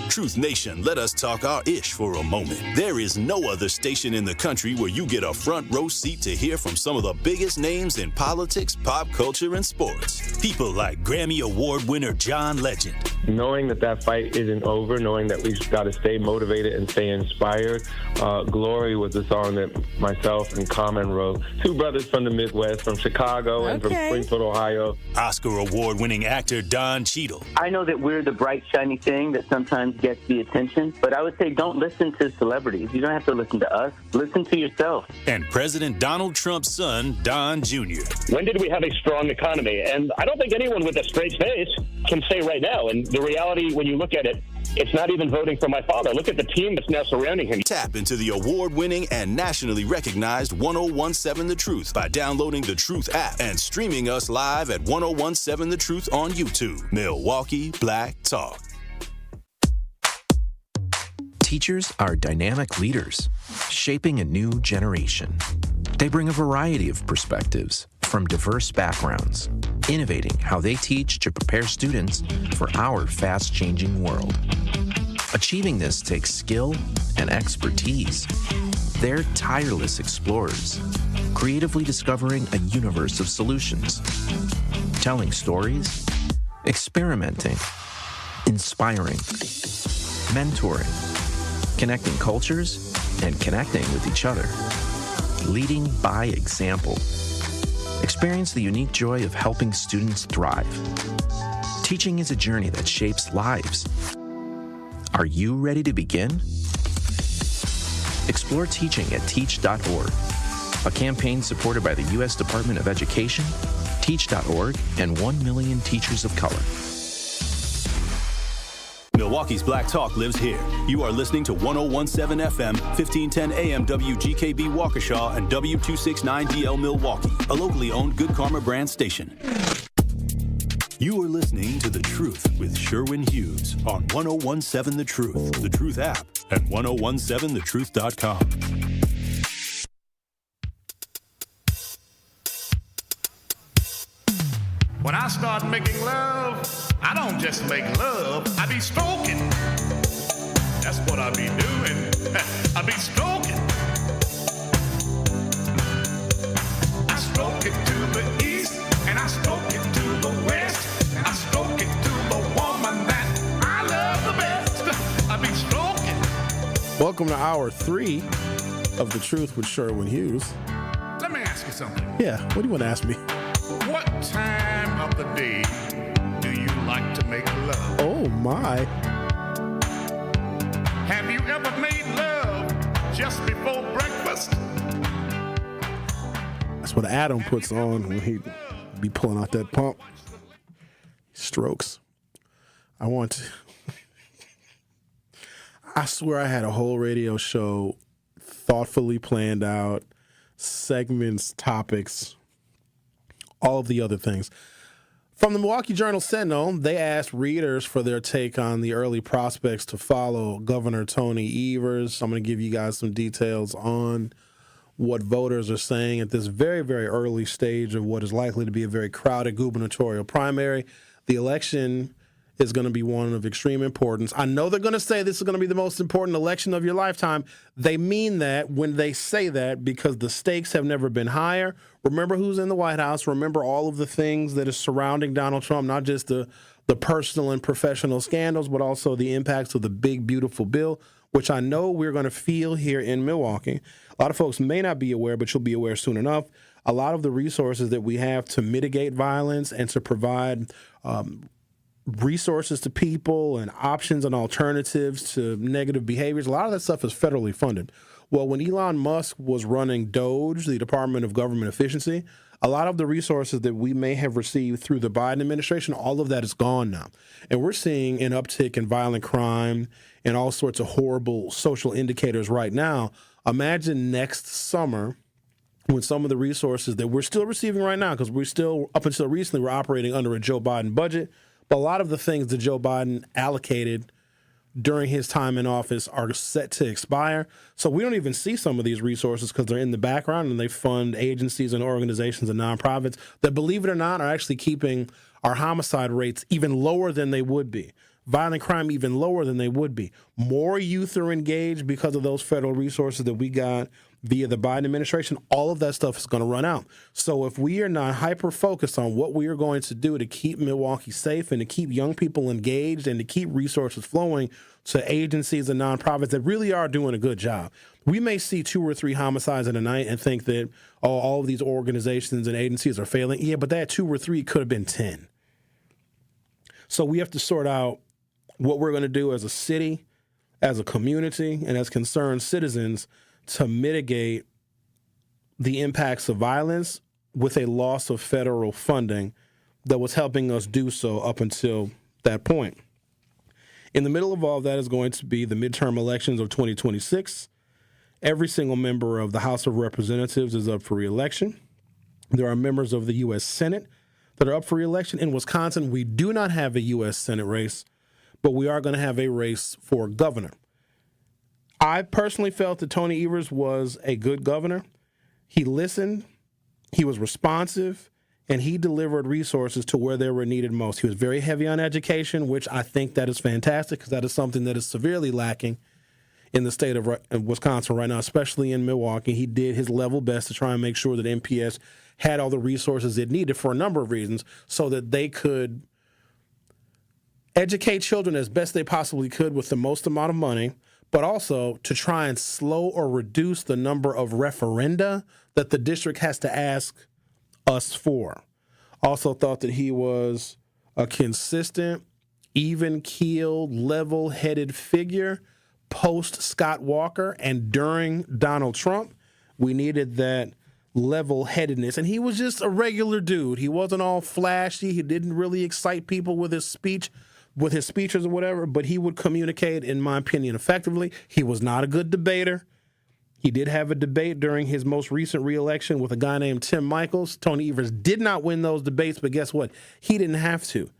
Truth Nation, let us talk our ish for a moment. There is no other station in the country where you get a front row seat to hear from some of the biggest names in politics, pop culture, and sports. People like Grammy Award winner John Legend. Knowing that fight isn't over, knowing that we've got to stay motivated and stay inspired. Glory was a song that myself and Common wrote. Two brothers from the Midwest, from Chicago and from Springfield, Ohio. Oscar Award winning actor Don Cheadle. I know that we're the bright, shiny thing that sometimes gets the attention, but I would say don't listen to celebrities. You don't have to listen to us. Listen to yourself. And President Donald Trump's son, Don Jr. When did we have a strong economy? And I don't think anyone with a straight face can say right now. And the reality, when you look at it, it's not even voting for my father. Look at the team that's now surrounding him. Tap into the award-winning and nationally recognized 1017 The Truth by downloading the Truth app and streaming us live at 1017 The Truth on YouTube. Milwaukee Black Talk. Teachers are dynamic leaders, shaping a new generation. They bring a variety of perspectives from diverse backgrounds, innovating how they teach to prepare students for our fast-changing world. Achieving this takes skill and expertise. They're tireless explorers, creatively discovering a universe of solutions, telling stories, experimenting, inspiring, mentoring, connecting cultures, and connecting with each other. Leading by example. Experience the unique joy of helping students thrive. Teaching is a journey that shapes lives. Are you ready to begin? Explore teaching at teach.org, a campaign supported by the U.S. Department of Education, teach.org, and 1 million teachers of color. Milwaukee's Black Talk lives here. You are listening to 1017 FM, 1510 AM WGKB Waukesha, and W269DL Milwaukee, a locally owned Good Karma brand station. You are listening to The Truth with Sherwin Hughes on 1017 The Truth, The Truth app, and 1017thetruth.com. When I start making love, I don't just make love, I be stroking. That's what I be doing. I be stroking. I stroke it to the east, and I stroke it to the west. I stroke it to the woman that I love the best. I be stroking. Welcome to hour 3 of The Truth with Sherwin Hughes. Let me ask you something. Yeah, what do you want to ask me? What time of the day do you like to make love? Oh, my. Have you ever made love just before breakfast? That's what Adam puts on when he be pulling out that pump. Strokes. I swear I had a whole radio show thoughtfully planned out, segments, topics, all of the other things. From the Milwaukee Journal-Sentinel, they asked readers for their take on the early prospects to follow Governor Tony Evers. I'm going to give you guys some details on what voters are saying at this very, very early stage of what is likely to be a very crowded gubernatorial primary. The election is going to be one of extreme importance. I know they're going to say this is going to be the most important election of your lifetime. They mean that when they say that because the stakes have never been higher. Remember who's in the White House. Remember all of the things that is surrounding Donald Trump, not just the personal and professional scandals, but also the impacts of the big, beautiful bill, which I know we're going to feel here in Milwaukee. A lot of folks may not be aware, but you'll be aware soon enough. A lot of the resources that we have to mitigate violence and to provide resources to people and options and alternatives to negative behaviors, a lot of that stuff is federally funded. Well, when Elon Musk was running DOGE, the Department of Government Efficiency, a lot of the resources that we may have received through the Biden administration, all of that is gone now. And we're seeing an uptick in violent crime and all sorts of horrible social indicators right now. Imagine next summer when some of the resources that we're still receiving right now, because we're still, up until recently, we're operating under a Joe Biden budget. But a lot of the things that Joe Biden allocated during his time in office are set to expire. So we don't even see some of these resources because they're in the background and they fund agencies and organizations and nonprofits that, believe it or not, are actually keeping our homicide rates even lower than they would be. Violent crime even lower than they would be. More youth are engaged because of those federal resources that we got via the Biden administration. All of that stuff is going to run out. So if we are not hyper-focused on what we are going to do to keep Milwaukee safe and to keep young people engaged and to keep resources flowing to agencies and nonprofits that really are doing a good job, we may see 2 or 3 homicides in a night and think that, oh, all of these organizations and agencies are failing. Yeah, but that 2 or 3 could have been 10. So we have to sort out what we're going to do as a city, as a community, and as concerned citizens to mitigate the impacts of violence with a loss of federal funding that was helping us do so up until that point. In the middle of all of that is going to be the midterm elections of 2026. Every single member of the House of Representatives is up for re-election. There are members of the U.S. Senate that are up for re-election. In Wisconsin, we do not have a U.S. Senate race, but we are going to have a race for governor. I personally felt that Tony Evers was a good governor. He listened, he was responsive, and he delivered resources to where they were needed most. He was very heavy on education, which I think that is fantastic because that is something that is severely lacking in the state of Wisconsin right now, especially in Milwaukee. He did his level best to try and make sure that MPS had all the resources it needed for a number of reasons so that they could educate children as best they possibly could with the most amount of money, but also to try and slow or reduce the number of referenda that the district has to ask us for. Also thought that he was a consistent, even-keeled, level-headed figure post Scott Walker and during Donald Trump. We needed that level-headedness, and he was just a regular dude. He wasn't all flashy. He didn't really excite people with his speeches or whatever, but he would communicate, in my opinion, effectively. He was not a good debater. He did have a debate during his most recent re-election with a guy named Tim Michaels. Tony Evers did not win those debates, but guess what? He didn't have to,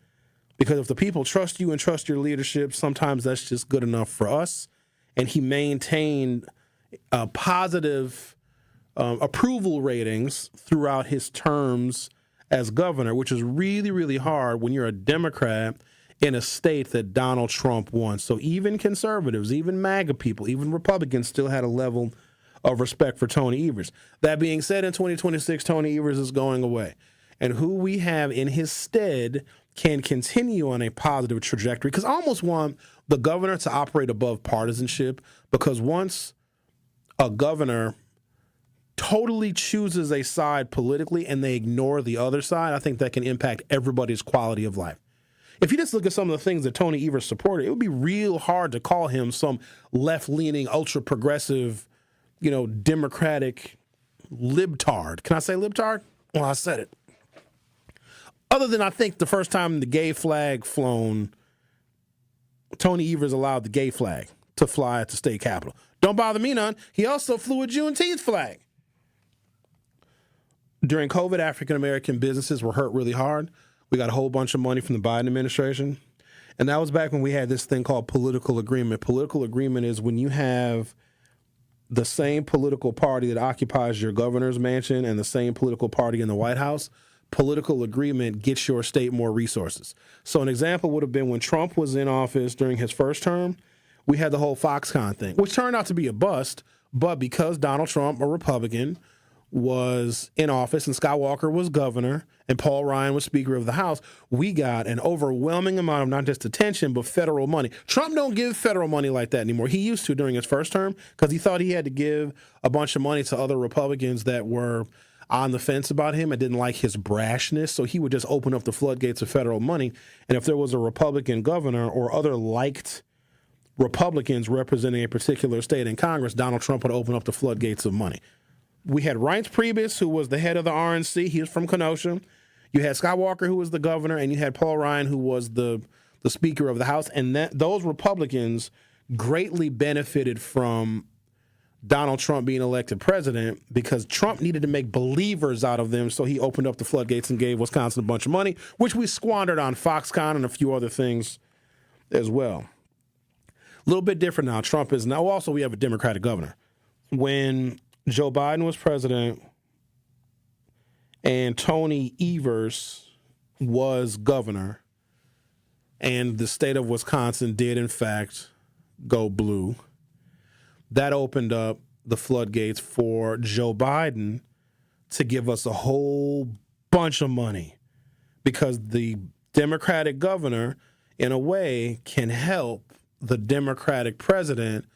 because if the people trust you and trust your leadership, sometimes that's just good enough for us. And he maintained positive approval ratings throughout his terms as governor, which is really, really hard when you're a Democrat in a state that Donald Trump won. So even conservatives, even MAGA people, even Republicans still had a level of respect for Tony Evers. That being said, in 2026, Tony Evers is going away. And who we have in his stead can continue on a positive trajectory, because I almost want the governor to operate above partisanship, because once a governor totally chooses a side politically and they ignore the other side, I think that can impact everybody's quality of life. If you just look at some of the things that Tony Evers supported, it would be real hard to call him some left-leaning, ultra-progressive, Democratic libtard. Can I say libtard? Well, I said it. Other than I think the first time the gay flag flown, Tony Evers allowed the gay flag to fly at the state capitol. Don't bother me none. He also flew a Juneteenth flag. During COVID, African-American businesses were hurt really hard. We got a whole bunch of money from the Biden administration. And that was back when we had this thing called political agreement. Political agreement is when you have the same political party that occupies your governor's mansion and the same political party in the White House. Political agreement gets your state more resources. So an example would have been when Trump was in office during his first term, we had the whole Foxconn thing, which turned out to be a bust. But because Donald Trump, a Republican, was in office and Scott Walker was governor and Paul Ryan was Speaker of the House, we got an overwhelming amount of not just attention, but federal money. Trump don't give federal money like that anymore. He used to during his first term because he thought he had to give a bunch of money to other Republicans that were on the fence about him and didn't like his brashness. So he would just open up the floodgates of federal money. And if there was a Republican governor or other liked Republicans representing a particular state in Congress, Donald Trump would open up the floodgates of money. We had Reince Priebus, who was the head of the RNC. He was from Kenosha. You had Scott Walker, who was the governor, and you had Paul Ryan, who was the Speaker of the House. And those Republicans greatly benefited from Donald Trump being elected president because Trump needed to make believers out of them, so he opened up the floodgates and gave Wisconsin a bunch of money, which we squandered on Foxconn and a few other things as well. A little bit different now. Trump is now. Also, we have a Democratic governor. When Joe Biden was president and Tony Evers was governor, and the state of Wisconsin did, in fact, go blue, that opened up the floodgates for Joe Biden to give us a whole bunch of money because the Democratic governor, in a way, can help the Democratic president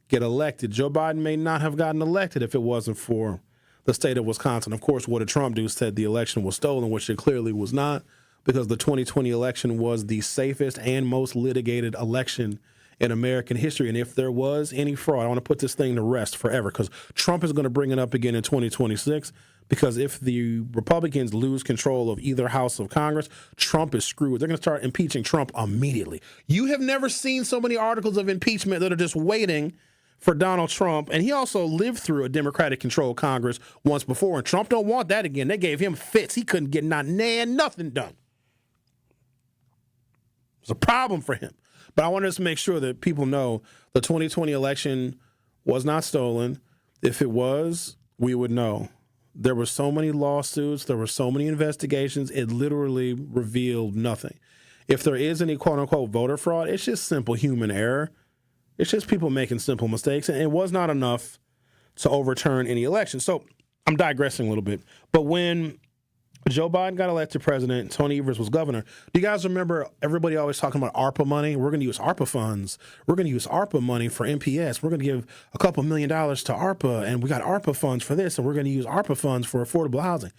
get elected. Joe Biden may not have gotten elected if it wasn't for the state of Wisconsin. Of course, what did Trump do? Said the election was stolen, which it clearly was not, because the 2020 election was the safest and most litigated election in American history. And if there was any fraud, I want to put this thing to rest forever because Trump is going to bring it up again in 2026 because if the Republicans lose control of either house of Congress, Trump is screwed. They're going to start impeaching Trump immediately. You have never seen so many articles of impeachment that are just waiting for Donald Trump. And he also lived through a Democratic-controlled Congress once before, and Trump don't want that again. They gave him fits. He couldn't get nothing done. It's a problem for him. But I wanted to make sure that people know the 2020 election was not stolen. If it was, we would know. There were so many lawsuits. There were so many investigations. It literally revealed nothing. If there is any quote-unquote voter fraud, it's just simple human error. It's just people making simple mistakes. And it was not enough to overturn any election. So I'm digressing a little bit. But when Joe Biden got elected president, Tony Evers was governor. Do you guys remember everybody always talking about ARPA money? We're going to use ARPA funds. We're going to use ARPA money for MPS. We're going to give a couple $1 million to ARPA, and we got ARPA funds for this, and we're going to use ARPA funds for affordable housing.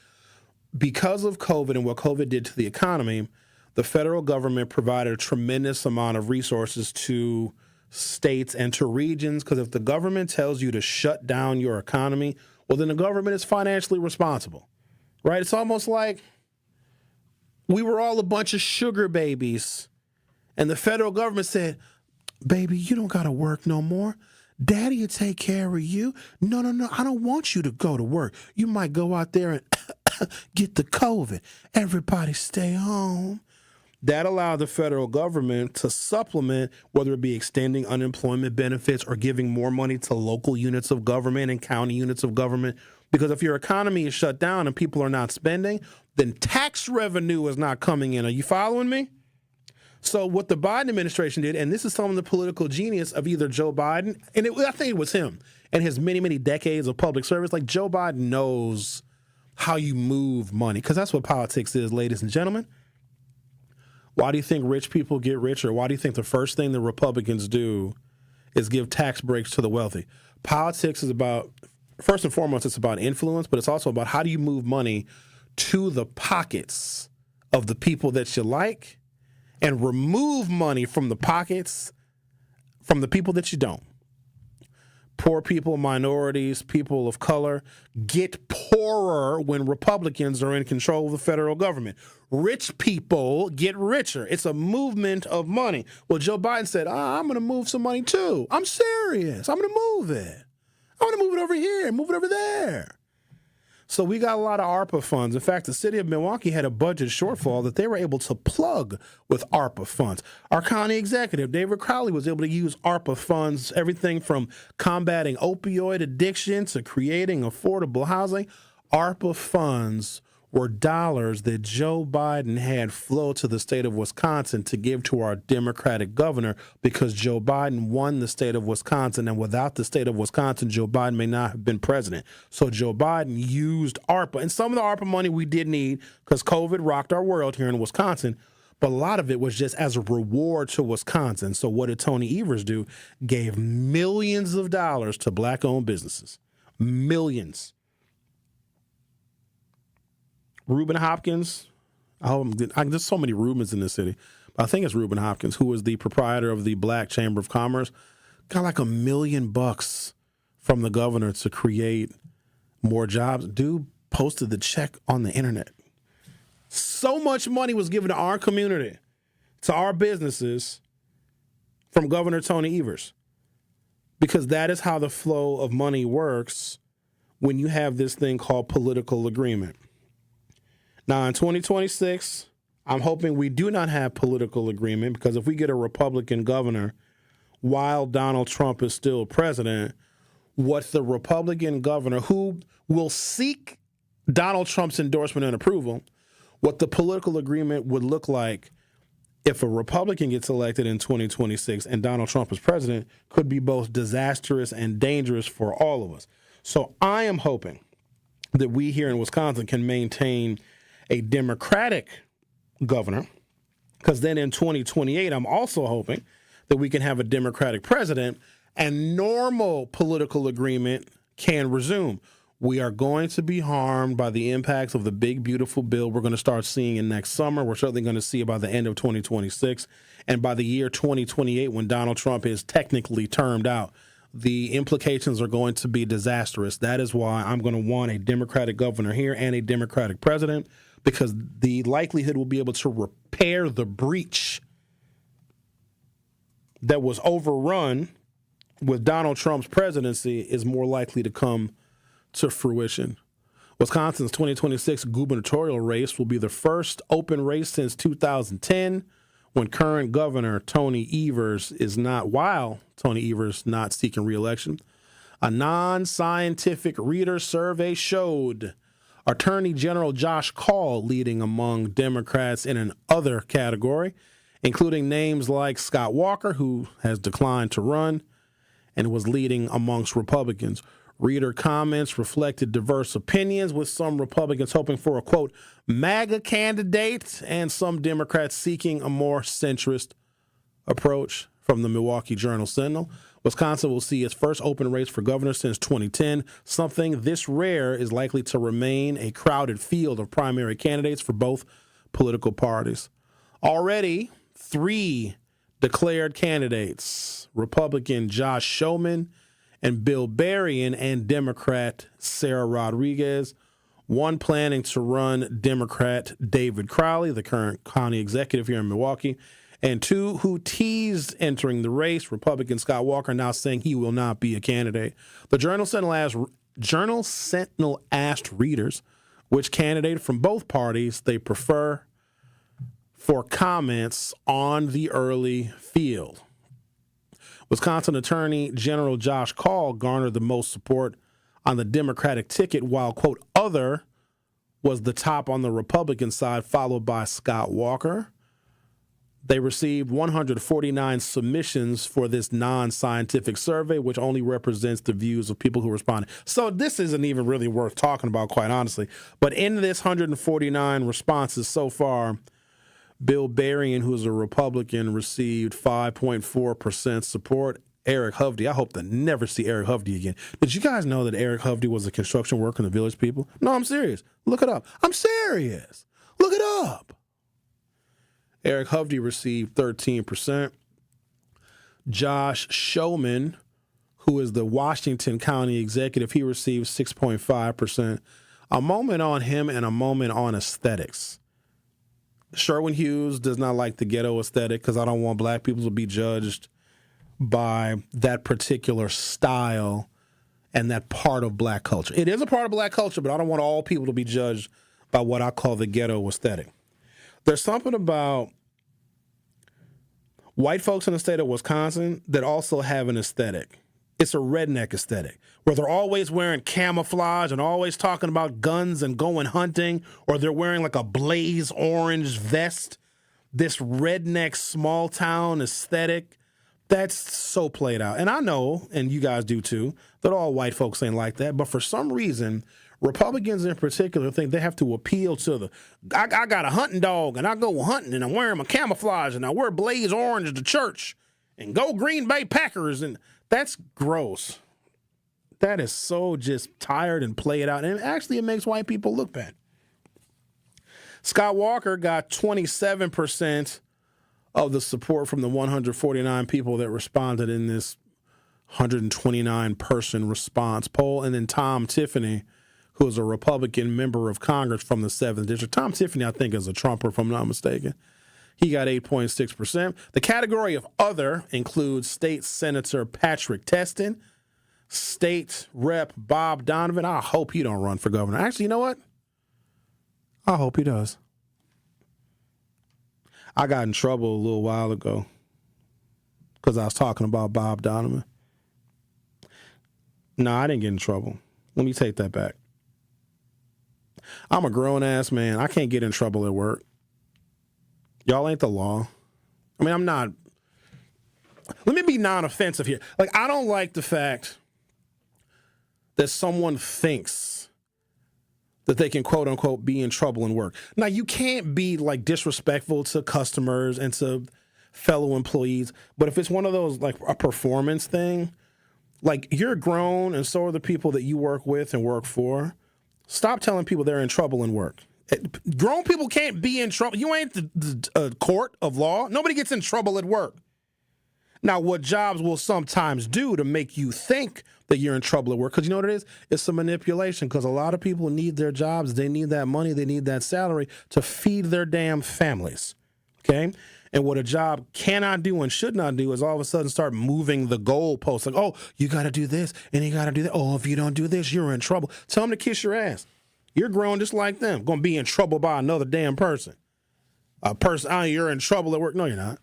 Because of COVID and what COVID did to the economy, the federal government provided a tremendous amount of resources to states and to regions, because if the government tells you to shut down your economy, well, then the government is financially responsible. Right? It's almost like we were all a bunch of sugar babies, and the federal government said, baby, you don't got to work no more. Daddy will take care of you. No, I don't want you to go to work. You might go out there and get the COVID. Everybody stay home. That allowed the federal government to supplement, whether it be extending unemployment benefits or giving more money to local units of government and county units of government. Because if your economy is shut down and people are not spending, then tax revenue is not coming in. Are you following me? So what the Biden administration did, and this is some of the political genius of either Joe Biden, and I think it was him, and his many, many decades of public service. Like, Joe Biden knows how you move money, because that's what politics is, ladies and gentlemen. Why do you think rich people get richer? Why do you think the first thing the Republicans do is give tax breaks to the wealthy? Politics is about, first and foremost, it's about influence, but it's also about how do you move money to the pockets of the people that you like and remove money from the pockets from the people that you don't. Poor people, minorities, people of color get poorer when Republicans are in control of the federal government. Rich people get richer. It's a movement of money. Well, Joe Biden said, I'm going to move some money too. I'm serious. I'm going to move it. I'm going to move it over here, move it over there. So we got a lot of ARPA funds. In fact, the city of Milwaukee had a budget shortfall that they were able to plug with ARPA funds. Our county executive, David Crowley, was able to use ARPA funds, everything from combating opioid addiction to creating affordable housing. ARPA funds were dollars that Joe Biden had flow to the state of Wisconsin to give to our Democratic governor, because Joe Biden won the state of Wisconsin, and without the state of Wisconsin, Joe Biden may not have been president. So Joe Biden used ARPA, and some of the ARPA money we did need because COVID rocked our world here in Wisconsin, but a lot of it was just as a reward to Wisconsin. So what did Tony Evers do? Gave millions of dollars to black-owned businesses. Millions. Reuben Hopkins, there's so many Reubens in this city, but I think it's Reuben Hopkins, who was the proprietor of the Black Chamber of Commerce, got like $1 million from the governor to create more jobs. Dude posted the check on the internet. So much money was given to our community, to our businesses, from Governor Tony Evers, because that is how the flow of money works when you have this thing called political agreement. Now, in 2026, I'm hoping we do not have political agreement, because if we get a Republican governor while Donald Trump is still president, what the Republican governor, who will seek Donald Trump's endorsement and approval, what the political agreement would look like if a Republican gets elected in 2026 and Donald Trump is president, could be both disastrous and dangerous for all of us. So I am hoping that we here in Wisconsin can maintain a Democratic governor, because then in 2028, I'm also hoping that we can have a Democratic president and normal political agreement can resume. We are going to be harmed by the impacts of the big, beautiful bill we're going to start seeing in next summer. We're certainly going to see it by the end of 2026. And by the year 2028, when Donald Trump is technically termed out, the implications are going to be disastrous. That is why I'm going to want a Democratic governor here and a Democratic president, because the likelihood we'll be able to repair the breach that was overrun with Donald Trump's presidency is more likely to come to fruition. Wisconsin's 2026 gubernatorial race will be the first open race since 2010, when current governor Tony Evers is not seeking re-election. A non-scientific reader survey showed Attorney General Josh Kaul leading among Democrats in an other category, including names like Scott Walker, who has declined to run, and was leading amongst Republicans. Reader comments reflected diverse opinions, with some Republicans hoping for a, quote, MAGA candidate, and some Democrats seeking a more centrist approach. From the Milwaukee Journal-Sentinel, Wisconsin will see its first open race for governor since 2010. Something this rare is likely to remain a crowded field of primary candidates for both political parties. Already, 3 declared candidates, Republican Josh Schoeman and Bill Berrien, and Democrat Sarah Rodriguez. One planning to run, Democrat David Crowley, the current county executive here in Milwaukee. And 2 who teased entering the race, Republican Scott Walker, now saying he will not be a candidate. The Journal-Sentinel asked readers which candidate from both parties they prefer for comments on the early field. Wisconsin Attorney General Josh Kaul garnered the most support on the Democratic ticket, while, quote, other was the top on the Republican side, followed by Scott Walker. They received 149 submissions for this non-scientific survey, which only represents the views of people who responded. So this isn't even really worth talking about, quite honestly. But in this 149 responses so far, Bill Berrien, who is a Republican, received 5.4% support. Eric Hovde, I hope to never see Eric Hovde again. Did you guys know that Eric Hovde was a construction worker in the Village People? No, I'm serious. Look it up. I'm serious. Look it up. Eric Hovde received 13%. Josh Schoeman, who is the Washington County executive, he received 6.5%. A moment on him and a moment on aesthetics. Sherwin Hughes does not like the ghetto aesthetic because I don't want black people to be judged by that particular style and that part of black culture. It is a part of black culture, but I don't want all people to be judged by what I call the ghetto aesthetic. There's something about white folks in the state of Wisconsin that also have an aesthetic. It's a redneck aesthetic where they're always wearing camouflage and always talking about guns and going hunting, or they're wearing like a blaze orange vest. This redneck small town aesthetic, that's so played out. And I know, and you guys do too, that all white folks ain't like that. But for some reason, Republicans in particular think they have to appeal to I got a hunting dog and I go hunting and I'm wearing my camouflage and I wear blaze orange to church and go Green Bay Packers. And that's gross. That is so just tired and played out. And actually, it makes white people look bad. Scott Walker got 27% of the support from the 149 people that responded in this 129-person response poll. And then Tom Tiffany, who is a Republican member of Congress from the 7th District. Tom Tiffany, I think, is a Trumper, if I'm not mistaken. He got 8.6%. The category of other includes State Senator Patrick Testin, State Rep Bob Donovan. I hope he don't run for governor. Actually, you know what? I hope he does. I got in trouble a little while ago because I was talking about Bob Donovan. No, I didn't get in trouble. Let me take that back. I'm a grown-ass man. I can't get in trouble at work. Y'all ain't the law. I mean, I'm not. Let me be non-offensive here. Like, I don't like the fact that someone thinks that they can, quote unquote, be in trouble in work. Now, you can't be like disrespectful to customers and to fellow employees. But if it's one of those, like a performance thing, like you're grown and so are the people that you work with and work for. Stop telling people they're in trouble in work. Grown people can't be in trouble. You ain't the court of law. Nobody gets in trouble at work. Now, what jobs will sometimes do to make you think that you're in trouble at work, because you know what it is? It's some manipulation, because a lot of people need their jobs. They need that money. They need that salary to feed their damn families, okay? And what a job cannot do and should not do is all of a sudden start moving the goalposts. Like, oh, you got to do this and you got to do that. Oh, if you don't do this, you're in trouble. Tell them to kiss your ass. You're grown just like them. Going to be in trouble by another damn person. A person, you're in trouble at work. No, you're not.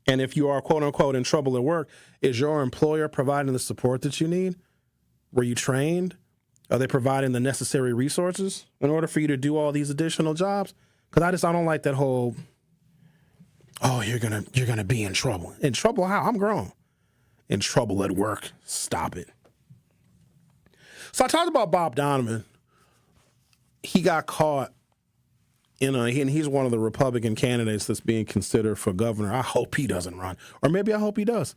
And if you are, quote unquote, in trouble at work, is your employer providing the support that you need? Were you trained? Are they providing the necessary resources in order for you to do all these additional jobs? Because I don't like that whole, oh, you're gonna be in trouble. In trouble how? I'm grown. In trouble at work. Stop it. So I talked about Bob Donovan. He got caught and he's one of the Republican candidates that's being considered for governor. I hope he doesn't run. Or maybe I hope he does.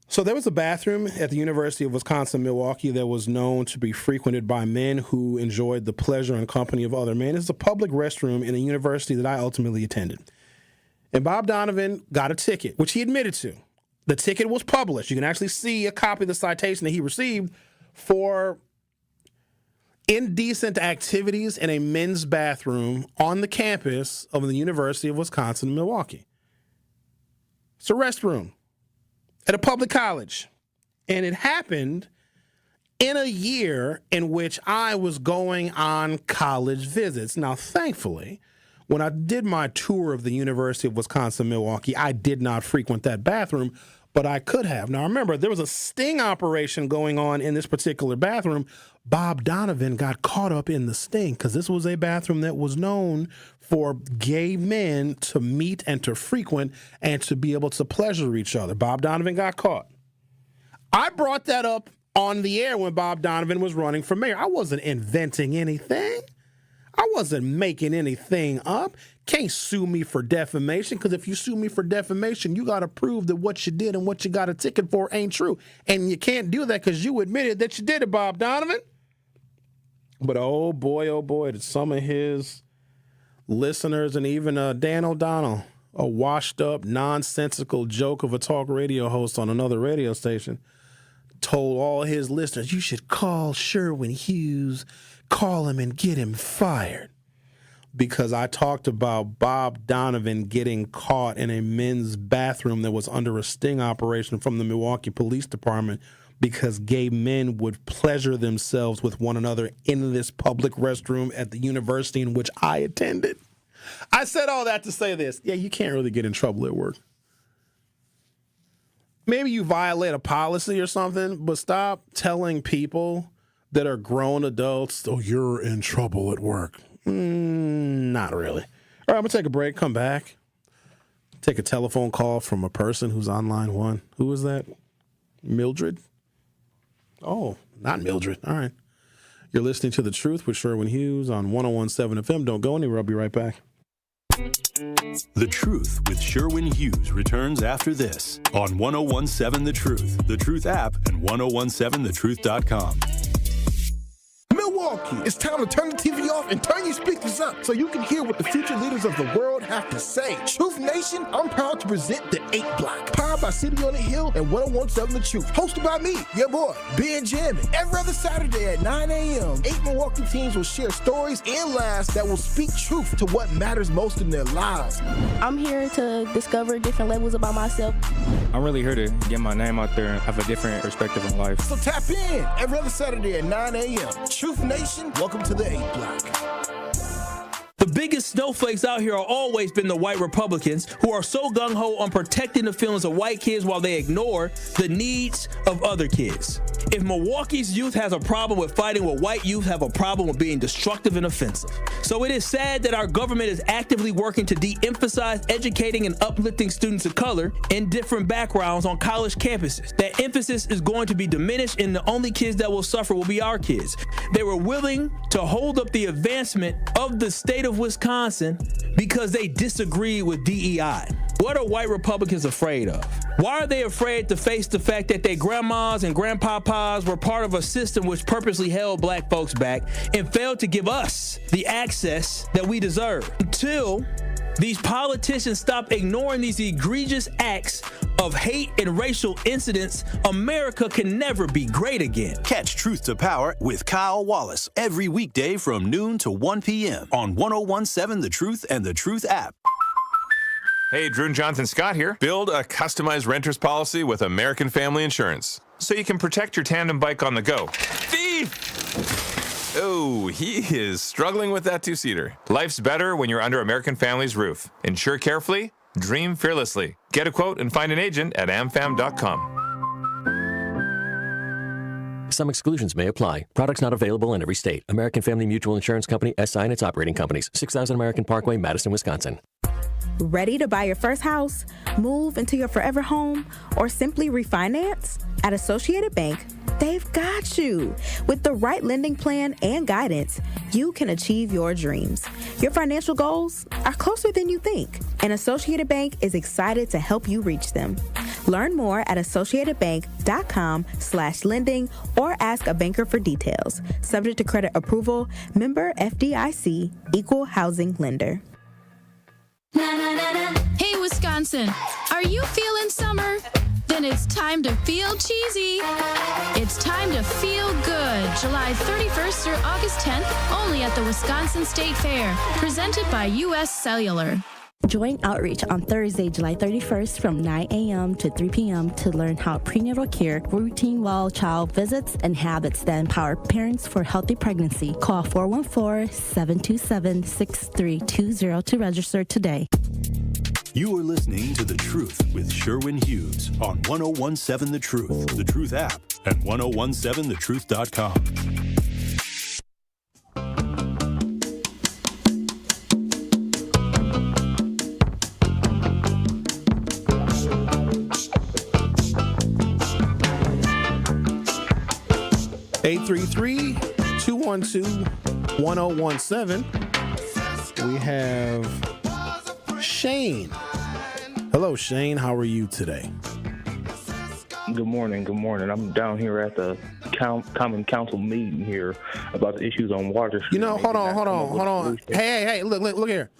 So there was a bathroom at the University of Wisconsin-Milwaukee that was known to be frequented by men who enjoyed the pleasure and company of other men. It's a public restroom in a university that I ultimately attended. And Bob Donovan got a ticket, which he admitted to. The ticket was published. You can actually see a copy of the citation that he received for indecent activities in a men's bathroom on the campus of the University of Wisconsin-Milwaukee. It's a restroom at a public college. And it happened in a year in which I was going on college visits. Now, thankfully, when I did my tour of the University of Wisconsin-Milwaukee, I did not frequent that bathroom, but I could have. Now, remember, there was a sting operation going on in this particular bathroom. Bob Donovan got caught up in the sting because this was a bathroom that was known for gay men to meet and to frequent and to be able to pleasure each other. Bob Donovan got caught. I brought that up on the air when Bob Donovan was running for mayor. I wasn't inventing anything. I wasn't making anything up. Can't sue me for defamation, because if you sue me for defamation, you got to prove that what you did and what you got a ticket for ain't true. And you can't do that because you admitted that you did it, Bob Donovan. But oh boy, did some of his listeners and even Dan O'Donnell, a washed-up, nonsensical joke of a talk radio host on another radio station, told all his listeners, you should call Sherwin Hughes, call him and get him fired. Because I talked about Bob Donovan getting caught in a men's bathroom that was under a sting operation from the Milwaukee Police Department because gay men would pleasure themselves with one another in this public restroom at the university in which I attended. I said all that to say this. Yeah, you can't really get in trouble at work. Maybe you violate a policy or something, but stop telling people that are grown adults, oh, you're in trouble at work. Not really. All right, I'm going to take a break, come back, take a telephone call from a person who's on line one. Who is that? Mildred? Oh, not Mildred. All right. You're listening to The Truth with Sherwin Hughes on 101.7 FM. Don't go anywhere. I'll be right back. The Truth with Sherwin Hughes returns after this on 101.7 The Truth, The Truth app, and 1017thetruth.com. Milwaukee, it's time to turn the TV off and turn your speakers up so you can hear what the future leaders of the world have to say. Truth Nation, I'm proud to present the 8 Block, powered by City on the Hill and 101.7 The Truth, hosted by me, your boy, Ben Jammin. Every other Saturday at 9 a.m., 8 Milwaukee teams will share stories and laughs that will speak truth to what matters most in their lives. I'm here to discover different levels about myself. I'm really here to get my name out there and have a different perspective on life. So tap in every other Saturday at 9 a.m. Truth Nation, welcome to the 8 Block. The biggest snowflakes out here are always been the white Republicans, who are so gung-ho on protecting the feelings of white kids while they ignore the needs of other kids. If Milwaukee's youth has a problem with fighting what white youth have a problem with being destructive and offensive. So it is sad that our government is actively working to de-emphasize educating and uplifting students of color in different backgrounds on college campuses. That emphasis is going to be diminished, and the only kids that will suffer will be our kids. They were willing to hold up the advancement of the state of Wisconsin because they disagree with DEI. What are white Republicans afraid of? Why are they afraid to face the fact that their grandmas and grandpapas were part of a system which purposely held black folks back and failed to give us the access that we deserve? Until these politicians stop ignoring these egregious acts of hate and racial incidents, America can never be great again. Catch Truth to Power with Kyle Wallace every weekday from noon to 1 p.m. on 1017 The Truth and The Truth app. Hey, Drew and Jonathan Scott here. Build a customized renter's policy with American Family Insurance so you can protect your tandem bike on the go. Thief! Oh, he is struggling with that two-seater. Life's better when you're under American Family's roof. Insure carefully, dream fearlessly. Get a quote and find an agent at amfam.com. Some exclusions may apply. Products not available in every state. American Family Mutual Insurance Company, SI and its operating companies. 6000 American Parkway, Madison, Wisconsin. Ready to buy your first house, move into your forever home, or simply refinance? At Associated Bank, they've got you. With the right lending plan and guidance, you can achieve your dreams. Your financial goals are closer than you think, and Associated Bank is excited to help you reach them. Learn more at associatedbank.com/lending or ask a banker for details. Subject to credit approval, member FDIC, equal housing lender. Hey, Wisconsin, are you feeling summer? Then it's time to feel cheesy. It's time to feel good. July 31st through August 10th, only at the Wisconsin State Fair. Presented by U.S. Cellular. Join Outreach on Thursday, July 31st from 9 a.m. to 3 p.m. to learn how prenatal care, routine well child visits, and habits that empower parents for healthy pregnancy. Call 414-727-6320 to register today. You are listening to The Truth with Sherwin Hughes on 1017 The Truth, The Truth app, and 1017thetruth.com. Eight 833-212-1017. We have Shane. Hello, Shane. How are you today? Good morning. Good morning. I'm down here at the Common Council meeting here about the issues on Water Street. You know, hold on. Hey, look here.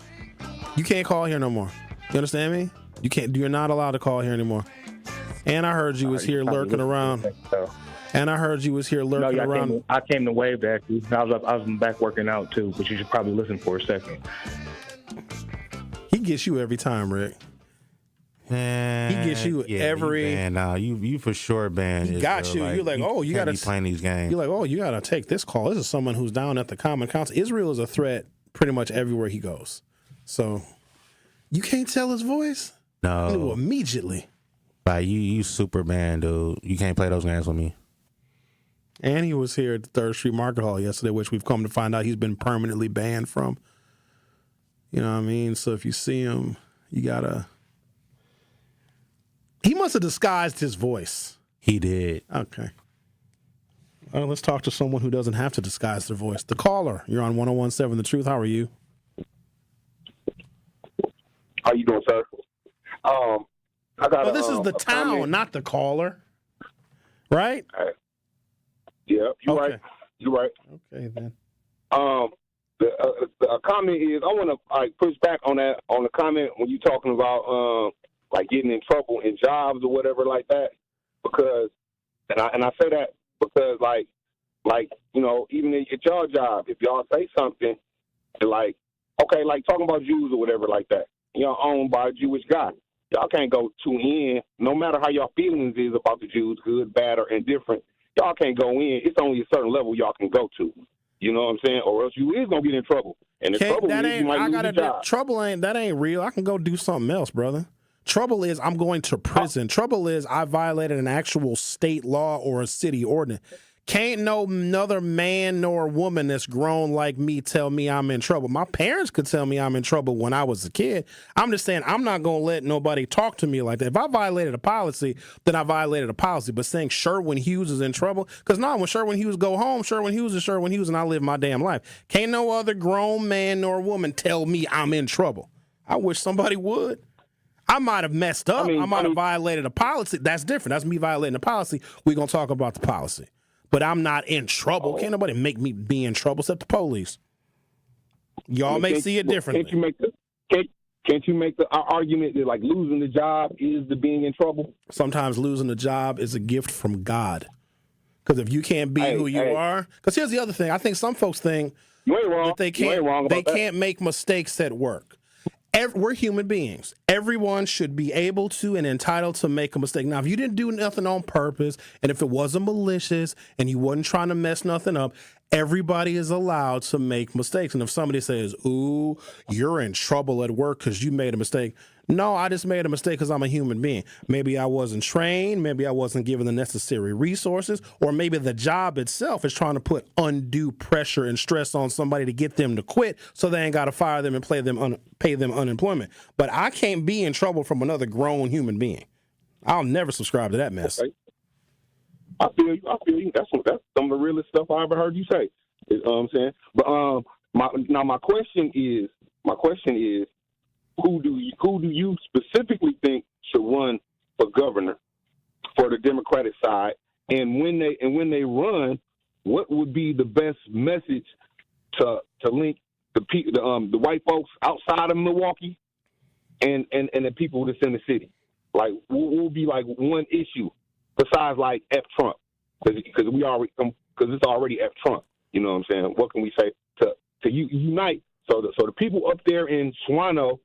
You can't call here no more. You understand me? You can't. You're not allowed to call here anymore. And I heard you was here lurking around. And I heard you was here lurking around. I came to wave at you. I was back working out too, but you should probably listen for a second. He gets you every time, Rick. He gets you every. You for sure banned. He got you. You're like, you got to be playing these games. You're like, you got to take this call. This is someone who's down at the Common Council. Israel is a threat pretty much everywhere he goes. So you can't tell his voice. No, immediately. Like you super banned, dude. You can't play those games with me. And he was here at the 3rd Street Market Hall yesterday, which we've come to find out he's been permanently banned from. You know what I mean? So if you see him, you gotta. He must have disguised his voice. He did. Okay. Well, let's talk to someone who doesn't have to disguise their voice. The caller, you're on 1017 The Truth. How are you? How you doing, sir? I got. This is the town, comment. not the caller. Right? Yeah, you're right. You're right. Okay, then. The comment is, I want to push back on that, on the comment when you're talking about getting in trouble in jobs or whatever like that, because, and I say that because even at your job, if y'all say something, talking about Jews or whatever like that, owned by a Jewish guy, y'all can't go too in, no matter how y'all feelings is about the Jews, good, bad, or indifferent. Y'all can't go in. It's only a certain level y'all can go to. You know what I'm saying? Or else you is gonna get in trouble. And the trouble is you might lose your job. Trouble ain't real. I can go do something else, brother. Trouble is I'm going to prison. Trouble is I violated an actual state law or a city ordinance. Can't no another man nor woman that's grown like me tell me I'm in trouble. My parents could tell me I'm in trouble when I was a kid. I'm just saying I'm not going to let nobody talk to me like that. If I violated a policy, then I violated a policy. But saying Sherwin Hughes is in trouble, because when Sherwin Hughes go home, Sherwin Hughes is Sherwin Hughes, and I live my damn life. Can't no other grown man nor woman tell me I'm in trouble. I wish somebody would. I might have messed up. I might have violated a policy. That's different. That's me violating a policy. We're going to talk about the policy. But I'm not in trouble. Can't nobody make me be in trouble except the police. Y'all may see it differently. can't you make the argument that, like, losing the job is the being in trouble? Sometimes losing the job is a gift from God. Because if you can't be who you are, because here's the other thing. I think some folks think you ain't wrong. That they can't make mistakes at work. We're human beings. Everyone should be able to and entitled to make a mistake. Now, if you didn't do nothing on purpose, and if it wasn't malicious, and you wasn't trying to mess nothing up, everybody is allowed to make mistakes. And if somebody says, ooh, you're in trouble at work because you made a mistake. No, I just made a mistake because I'm a human being. Maybe I wasn't trained. Maybe I wasn't given the necessary resources. Or maybe the job itself is trying to put undue pressure and stress on somebody to get them to quit so they ain't got to fire them and pay them unemployment. But I can't be in trouble from another grown human being. I'll never subscribe to that mess. Okay. I feel you. That's some of the realest stuff I ever heard you say. You know what I'm saying? But my question is, who do you specifically think should run for governor for the Democratic side? And when they run, what would be the best message to link the white folks outside of Milwaukee and the people that's in the city? Like, what will be like one issue besides like F Trump? Because it's already F Trump. You know what I'm saying? What can we say to unite so the people up there in Swano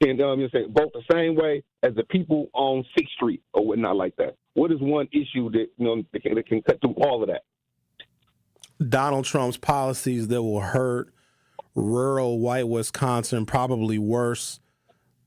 can vote the same way as the people on 6th Street or whatnot like that? What is one issue that can cut through all of that? Donald Trump's policies that will hurt rural white Wisconsin probably worse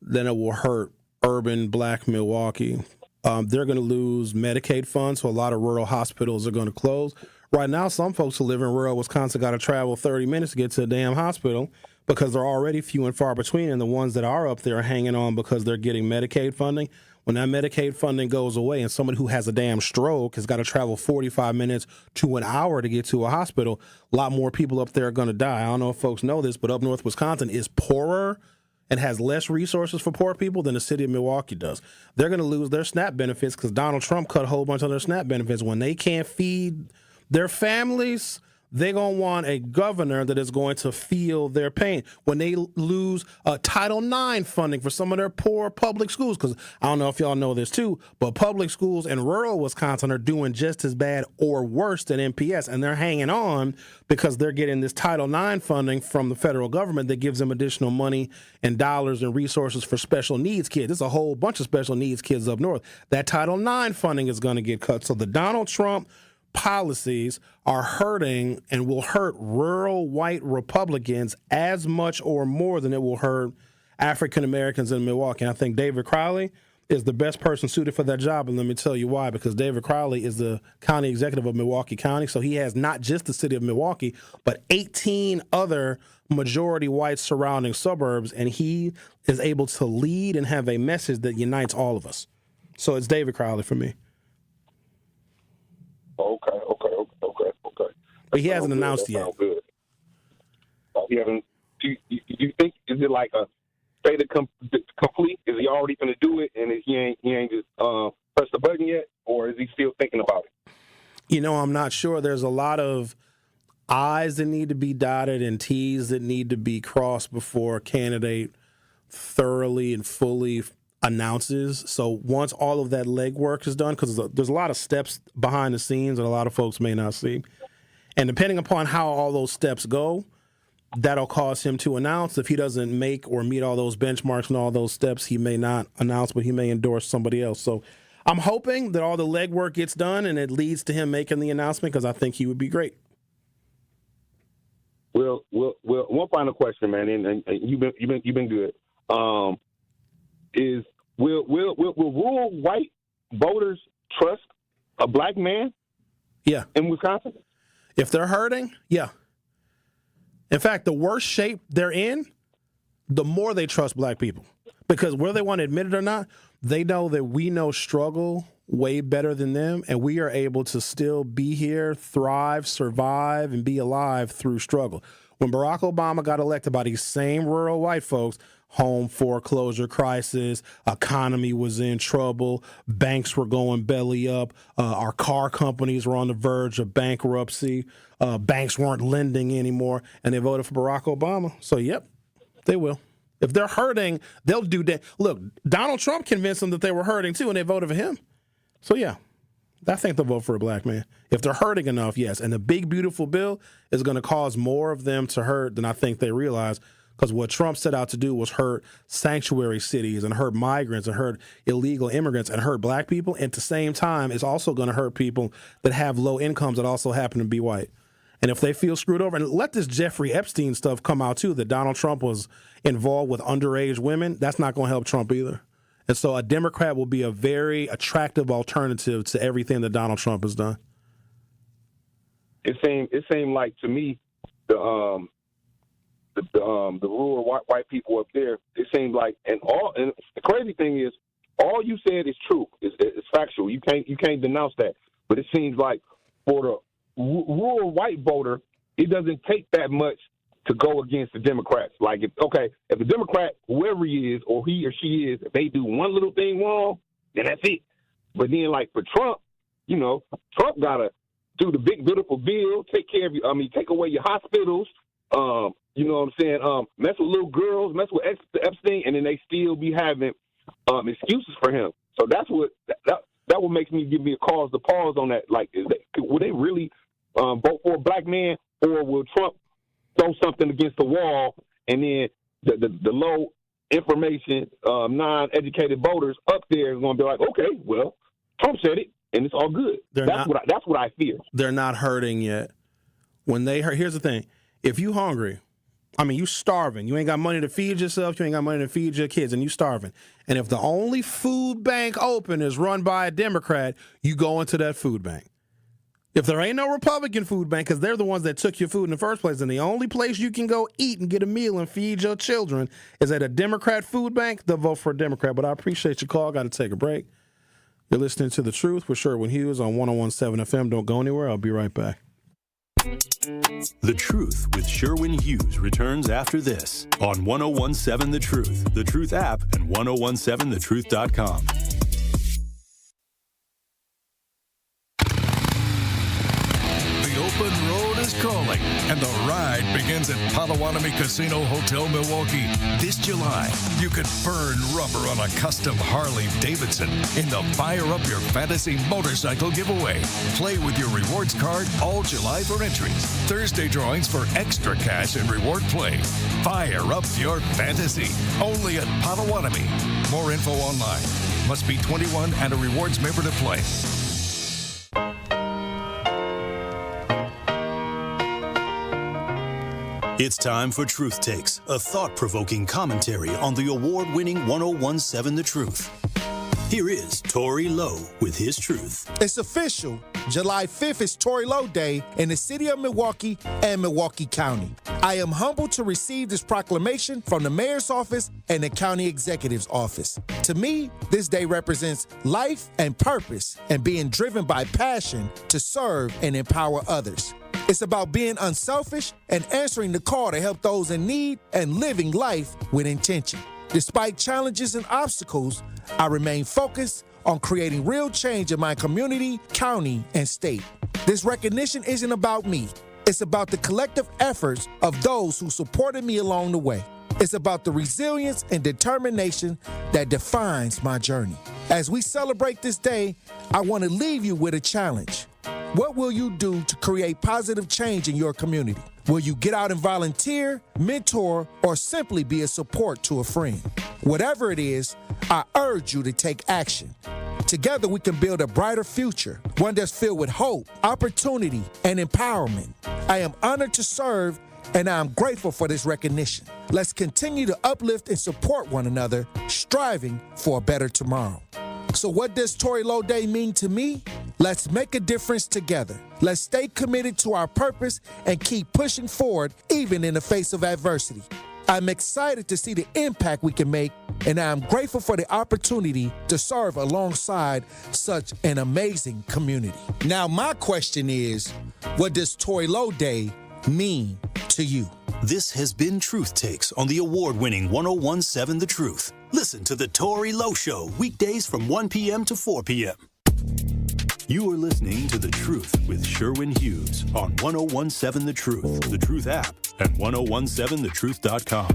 than it will hurt urban black Milwaukee. They're going to lose Medicaid funds, so a lot of rural hospitals are going to close. Right now, some folks who live in rural Wisconsin got to travel 30 minutes to get to a damn hospital because they're already few and far between, and the ones that are up there are hanging on because they're getting Medicaid funding. When that Medicaid funding goes away and someone who has a damn stroke has got to travel 45 minutes to an hour to get to a hospital, a lot more people up there are going to die. I don't know if folks know this, but up north Wisconsin is poorer and has less resources for poor people than the city of Milwaukee does. They're going to lose their SNAP benefits because Donald Trump cut a whole bunch of their SNAP benefits. When they can't feed their families, they're going to want a governor that is going to feel their pain. When they lose Title IX funding for some of their poor public schools, because I don't know if y'all know this too, but public schools in rural Wisconsin are doing just as bad or worse than MPS, and they're hanging on because they're getting this Title IX funding from the federal government that gives them additional money and dollars and resources for special needs kids. There's a whole bunch of special needs kids up north. That Title IX funding is going to get cut. So the Donald Trump policies are hurting and will hurt rural white Republicans as much or more than it will hurt African Americans in Milwaukee. And I think David Crowley is the best person suited for that job, and let me tell you why. Because David Crowley is the county executive of Milwaukee County, so he has not just the city of Milwaukee, but 18 other majority white surrounding suburbs, and he is able to lead and have a message that unites all of us. So it's David Crowley for me. Okay. But he hasn't announced yet. Good. He haven't. Do you think, is it like a fait complete? Is he already going to do it, and he ain't just pressed the button yet, or is he still thinking about it? You know, I'm not sure. There's a lot of I's that need to be dotted and T's that need to be crossed before a candidate thoroughly and fully announces. So once all of that legwork is done, because there's a lot of steps behind the scenes that a lot of folks may not see. And depending upon how all those steps go, that'll cause him to announce. If he doesn't make or meet all those benchmarks and all those steps, he may not announce, but he may endorse somebody else. So I'm hoping that all the legwork gets done and it leads to him making the announcement, because I think he would be great. Well, one final question, man, and you've been good. Is will rural white voters trust a black man? Yeah. In Wisconsin? If they're hurting, yeah. In fact, the worse shape they're in, the more they trust black people. Because whether they want to admit it or not, they know that we know struggle way better than them, and we are able to still be here, thrive, survive, and be alive through struggle. When Barack Obama got elected by these same rural white folks, home foreclosure crisis, economy was in trouble, banks were going belly up, our car companies were on the verge of bankruptcy, banks weren't lending anymore, and they voted for Barack Obama. So, yep, they will. If they're hurting, they'll do that. Look, Donald Trump convinced them that they were hurting too, and they voted for him. So, yeah, I think they'll vote for a black man. If they're hurting enough, yes. And the big, beautiful bill is going to cause more of them to hurt than I think they realize, because what Trump set out to do was hurt sanctuary cities and hurt migrants and hurt illegal immigrants and hurt black people. And at the same time, it's also going to hurt people that have low incomes that also happen to be white. And if they feel screwed over, and let this Jeffrey Epstein stuff come out too, that Donald Trump was involved with underage women, that's not going to help Trump either. And so a Democrat will be a very attractive alternative to everything that Donald Trump has done. It seemed like to me the rural white people up there. It seemed like, and the crazy thing is, all you said is true. It's factual. You can't denounce that. But it seems like for the rural white voter, it doesn't take that much to go against the Democrats. Like, if the Democrat, whoever he is or he or she is, if they do one little thing wrong, then that's it. But then, like for Trump, Trump gotta do the big beautiful bill, take care of you. Take away your hospitals. You know what I'm saying? Mess with little girls, mess with Epstein, and then they still be having excuses for him. So that's what that what makes me give me a cause to pause on that. Like, will they really vote for a black man, or will Trump throw something against the wall, and then the low information, non-educated voters up there is going to be like, okay, well, Trump said it, and it's all good. That's what I fear. They're not hurting yet. When they hurt, here's the thing: if you hungry, you starving, you ain't got money to feed yourself, you ain't got money to feed your kids, and you starving. And if the only food bank open is run by a Democrat, you go into that food bank. If there ain't no Republican food bank, because they're the ones that took your food in the first place, and the only place you can go eat and get a meal and feed your children is at a Democrat food bank, they'll vote for a Democrat. But I appreciate your call. Got to take a break. You're listening to The Truth with Sherwin Hughes on 101.7 FM. Don't go anywhere. I'll be right back. The Truth with Sherwin Hughes returns after this on 101.7 The Truth, The Truth app, and 1017thetruth.com. Open road is calling, and the ride begins at Potawatomi Casino Hotel, Milwaukee. This July, you could burn rubber on a custom Harley-Davidson in the Fire Up Your Fantasy motorcycle giveaway. Play with your rewards card all July for entries. Thursday drawings for extra cash and reward play. Fire Up Your Fantasy, only at Potawatomi. More info online. Must be 21 and a rewards member to play. It's time for Truth Takes, a thought-provoking commentary on the award-winning 101.7 The Truth. Here is Tory Lo with his truth. It's official. July 5th is Tory Lo Day in the city of Milwaukee and Milwaukee County. I am humbled to receive this proclamation from the mayor's office and the county executive's office. To me, this day represents life and purpose and being driven by passion to serve and empower others. It's about being unselfish and answering the call to help those in need and living life with intention. Despite challenges and obstacles, I remain focused on creating real change in my community, county, and state. This recognition isn't about me. It's about the collective efforts of those who supported me along the way. It's about the resilience and determination that defines my journey. As we celebrate this day, I want to leave you with a challenge. What will you do to create positive change in your community? Will you get out and volunteer, mentor, or simply be a support to a friend? Whatever it is, I urge you to take action. Together we can build a brighter future, one that's filled with hope, opportunity, and empowerment. I am honored to serve, and I am grateful for this recognition. Let's continue to uplift and support one another, striving for a better tomorrow. So what does Tory Lo Day mean to me? Let's make a difference together. Let's stay committed to our purpose and keep pushing forward even in the face of adversity. I'm excited to see the impact we can make, and I'm grateful for the opportunity to serve alongside such an amazing community. Now, my question is, what does Tory Lo Day mean to you? This has been Truth Takes on the award-winning 101.7 The Truth. Listen to The Tory Lo Show weekdays from 1 p.m. to 4 p.m. You are listening to The Truth with Sherwin Hughes on 101.7 The Truth, The Truth app, and 1017thetruth.com.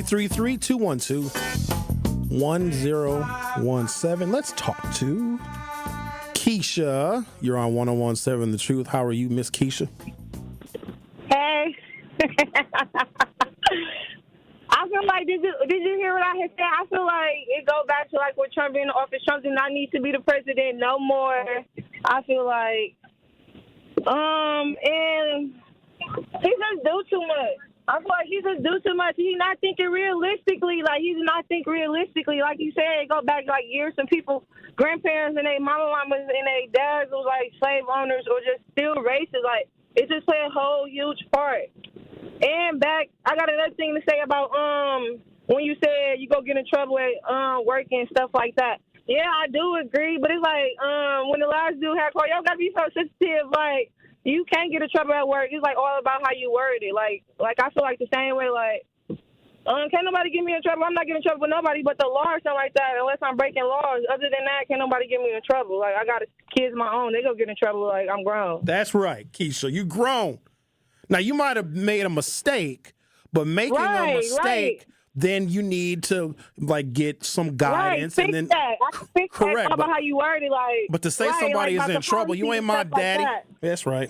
833-212-1017. Let's talk to Keisha. You're on 1017 The Truth. How are you, Miss Keisha? Hey. I feel like, did you hear what I had said? I feel like it go back to like with Trump being in office. Trump did not need to be the president no more. I feel like, and he just do too much. I feel like he just do too much. He's not thinking realistically. Like, he does not think realistically. Like you said, it go back like years. Some people, grandparents and their mamas and their dads was like slave owners or just still racist. Like, it just played a whole huge part. And I got another thing to say about when you said you go get in trouble at work and stuff like that. Yeah, I do agree, but it's like when the last dude had called, y'all gotta be so sensitive. Like, you can't get in trouble at work. It's like all about how you word it. Like I feel like the same way. Like, can't nobody get me in trouble. I'm not getting in trouble with nobody but the law or something like that. Unless I'm breaking laws. Other than that, can't nobody get me in trouble. Like, I got kids of my own. They go get in trouble. Like, I'm grown. That's right, Keisha. You grown. Now, you might have made a mistake, but making a mistake, then you need to, like, get some guidance. Right, and then that. I can fix correct, that about how you word it. Like, but to say somebody is in trouble, you ain't my daddy. Like that. That's right.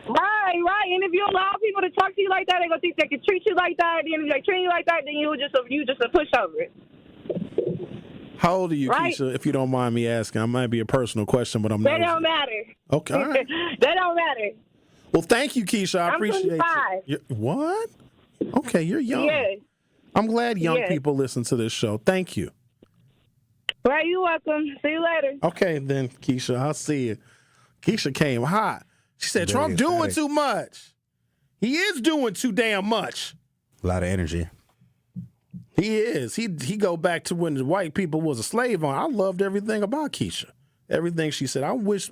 Right. And if you allow people to talk to you like that, they're going to think they can treat you like that. And if they treat you like that, then you just a pushover. How old are you, Keisha, if you don't mind me asking? I might be a personal question, but I'm not. That don't matter. Okay, all right. That don't matter. Well, thank you, Keisha. I appreciate 25. you. What? Okay, you're young. Yeah. I'm glad young people listen to this show. Thank you. Right, you're welcome. See you later. Okay, then, Keisha, I'll see you. Keisha came hot. She said, Trump doing too much. He is doing too damn much. A lot of energy. He is. He go back to when the white people was a slave on. I loved everything about Keisha. Everything she said. I wish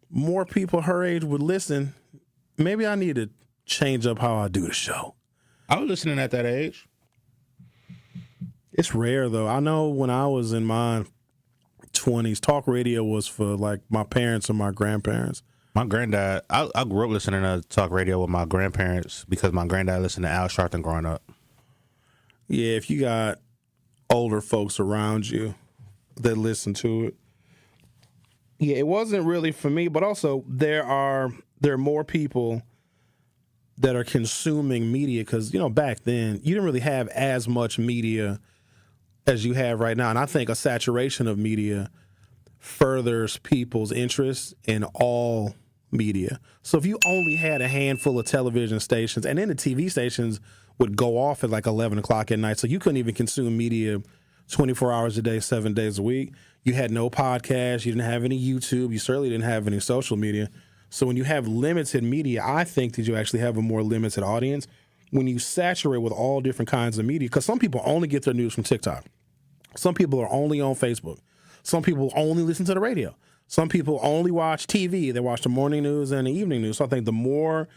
more people her age would listen. Maybe I need to change up how I do the show. I was listening at that age. It's rare, though. I know when I was in my 20s, talk radio was for, like, my parents and my grandparents. My granddad, I grew up listening to talk radio with my grandparents because my granddad listened to Al Sharpton growing up. Yeah, if you got older folks around you that listen to it. Yeah, it wasn't really for me, but also there are more people that are consuming media because, back then you didn't really have as much media as you have right now. And I think a saturation of media furthers people's interest in all media. So if you only had a handful of television stations, and then the TV stations would go off at like 11 o'clock at night, so you couldn't even consume media 24 hours a day, 7 days a week. You had no podcast. You didn't have any YouTube. You certainly didn't have any social media. So when you have limited media, I think that you actually have a more limited audience when you saturate with all different kinds of media. Because some people only get their news from TikTok. Some people are only on Facebook. Some people only listen to the radio. Some people only watch TV. They watch the morning news and the evening news. So I think the more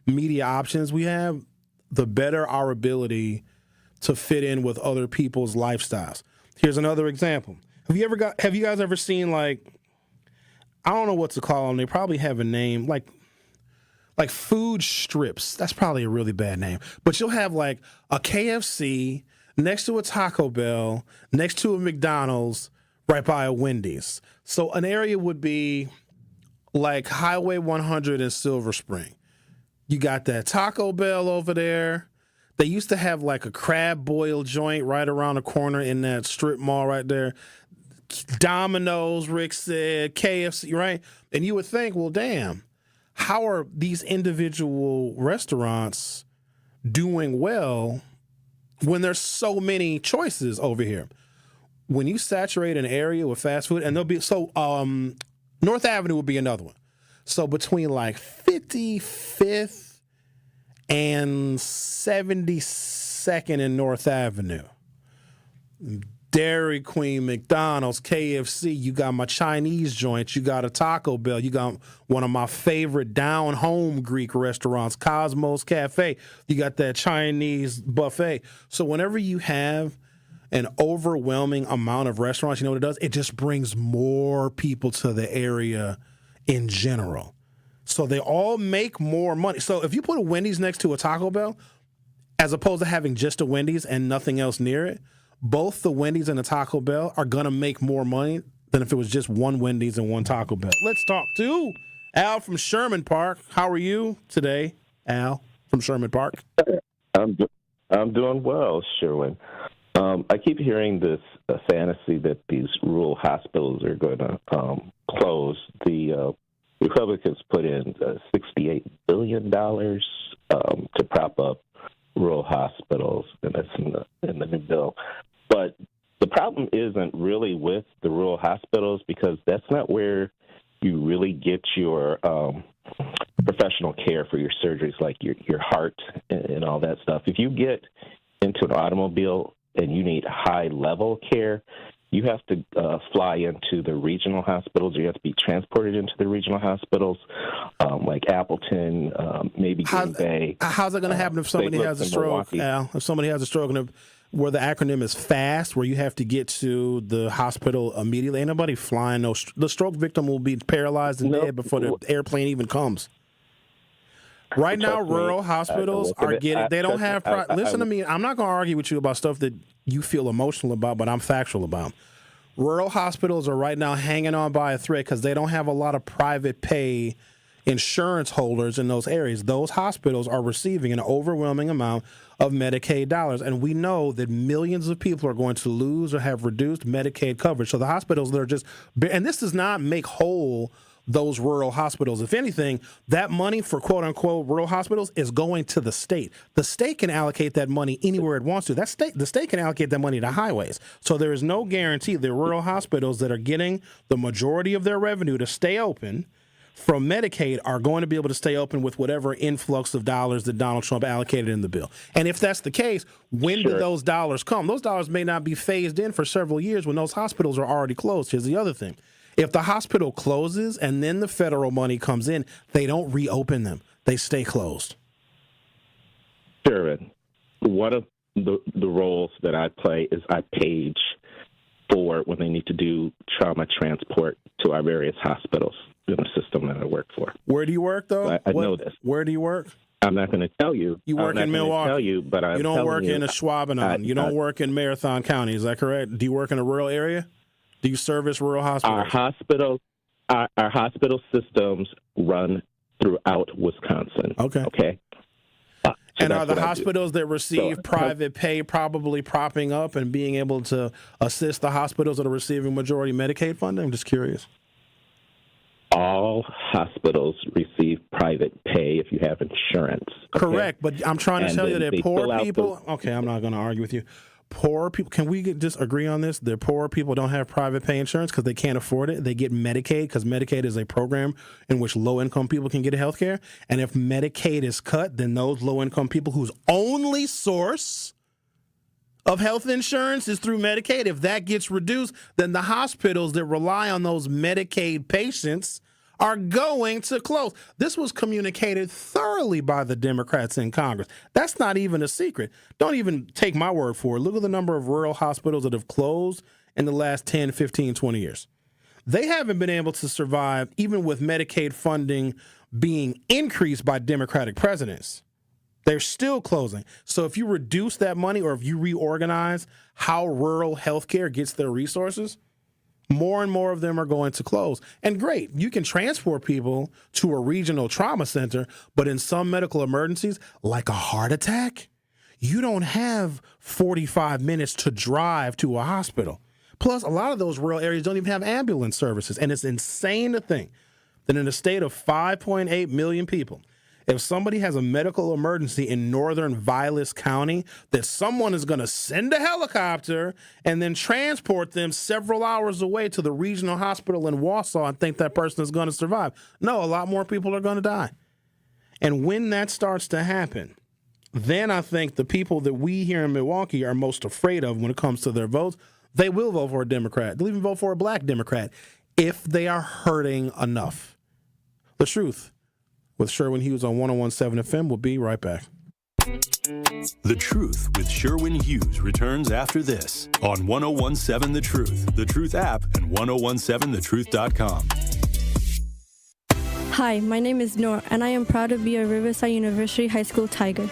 media options we have, the better our ability to fit in with other people's lifestyles. Here's another example. Have you guys ever seen, like, I don't know what to call them. They probably have a name like food strips. That's probably a really bad name. But you'll have like a KFC next to a Taco Bell, next to a McDonald's, right by a Wendy's. So an area would be like Highway 100 in Silver Spring. You got that Taco Bell over there. They used to have like a crab boil joint right around the corner in that strip mall right there. Domino's, Rick said, KFC, right? And you would think, well, damn, how are these individual restaurants doing well when there's so many choices over here? When you saturate an area with fast food, and there'll be, North Avenue would be another one. So between like 55th and 72nd and North Avenue, Dairy Queen, McDonald's, KFC, you got my Chinese joints, you got a Taco Bell, you got one of my favorite down-home Greek restaurants, Cosmos Cafe, you got that Chinese buffet. So whenever you have an overwhelming amount of restaurants, you know what it does? It just brings more people to the area in general. So they all make more money. So if you put a Wendy's next to a Taco Bell, as opposed to having just a Wendy's and nothing else near it, both the Wendy's and the Taco Bell are going to make more money than if it was just one Wendy's and one Taco Bell. Let's talk to Al from Sherman Park. How are you today, Al from Sherman Park? I'm doing well, Sherwin. I keep hearing this fantasy that these rural hospitals are going to close. The Republicans put in $68 billion to prop up rural hospitals, and that's in the new bill. But the problem isn't really with the rural hospitals, because that's not where you really get your professional care for your surgeries, like your heart and all that stuff. If you get into an automobile and you need high-level care, you have to fly into the regional hospitals. You have to be transported into the regional hospitals, like Appleton, maybe Green Bay. How's it going to happen if somebody has a stroke, Al? If somebody has a stroke, and where the acronym is FAST, where you have to get to the hospital immediately, ain't nobody flying. The stroke victim will be paralyzed and dead before the airplane even comes. Right now, rural hospitals are getting, they don't have, listen to me, I'm not going to argue with you about stuff that you feel emotional about, but I'm factual about. Rural hospitals are right now hanging on by a thread because they don't have a lot of private pay insurance holders in those areas. Those hospitals are receiving an overwhelming amount of Medicaid dollars, and we know that millions of people are going to lose or have reduced Medicaid coverage. So the hospitals that are just, and this does not make whole those rural hospitals. If anything, that money for quote-unquote rural hospitals is going to the state. The state can allocate that money anywhere it wants to. The state can allocate that money to highways. So there is no guarantee the rural hospitals that are getting the majority of their revenue to stay open from Medicaid are going to be able to stay open with whatever influx of dollars that Donald Trump allocated in the bill. And if that's the case, when do those dollars come? Those dollars may not be phased in for several years when those hospitals are already closed. Here's the other thing. If the hospital closes and then the federal money comes in, they don't reopen them. They stay closed. Sure. One of the roles that I play is I page for when they need to do trauma transport to our various hospitals in the system that I work for. Where do you work, though? I know this. Where do you work? I'm not going to tell you. You work in Milwaukee. Tell you, but you don't work in a Schwabenon. You don't work in Marathon County. Is that correct? Do you work in a rural area? Do you service rural hospitals? Our hospital systems run throughout Wisconsin. Okay. And are the hospitals that receive private pay probably propping up and being able to assist the hospitals that are receiving majority Medicaid funding? I'm just curious. All hospitals receive private pay if you have insurance. Okay? Correct, but I'm trying to tell you that poor people. Okay, I'm not going to argue with you. Poor people, can we just agree on this? The poor people don't have private pay insurance because they can't afford it. They get Medicaid because Medicaid is a program in which low-income people can get health care. And if Medicaid is cut, then those low-income people whose only source of health insurance is through Medicaid, if that gets reduced, then the hospitals that rely on those Medicaid patients are going to close. This was communicated thoroughly by the Democrats in Congress. That's not even a secret. Don't even take my word for it. Look at the number of rural hospitals that have closed in the last 10, 15, 20 years. They haven't been able to survive even with Medicaid funding being increased by Democratic presidents. They're still closing. So if you reduce that money or if you reorganize how rural healthcare gets their resources, more and more of them are going to close. And great, you can transport people to a regional trauma center, but in some medical emergencies, like a heart attack, you don't have 45 minutes to drive to a hospital. Plus, a lot of those rural areas don't even have ambulance services. And it's insane to think that in a state of 5.8 million people, if somebody has a medical emergency in northern Vilas County, that someone is going to send a helicopter and then transport them several hours away to the regional hospital in Wausau and think that person is going to survive. No, a lot more people are going to die. And when that starts to happen, then I think the people that we here in Milwaukee are most afraid of when it comes to their votes, they will vote for a Democrat. They'll even vote for a black Democrat if they are hurting enough. The Truth with Sherwin Hughes on 101.7 FM. We'll be right back. The Truth with Sherwin Hughes returns after this on 101.7 The Truth app, and 1017thetruth.com. Hi, my name is Noor, and I am proud to be a Riverside University High School Tiger.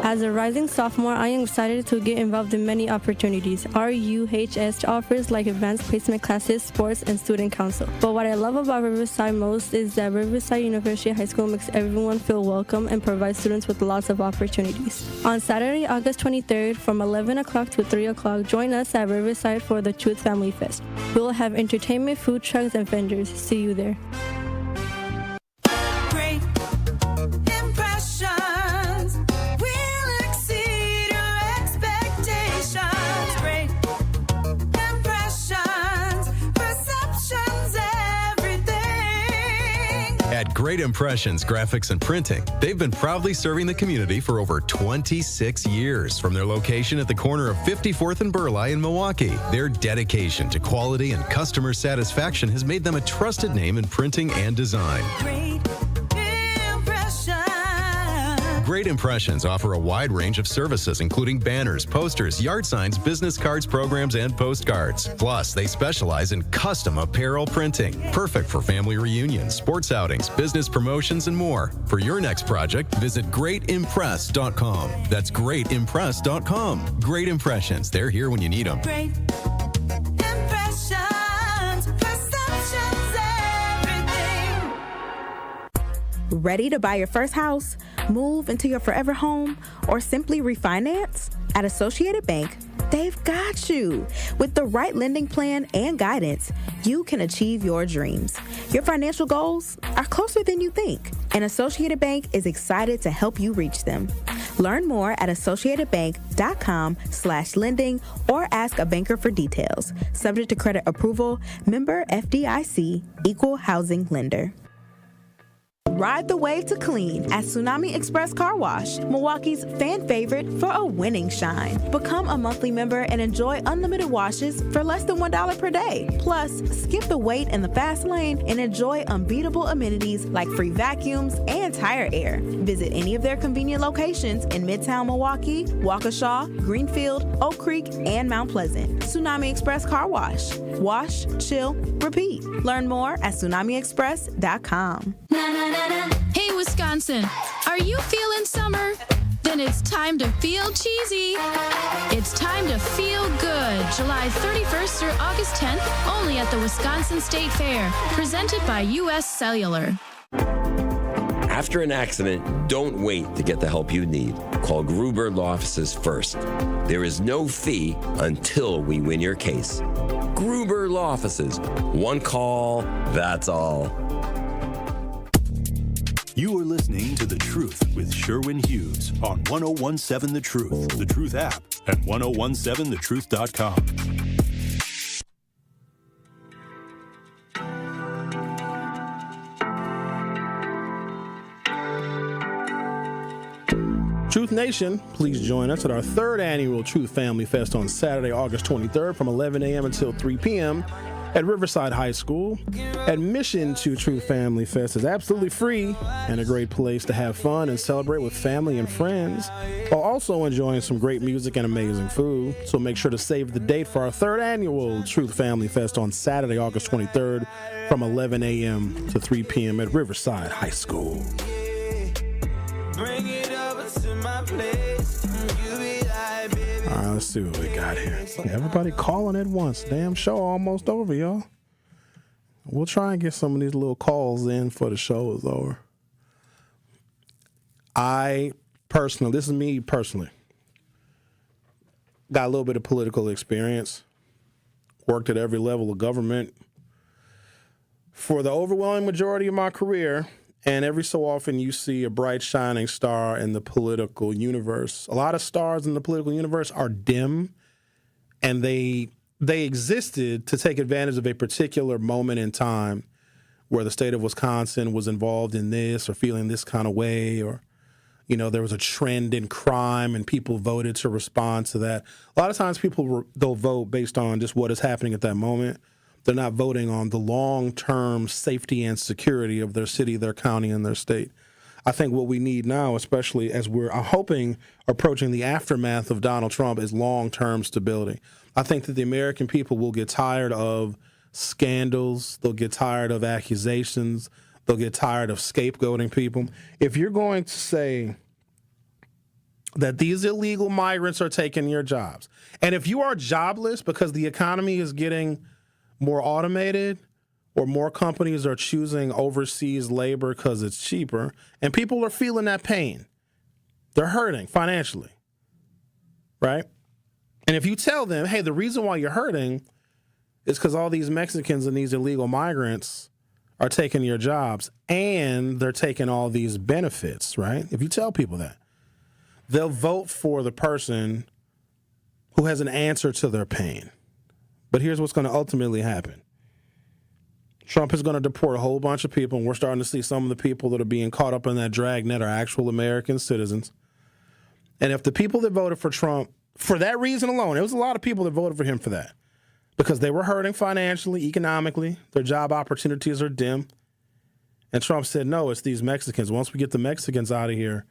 As a rising sophomore, I am excited to get involved in many opportunities. RUHS offers like advanced placement classes, sports, and student council. But what I love about Riverside most is that Riverside University High School makes everyone feel welcome and provides students with lots of opportunities. On Saturday, August 23rd, from 11 o'clock to 3 o'clock, join us at Riverside for the Truth Family Fest. We will have entertainment, food trucks, and vendors. See you there. Great impressions will exceed your expectations. Great impressions, perceptions, everything. At Great Impressions Graphics and Printing, they've been proudly serving the community for over 26 years. From their location at the corner of 54th and Burleigh in Milwaukee, their dedication to quality and customer satisfaction has made them a trusted name in printing and design. Great Impressions offer a wide range of services, including banners, posters, yard signs, business cards, programs, and postcards. Plus, they specialize in custom apparel printing, perfect for family reunions, sports outings, business promotions, and more. For your next project, visit greatimpress.com. That's greatimpress.com. Great Impressions. They're here when you need them. Great impressions, perceptions, everything. Ready to buy your first house, move into your forever home, or simply refinance? At Associated Bank, they've got you. With the right lending plan and guidance, you can achieve your dreams. Your financial goals are closer than you think, and Associated Bank is excited to help you reach them. Learn more at associatedbank.com/lending or ask a banker for details. Subject to credit approval, member FDIC, equal housing lender. Ride the wave to clean at Tsunami Express Car Wash, Milwaukee's fan favorite for a winning shine. Become a monthly member and enjoy unlimited washes for less than $1 per day. Plus, skip the wait in the fast lane and enjoy unbeatable amenities like free vacuums and tire air. Visit any of their convenient locations in Midtown Milwaukee, Waukesha, Greenfield, Oak Creek, and Mount Pleasant. Tsunami Express Car Wash. Wash, chill, repeat. Learn more at tsunamiexpress.com. Hey, Wisconsin, are you feeling summer? Then it's time to feel cheesy. It's time to feel good. July 31st through August 10th, only at the Wisconsin State Fair. Presented by U.S. Cellular. After an accident, don't wait to get the help you need. Call Gruber Law Offices first. There is no fee until we win your case. Gruber Law Offices. One call, that's all. You are listening to The Truth with Sherwin Hughes on 1017 The Truth, The Truth app, and 1017thetruth.com. Truth Nation, please join us at our third annual Truth Family Fest on Saturday, August 23rd from 11 a.m. until 3 p.m. at Riverside High School. Admission to Truth Family Fest is absolutely free and a great place to have fun and celebrate with family and friends while also enjoying some great music and amazing food. So make sure to save the date for our third annual Truth Family Fest on Saturday, August 23rd from 11 a.m. to 3 p.m. at Riverside High School. Bring it over to my place. You be like, baby. All right, let's see what we got here. Everybody calling at once. Damn show almost over, y'all. We'll try and get some of these little calls in before the show is over. This is me personally, got a little bit of political experience, worked at every level of government for the overwhelming majority of my career. And every so often you see a bright shining star in the political universe. A lot of stars in the political universe are dim, and they existed to take advantage of a particular moment in time where the state of Wisconsin was involved in this or feeling this kind of way, or, you know, there was a trend in crime and people voted to respond to that. A lot of times they'll vote based on just what is happening at that moment. They're not voting on the long-term safety and security of their city, their county, and their state. I think what we need now, especially as we're hoping approaching the aftermath of Donald Trump, is long-term stability. I think that the American people will get tired of scandals. They'll get tired of accusations. They'll get tired of scapegoating people. If you're going to say, that these illegal migrants are taking your jobs. And if you are jobless because the economy is getting more automated or more companies are choosing overseas labor because it's cheaper, and people are feeling that pain, they're hurting financially, right? And if you tell them, hey, the reason why you're hurting is because all these Mexicans and these illegal migrants are taking your jobs and they're taking all these benefits, right? If you tell people that, they'll vote for the person who has an answer to their pain. But here's what's going to ultimately happen. Trump is going to deport a whole bunch of people, and we're starting to see some of the people that are being caught up in that dragnet are actual American citizens. And if the people that voted for Trump, for that reason alone, it was a lot of people that voted for him for that, because they were hurting financially, economically, their job opportunities are dim. And Trump said, no, it's these Mexicans. Once we get the Mexicans out of here,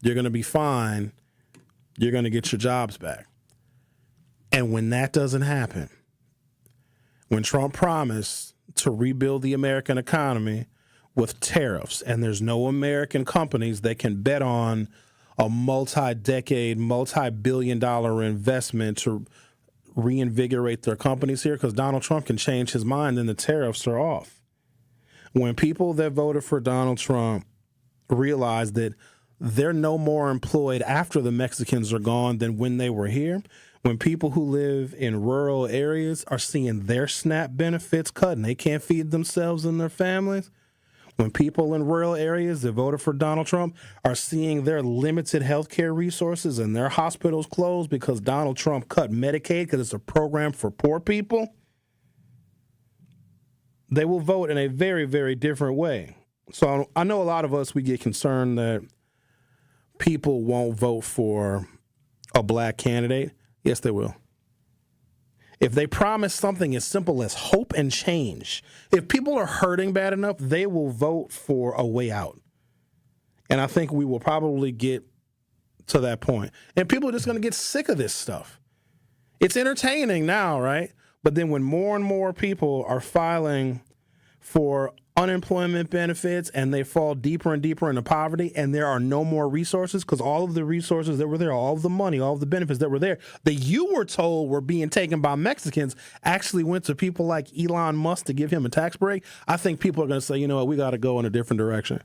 you're going to be fine. You're going to get your jobs back. And when that doesn't happen, when Trump promised to rebuild the American economy with tariffs, and there's no American companies that can bet on a multi-decade, multi-billion-dollar investment to reinvigorate their companies here because Donald Trump can change his mind, then the tariffs are off. When people that voted for Donald Trump realize that they're no more employed after the Mexicans are gone than when they were here, when people who live in rural areas are seeing their SNAP benefits cut and they can't feed themselves and their families, when people in rural areas that voted for Donald Trump are seeing their limited health care resources and their hospitals closed because Donald Trump cut Medicaid because it's a program for poor people, they will vote in a very, very different way. So I know a lot of us, we get concerned that people won't vote for a black candidate. Yes, they will. If they promise something as simple as hope and change, if people are hurting bad enough, they will vote for a way out. And I think we will probably get to that point. And people are just going to get sick of this stuff. It's entertaining now, right? But then when more and more people are filing for unemployment benefits and they fall deeper and deeper into poverty and there are no more resources because all of the resources that were there, all of the money, all of the benefits that were there that you were told were being taken by Mexicans actually went to people like Elon Musk to give him a tax break, I think people are going to say, you know what, we got to go in a different direction.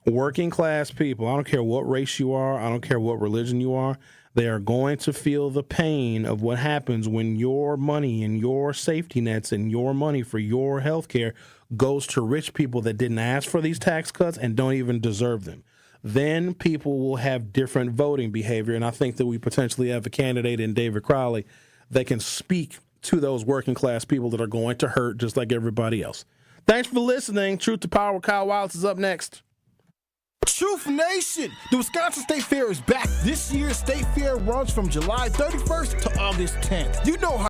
Working class people, I don't care what race you are, I don't care what religion you are, they are going to feel the pain of what happens when your money and your safety nets and your money for your health care goes to rich people that didn't ask for these tax cuts and don't even deserve them. Then people will have different voting behavior, and I think that we potentially have a candidate in David Crowley that can speak to those working class people that are going to hurt just like everybody else. Thanks for listening. Truth to Power with Kyle Wallace is up next. Truth Nation! The Wisconsin State Fair is back. This year's State Fair runs from July 31st to August 10th. You know how